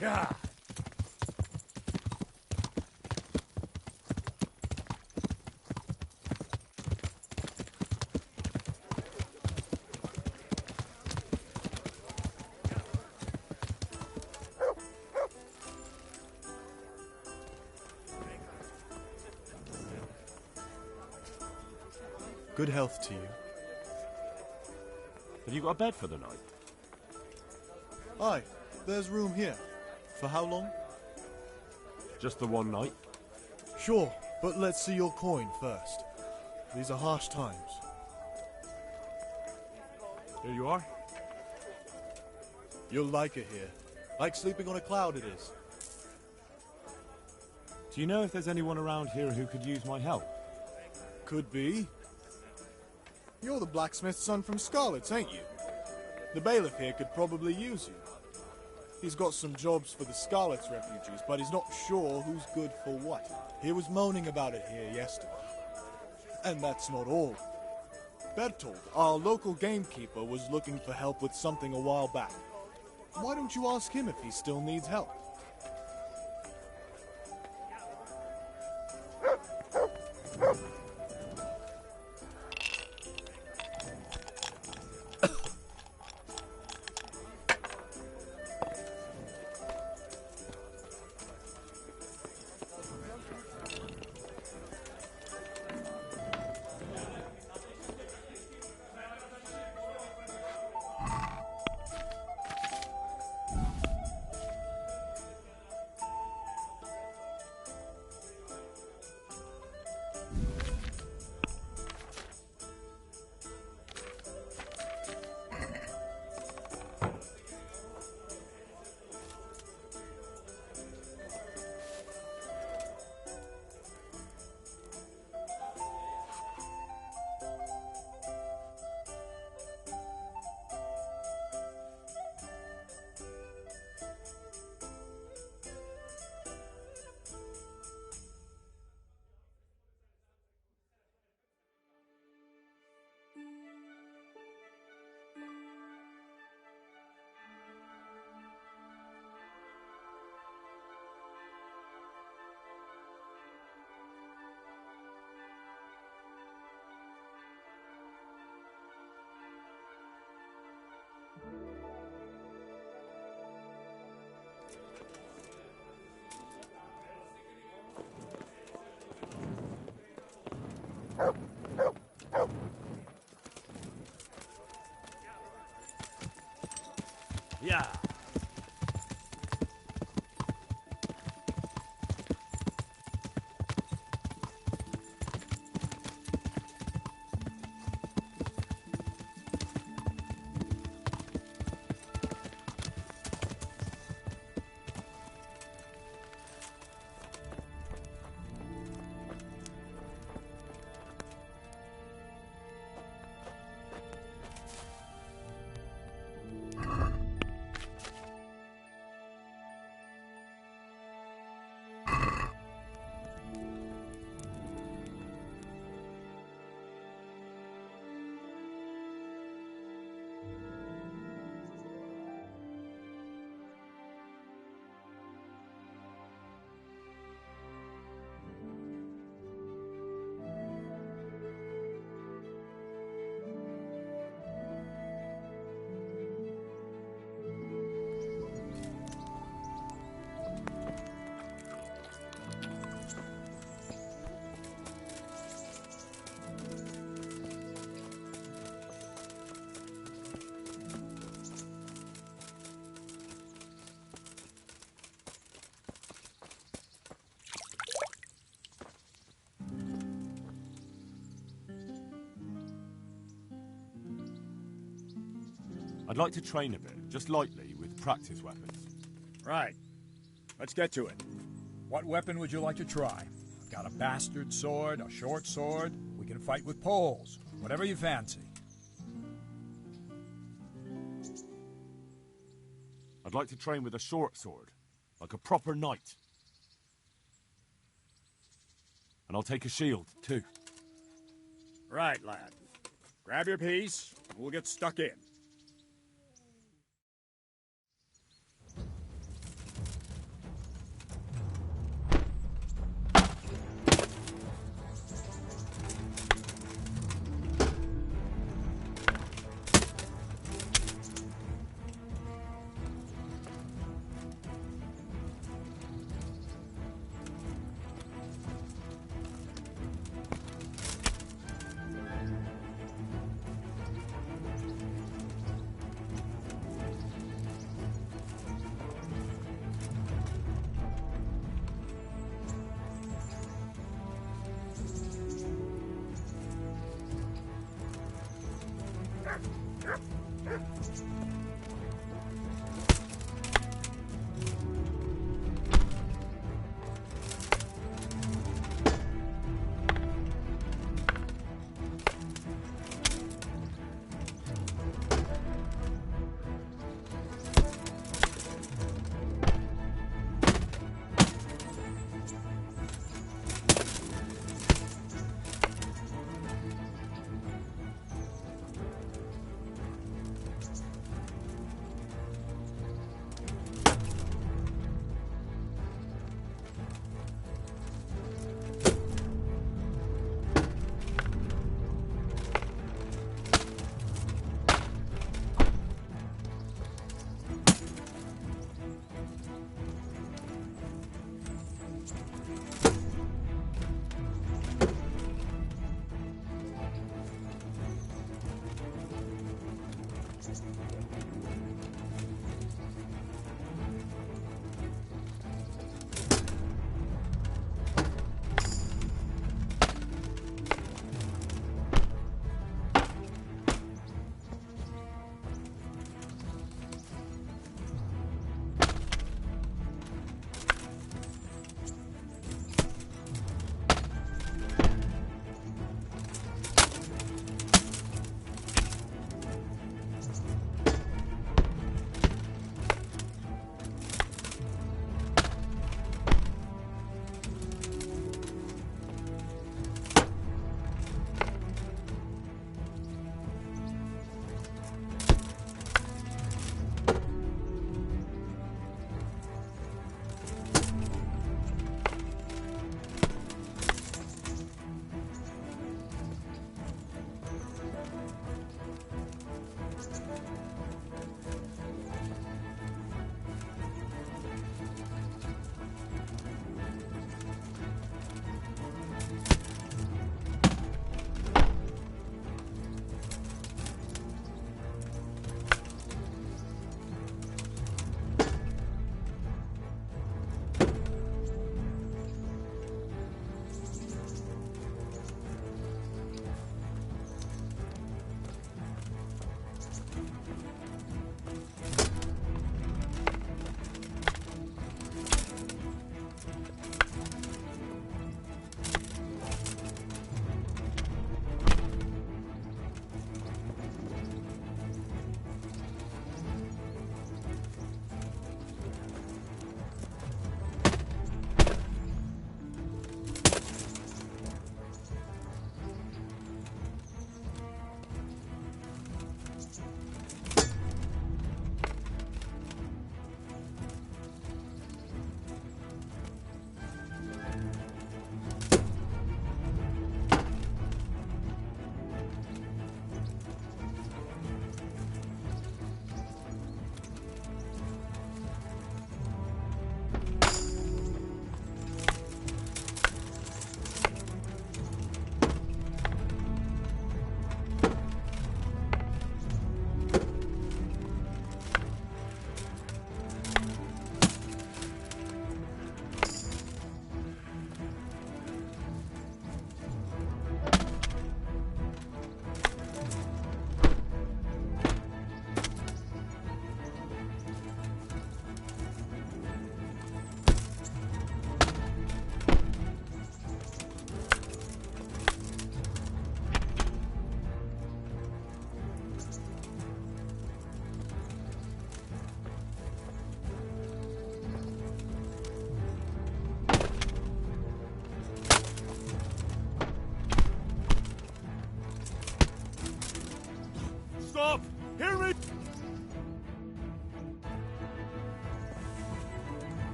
Yeah. Good health to you. Have you got a bed for the night? Aye, there's room here. For how long? Just the one night? Sure, but let's see your coin first. These are harsh times. Here you are. You'll like it here. Like sleeping on a cloud it is. Do you know if there's anyone around here who could use my help? Could be. You're the blacksmith's son from Scarlet's, ain't you? The bailiff here could probably use you. He's got some jobs for the Scarlet's refugees, but he's not sure who's good for what. He was moaning about it here yesterday. And that's not all. Bertold, our local gamekeeper, was looking for help with something a while back. Why don't you ask him if he still needs help? Yeah. I'd like to train a bit, just lightly, with practice weapons. Right. Let's get to it. What weapon would you like to try? I've got a bastard sword, a short sword. We can fight with poles. Whatever you fancy. I'd like to train with a short sword, like a proper knight. And I'll take a shield, too. Right, lad. Grab your piece, and we'll get stuck in.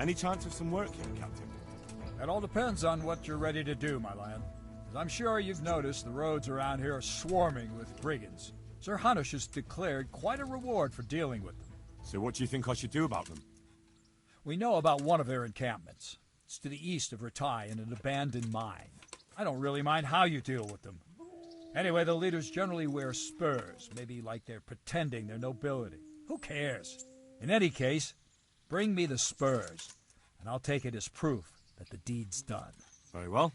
Any chance of some work here, Captain? That all depends on what you're ready to do, my lad. As I'm sure you've noticed, the roads around here are swarming with brigands. Sir Hanush has declared quite a reward for dealing with them. So what do you think I should do about them? We know about one of their encampments. It's to the east of Ratai in an abandoned mine. I don't really mind how you deal with them. Anyway, the leaders generally wear spurs, maybe like they're pretending their nobility. Who cares? In any case, bring me the spurs, and I'll take it as proof that the deed's done. Very well.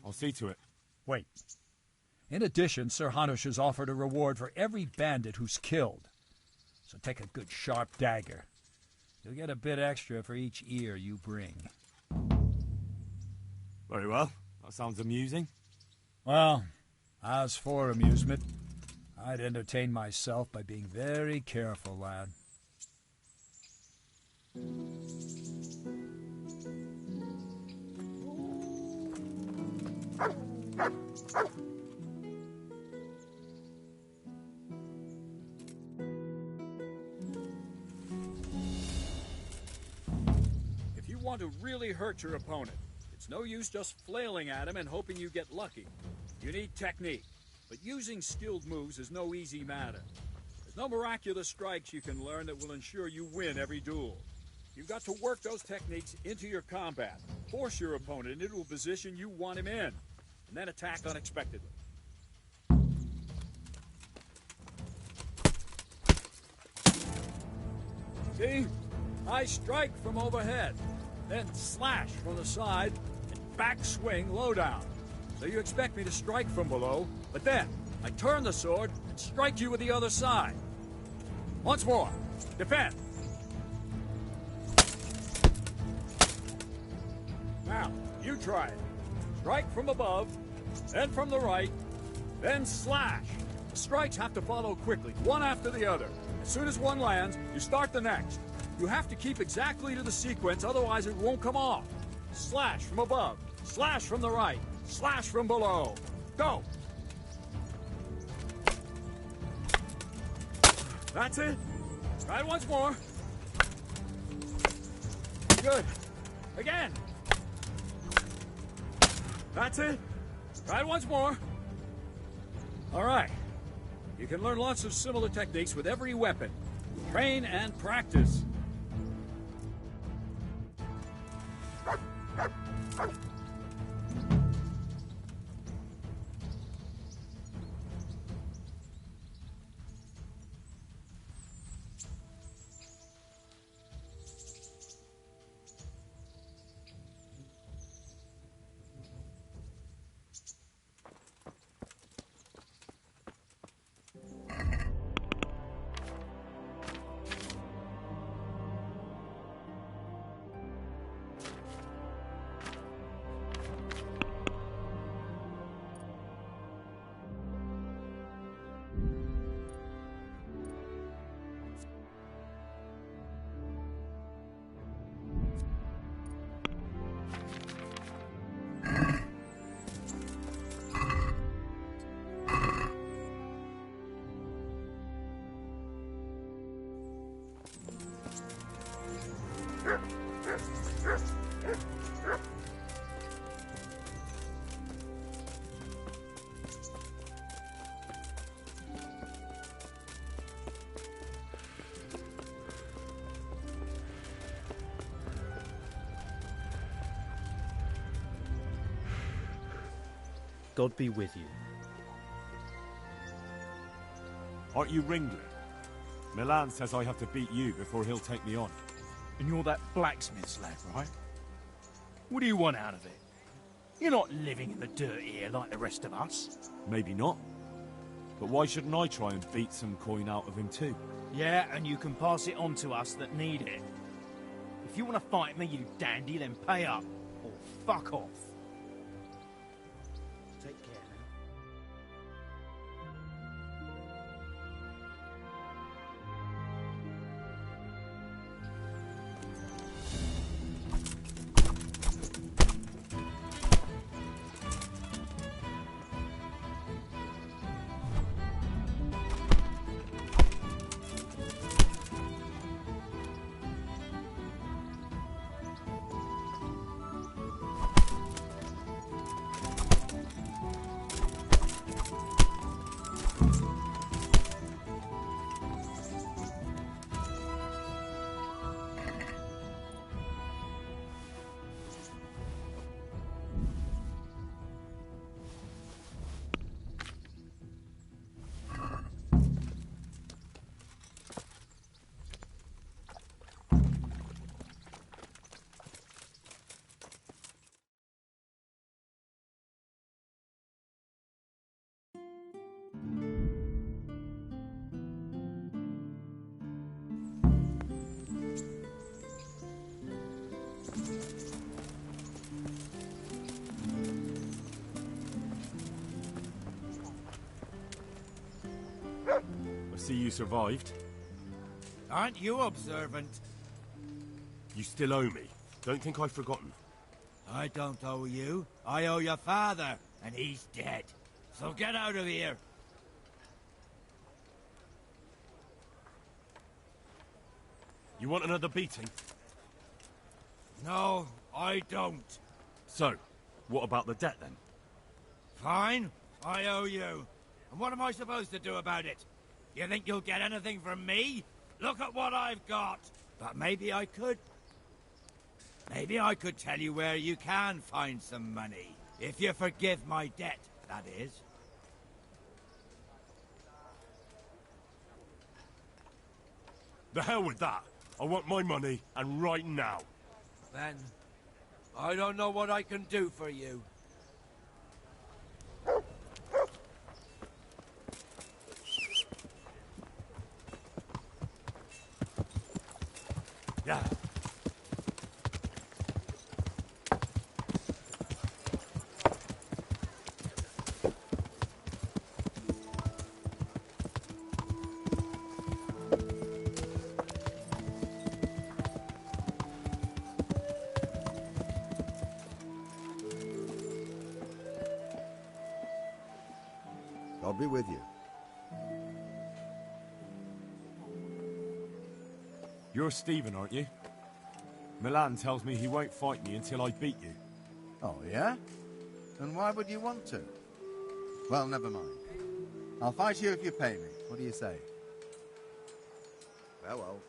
I'll see to it. Wait. In addition, Sir Hanush has offered a reward for every bandit who's killed. So take a good sharp dagger. You'll get a bit extra for each ear you bring. Very well. That sounds amusing. Well, as for amusement, I'd entertain myself by being very careful, lad. If you want to really hurt your opponent, it's no use just flailing at him and hoping you get lucky. You need technique, but using skilled moves is no easy matter. There's no miraculous strikes you can learn that will ensure you win every duel. You've got to work those techniques into your combat, force your opponent into a position you want him in, and then attack unexpectedly. See? I strike from overhead, then slash from the side, and back swing low down. So you expect me to strike from below, but then I turn the sword and strike you with the other side. Once more. Defend. Now, you try it. Strike from above, then from the right, then slash. The strikes have to follow quickly, one after the other. As soon as one lands, you start the next. You have to keep exactly to the sequence, otherwise it won't come off. Slash from above, slash from the right, slash from below. Go! That's it. Try it once more. Good. Again. That's it. Try it once more. All right. You can learn lots of similar techniques with every weapon. Train and practice. God be with you. Aren't you Ringling? Milan says I have to beat you before he'll take me on. And you're that blacksmith's lad, right? What do you want out of it? You're not living in the dirt here like the rest of us. Maybe not. But why shouldn't I try and beat some coin out of him too? Yeah, and you can pass it on to us that need it. If you want to fight me, you dandy, then pay up. Or fuck off. Take care now. I see you survived. Aren't you observant? You still owe me. Don't think I've forgotten. I don't owe you. I owe your father, and he's dead. So get out of here. You want another beating? No, I don't. So, what about the debt then? Fine, I owe you. And what am I supposed to do about it? You think you'll get anything from me? Look at what I've got. But maybe I could. Maybe I could tell you where you can find some money. If you forgive my debt, that is. The hell with that. I want my money, and right now. Then, I don't know what I can do for you. Yeah. I'll be with you. You're Stephen, aren't you? Milan tells me he won't fight me until I beat you. Oh, yeah? And why would you want to? Well, never mind. I'll fight you if you pay me. What do you say? Well.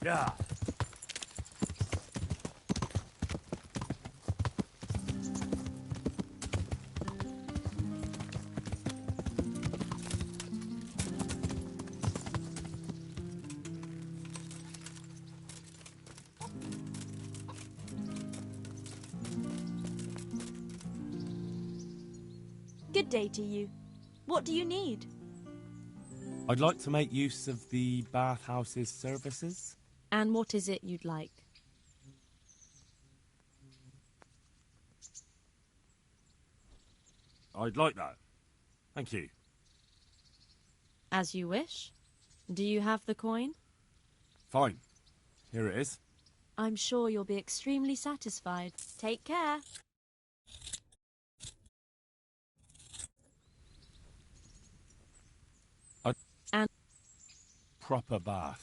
Yeah. Good day to you. What do you need? I'd like to make use of the bathhouse's services. And what is it you'd like? I'd like that. Thank you. As you wish. Do you have the coin? Fine. Here it is. I'm sure you'll be extremely satisfied. Take care. And Proper bath.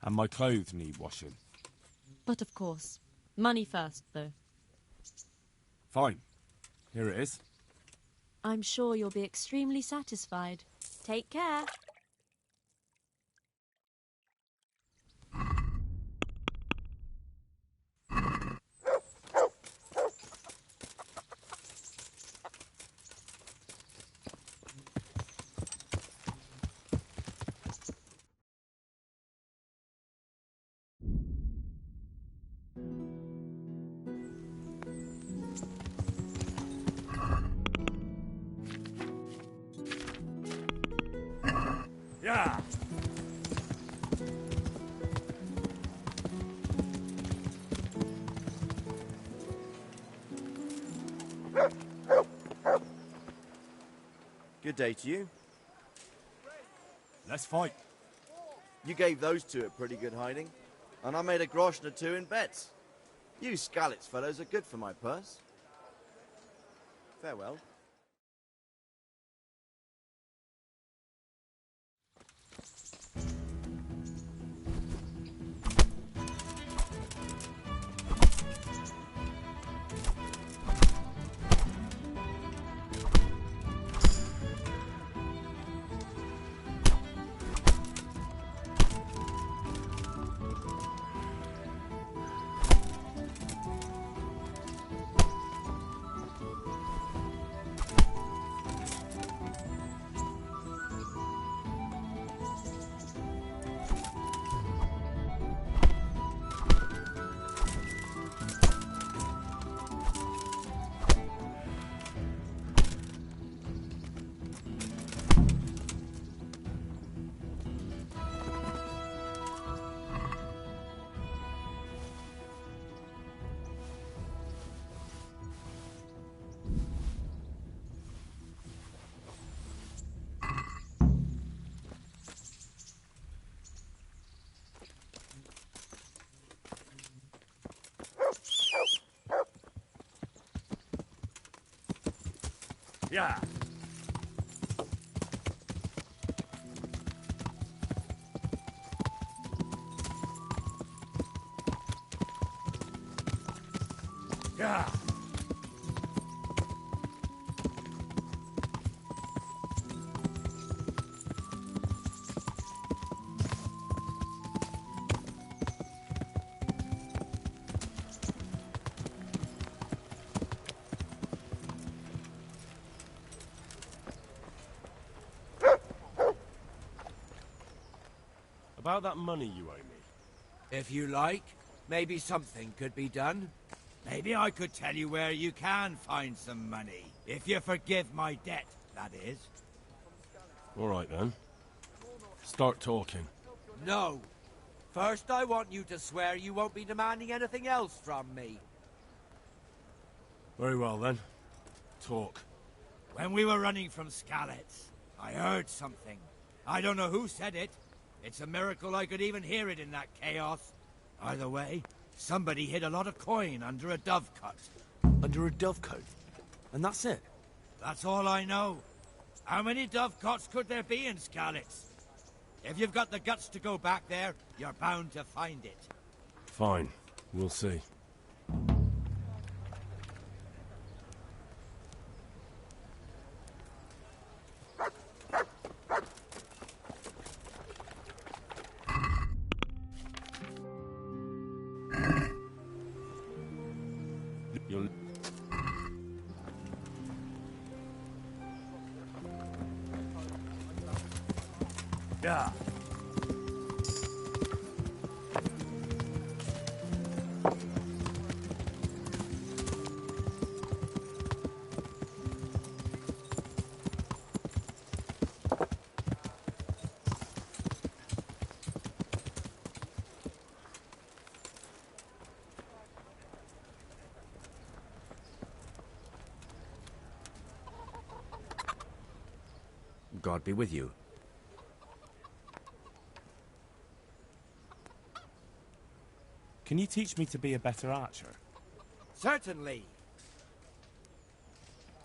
And my clothes need washing. but of course, money first, though. Fine. Here it is. I'm sure you'll be extremely satisfied. Take care. Yeah. Good day to you. Let's fight. You gave those two a pretty good hiding, and I made a groschen or two in bets. You Skalitz fellows are good for my purse. Farewell. Yeah. Yeah. About that money you owe me. If you like, maybe something could be done. Maybe I could tell you where you can find some money. If you forgive my debt, that is. All right, then. Start talking. No. First, I want you to swear you won't be demanding anything else from me. Very well, then. Talk. When we were running from Skalitz, I heard something. I don't know who said it. It's a miracle I could even hear it in that chaos. Either way, somebody hid a lot of coin under a dovecote. Under a dovecote? And that's it? That's all I know. How many dovecotes could there be in Skalitz? If you've got the guts to go back there, you're bound to find it. Fine. We'll see. Yeah. God be with you. Can you teach me to be a better archer? Certainly.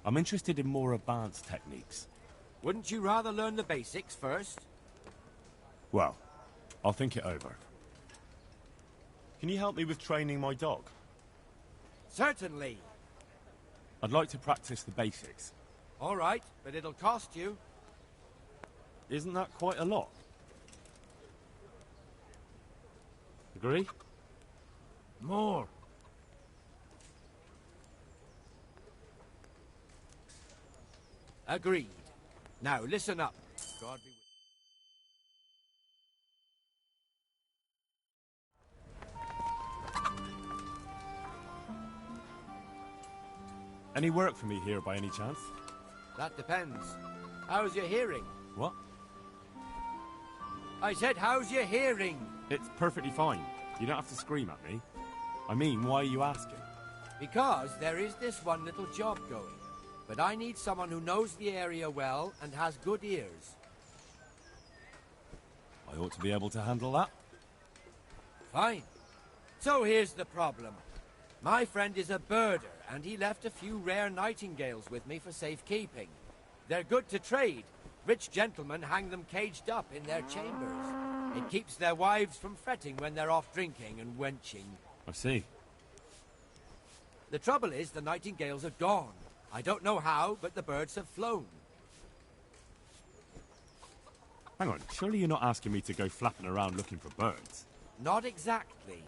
I'm interested in more advanced techniques. Wouldn't you rather learn the basics first? Well, I'll think it over. Can you help me with training my dog? Certainly. I'd like to practice the basics. All right, but it'll cost you. Isn't that quite a lot? Agree? More. Agreed. Now listen up. God be with Any work for me here by any chance? That depends. How's your hearing? What? I said, how's your hearing? It's perfectly fine. You don't have to scream at me. I mean, why are you asking? Because there is this one little job going. But I need someone who knows the area well and has good ears. I ought to be able to handle that. Fine. So here's the problem. My friend is a birder, and he left a few rare nightingales with me for safekeeping. They're good to trade. Rich gentlemen hang them caged up in their chambers. It keeps their wives from fretting when they're off drinking and wenching. I see. The trouble is, the nightingales are gone. I don't know how, but the birds have flown. Hang on, surely you're not asking me to go flapping around looking for birds? Not exactly.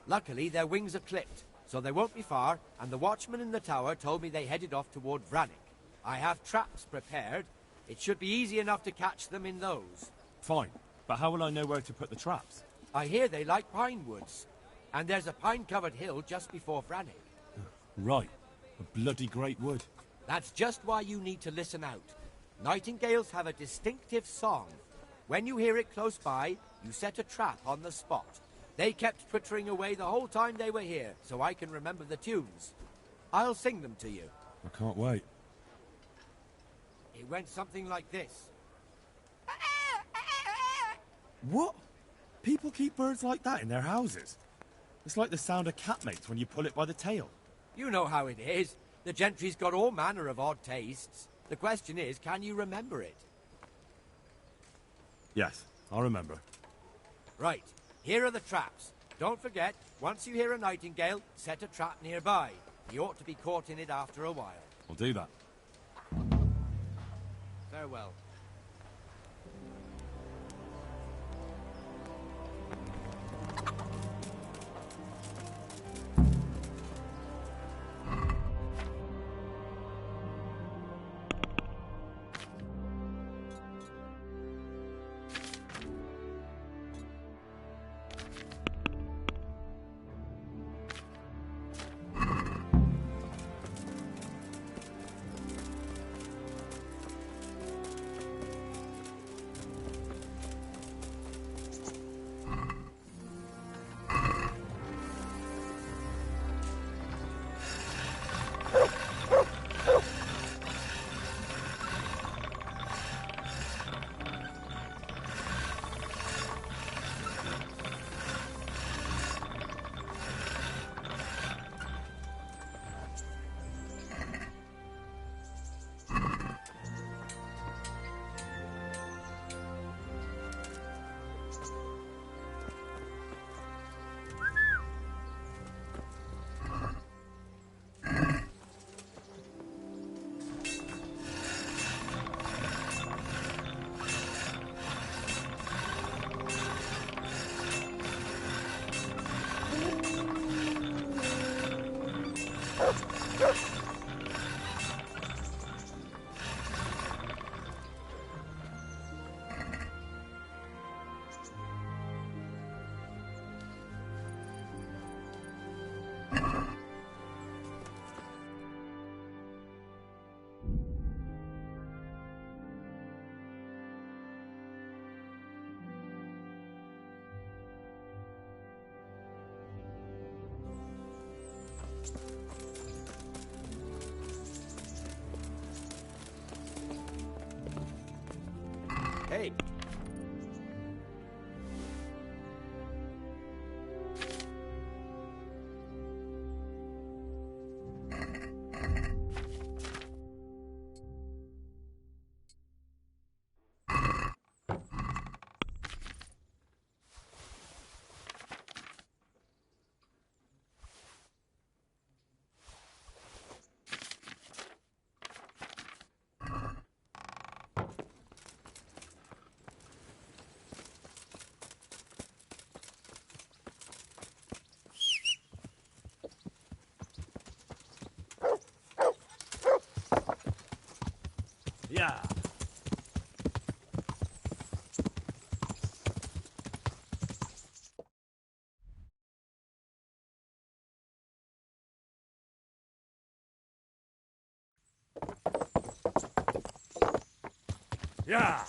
Luckily, their wings are clipped, so they won't be far, and the watchman in the tower told me they headed off toward Vranik. I have traps prepared. It should be easy enough to catch them in those. Fine, but how will I know where to put the traps? I hear they like pine woods, and there's a pine-covered hill just before Vranik. Right, a bloody great wood. That's just why you need to listen out. Nightingales have a distinctive song. When you hear it close by, you set a trap on the spot. They kept twittering away the whole time they were here, so I can remember the tunes. I'll sing them to you. I can't wait. It went something like this. What? People keep birds like that in their houses? It's like the sound a cat makes when you pull it by the tail. You know how it is. The gentry's got all manner of odd tastes. The question is, can you remember it? Yes, I'll remember. Right, here are the traps. Don't forget, once you hear a nightingale, set a trap nearby. You ought to be caught in it after a while. I'll do that. Farewell. Hey. Yeah. Yeah.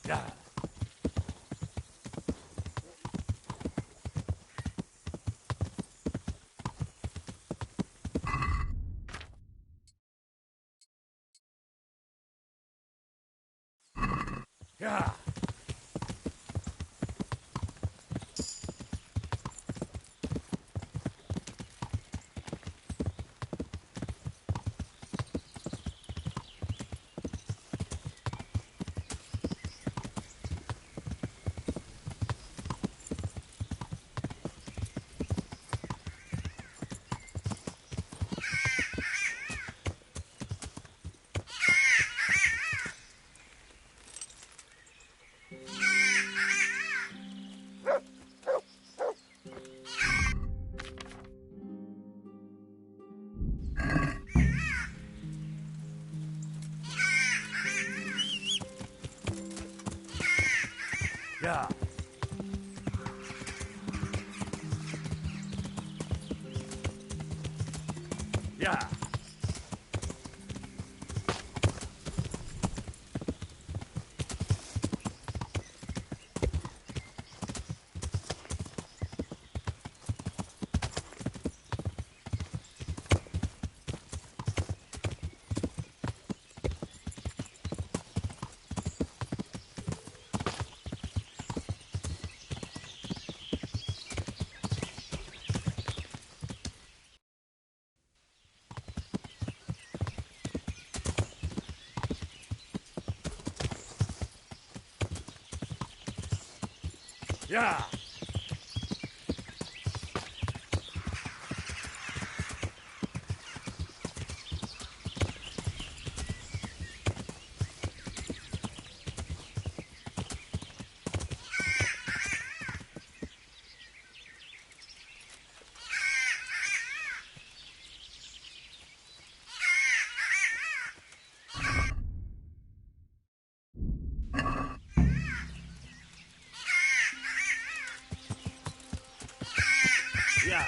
Yeah. Yeah. Yeah. Yeah. Yeah. Yeah.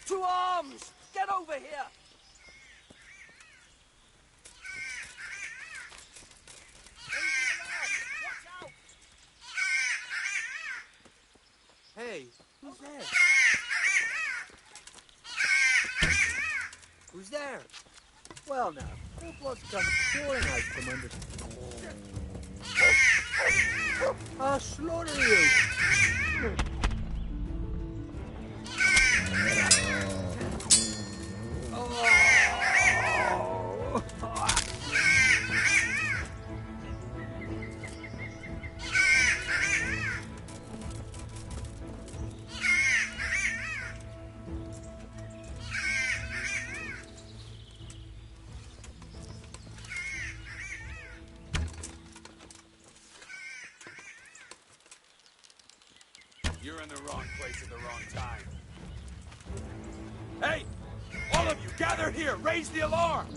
To arms! Get over here! Hey, who's there? Who's there? Well now, who blood's come pouring out from under... I'll slaughter you! You're in the wrong place at the wrong time. Hey! All of you, gather here! Raise the alarm!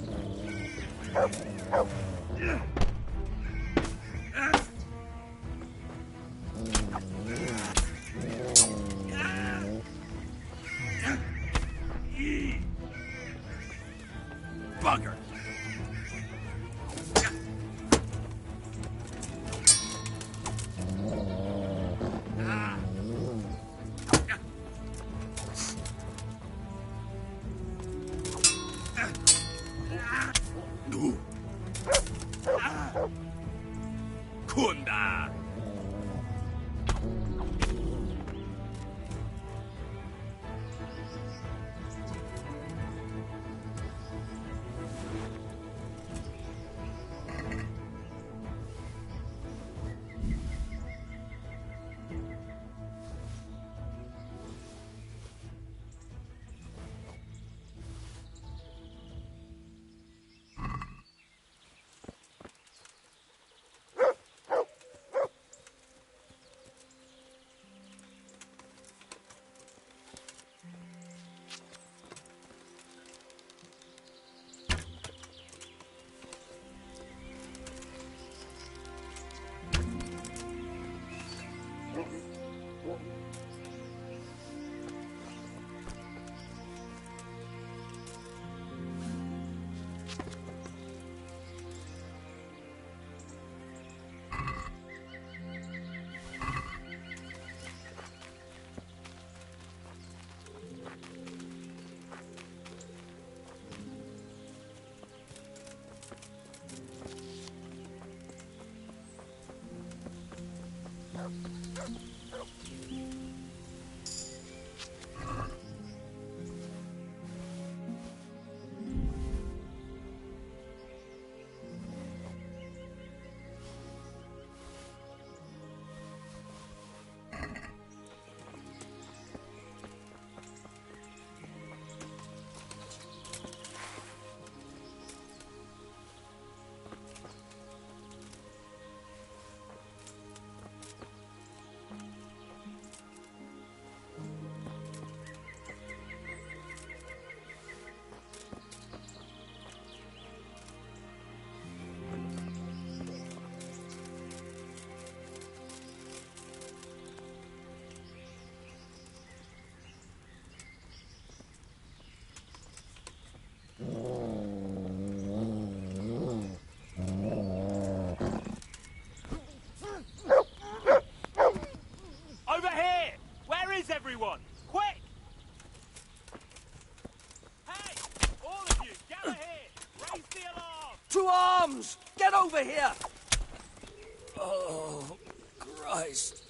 Bugger! Kunda! To arms! Get over here! Oh, Christ.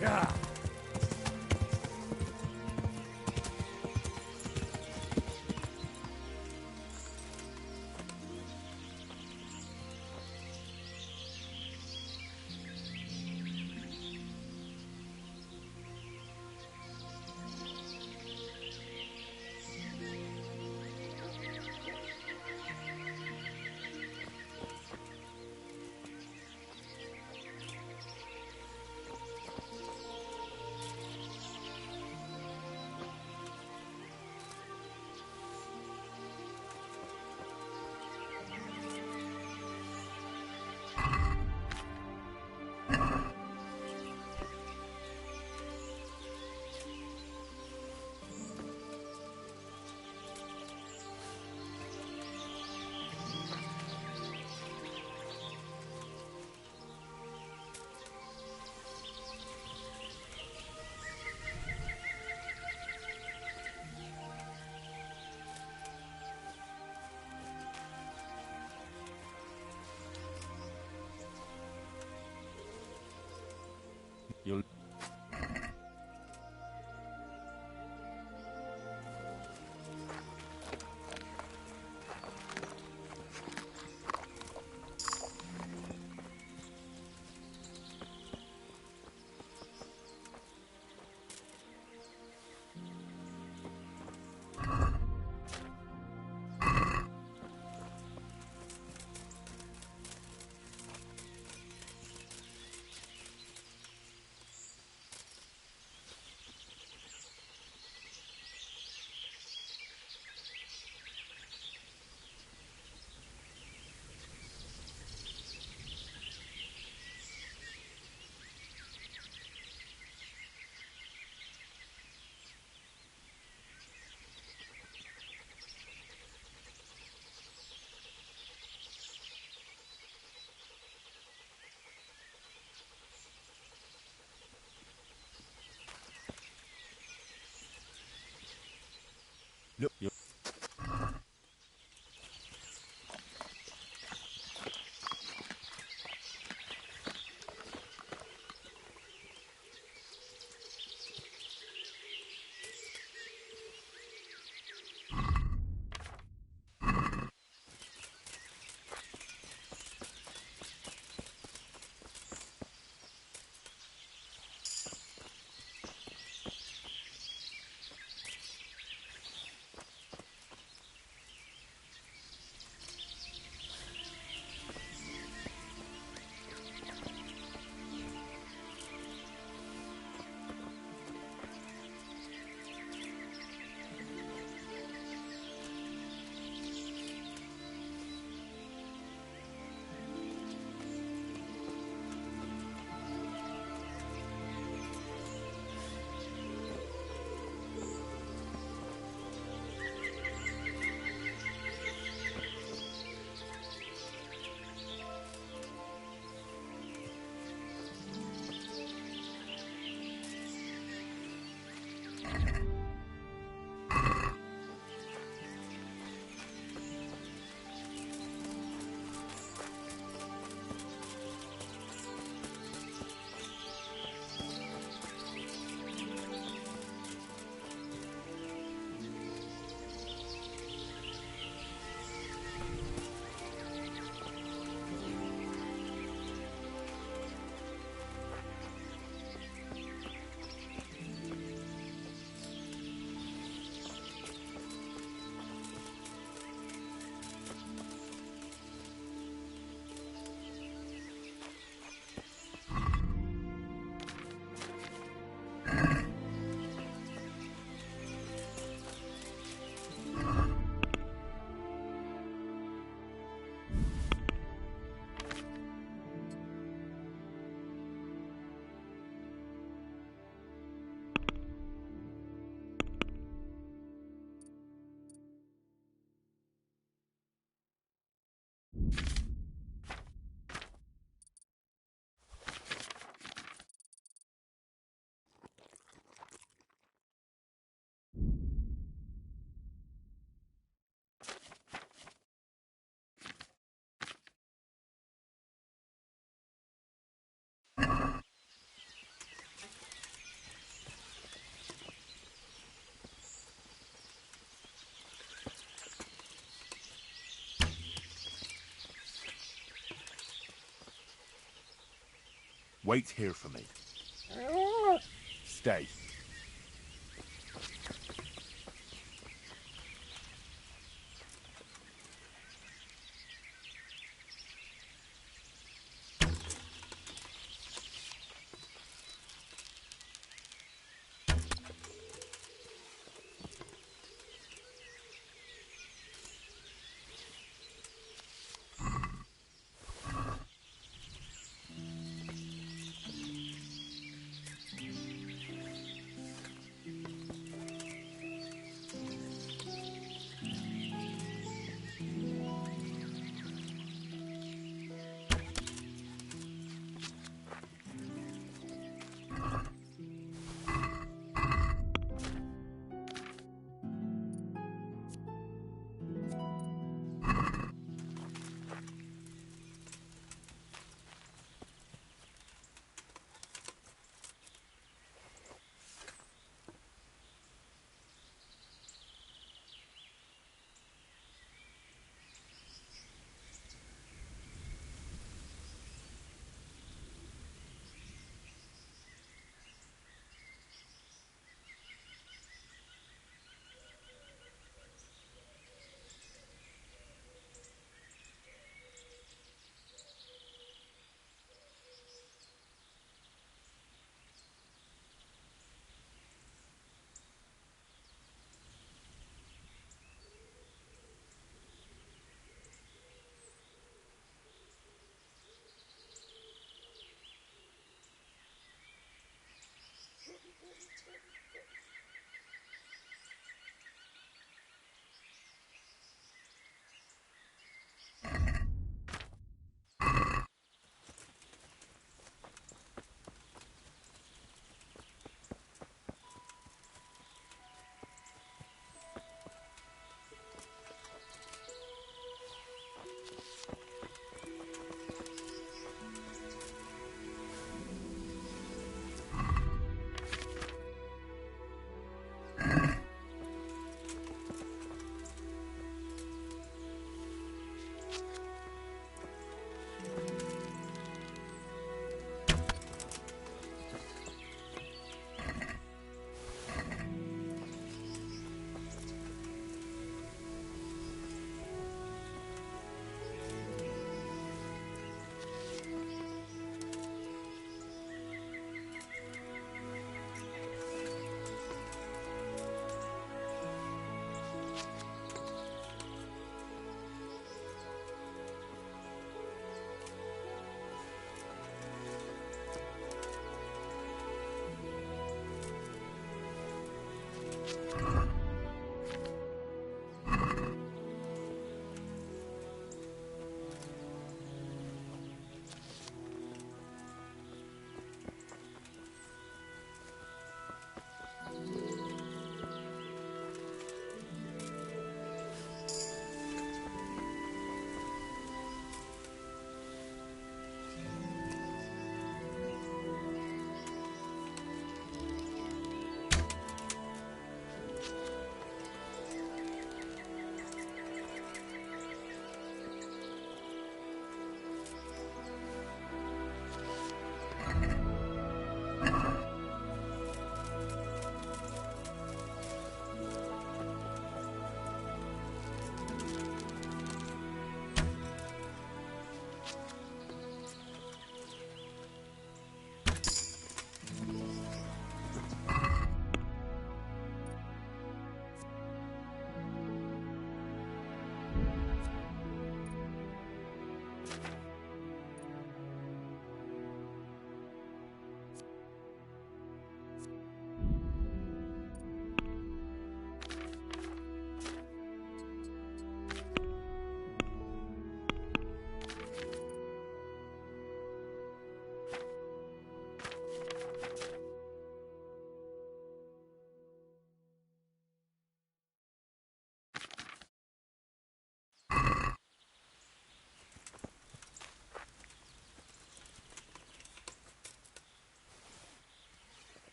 Yeah. You'll... Look, you're... Wait here for me. Stay.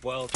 Well...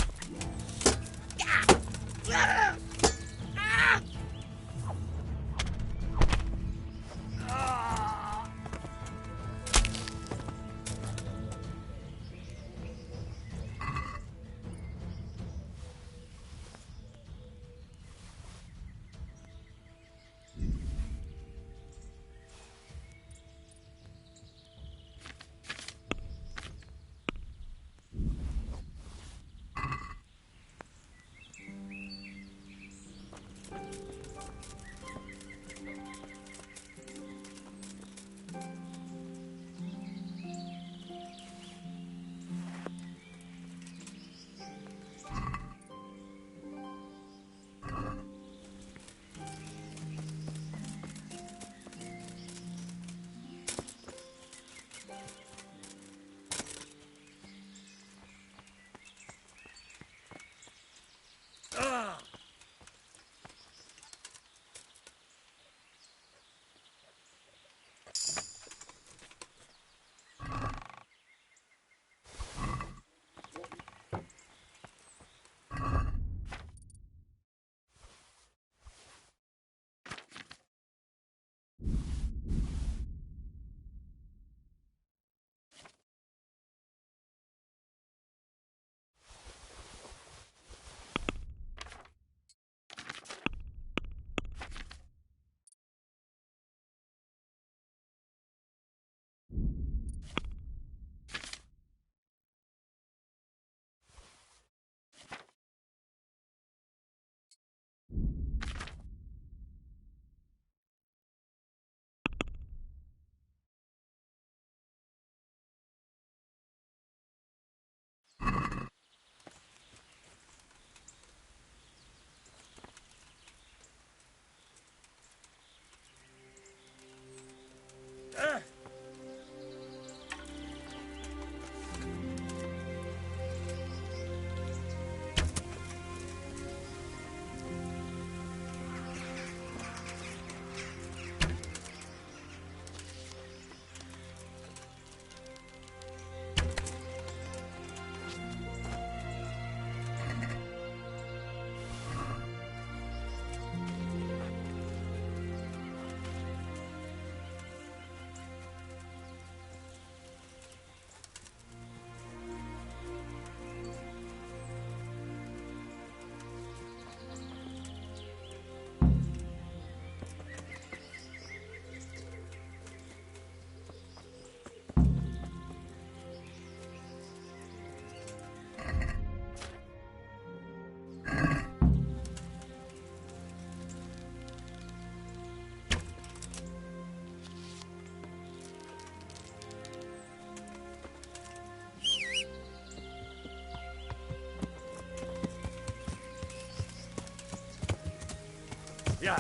Yeah.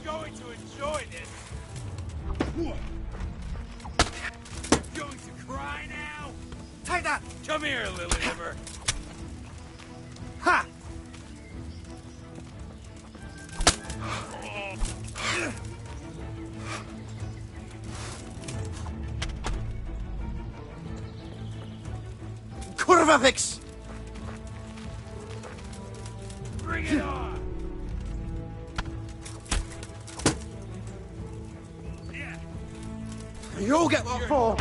Going to enjoy this. Going to cry now? Take that! Come here, Lily Liver. Ha! Kurva fix! Bring it on! You'll get what for!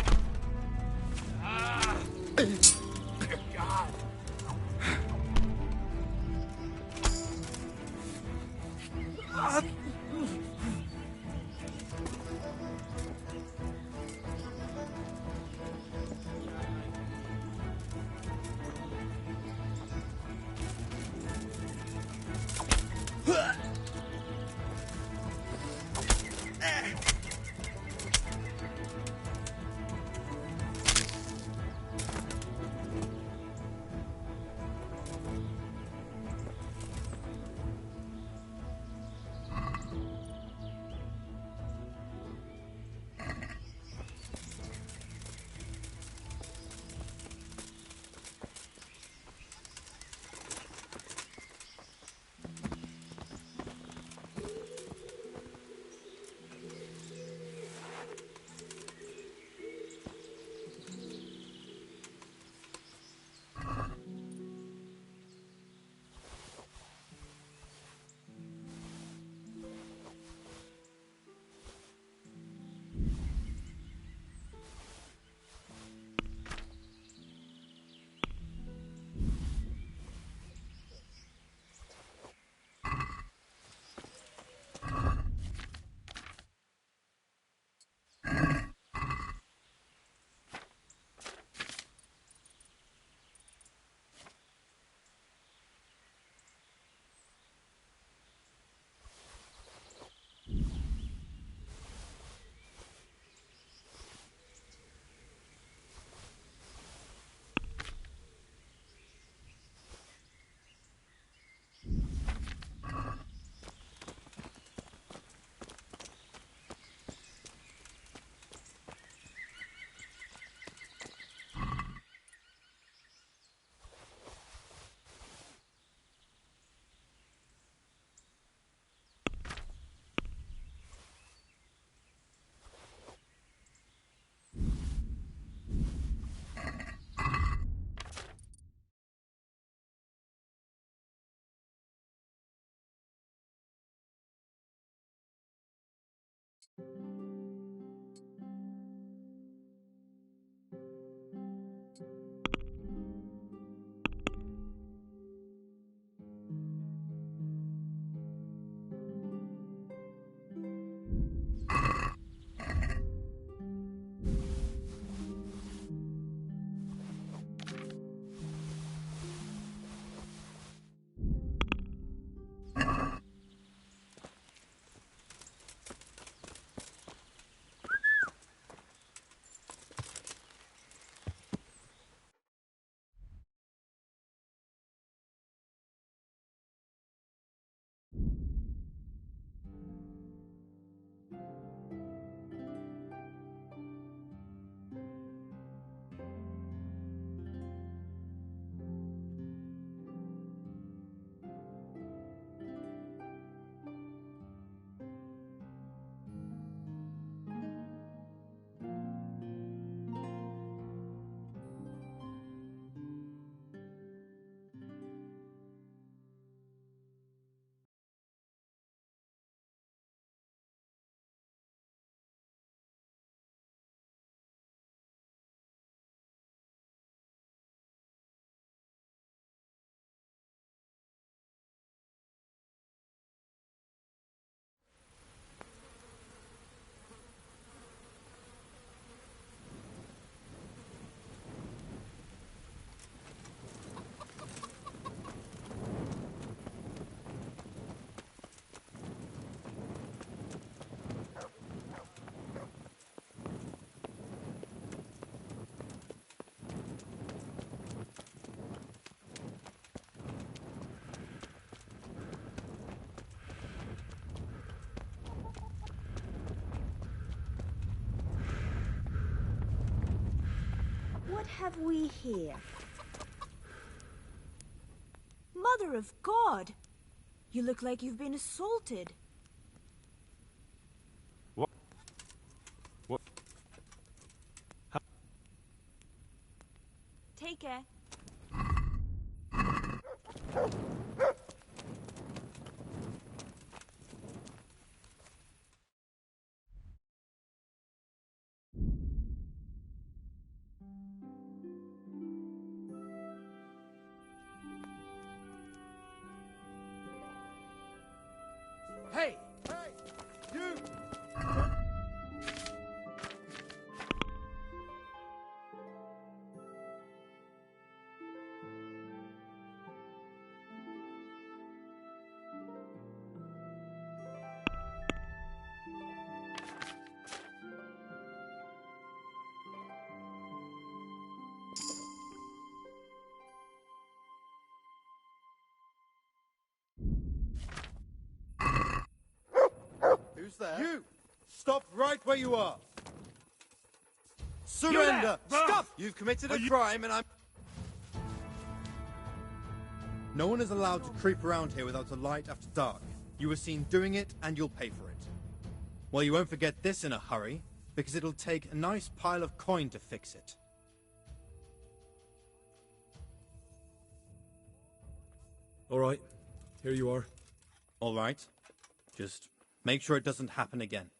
What have we here? Mother of God! You look like you've been assaulted. What? What? Take care. Who's there? You! Stop right where you are! Surrender! Stop! You've committed a crime and I'm... No one is allowed to creep around here without a light after dark. You were seen doing it and you'll pay for it. Well, you won't forget this in a hurry, because it'll take a nice pile of coin to fix it. All right. Here you are. All right. Just make sure it doesn't happen again.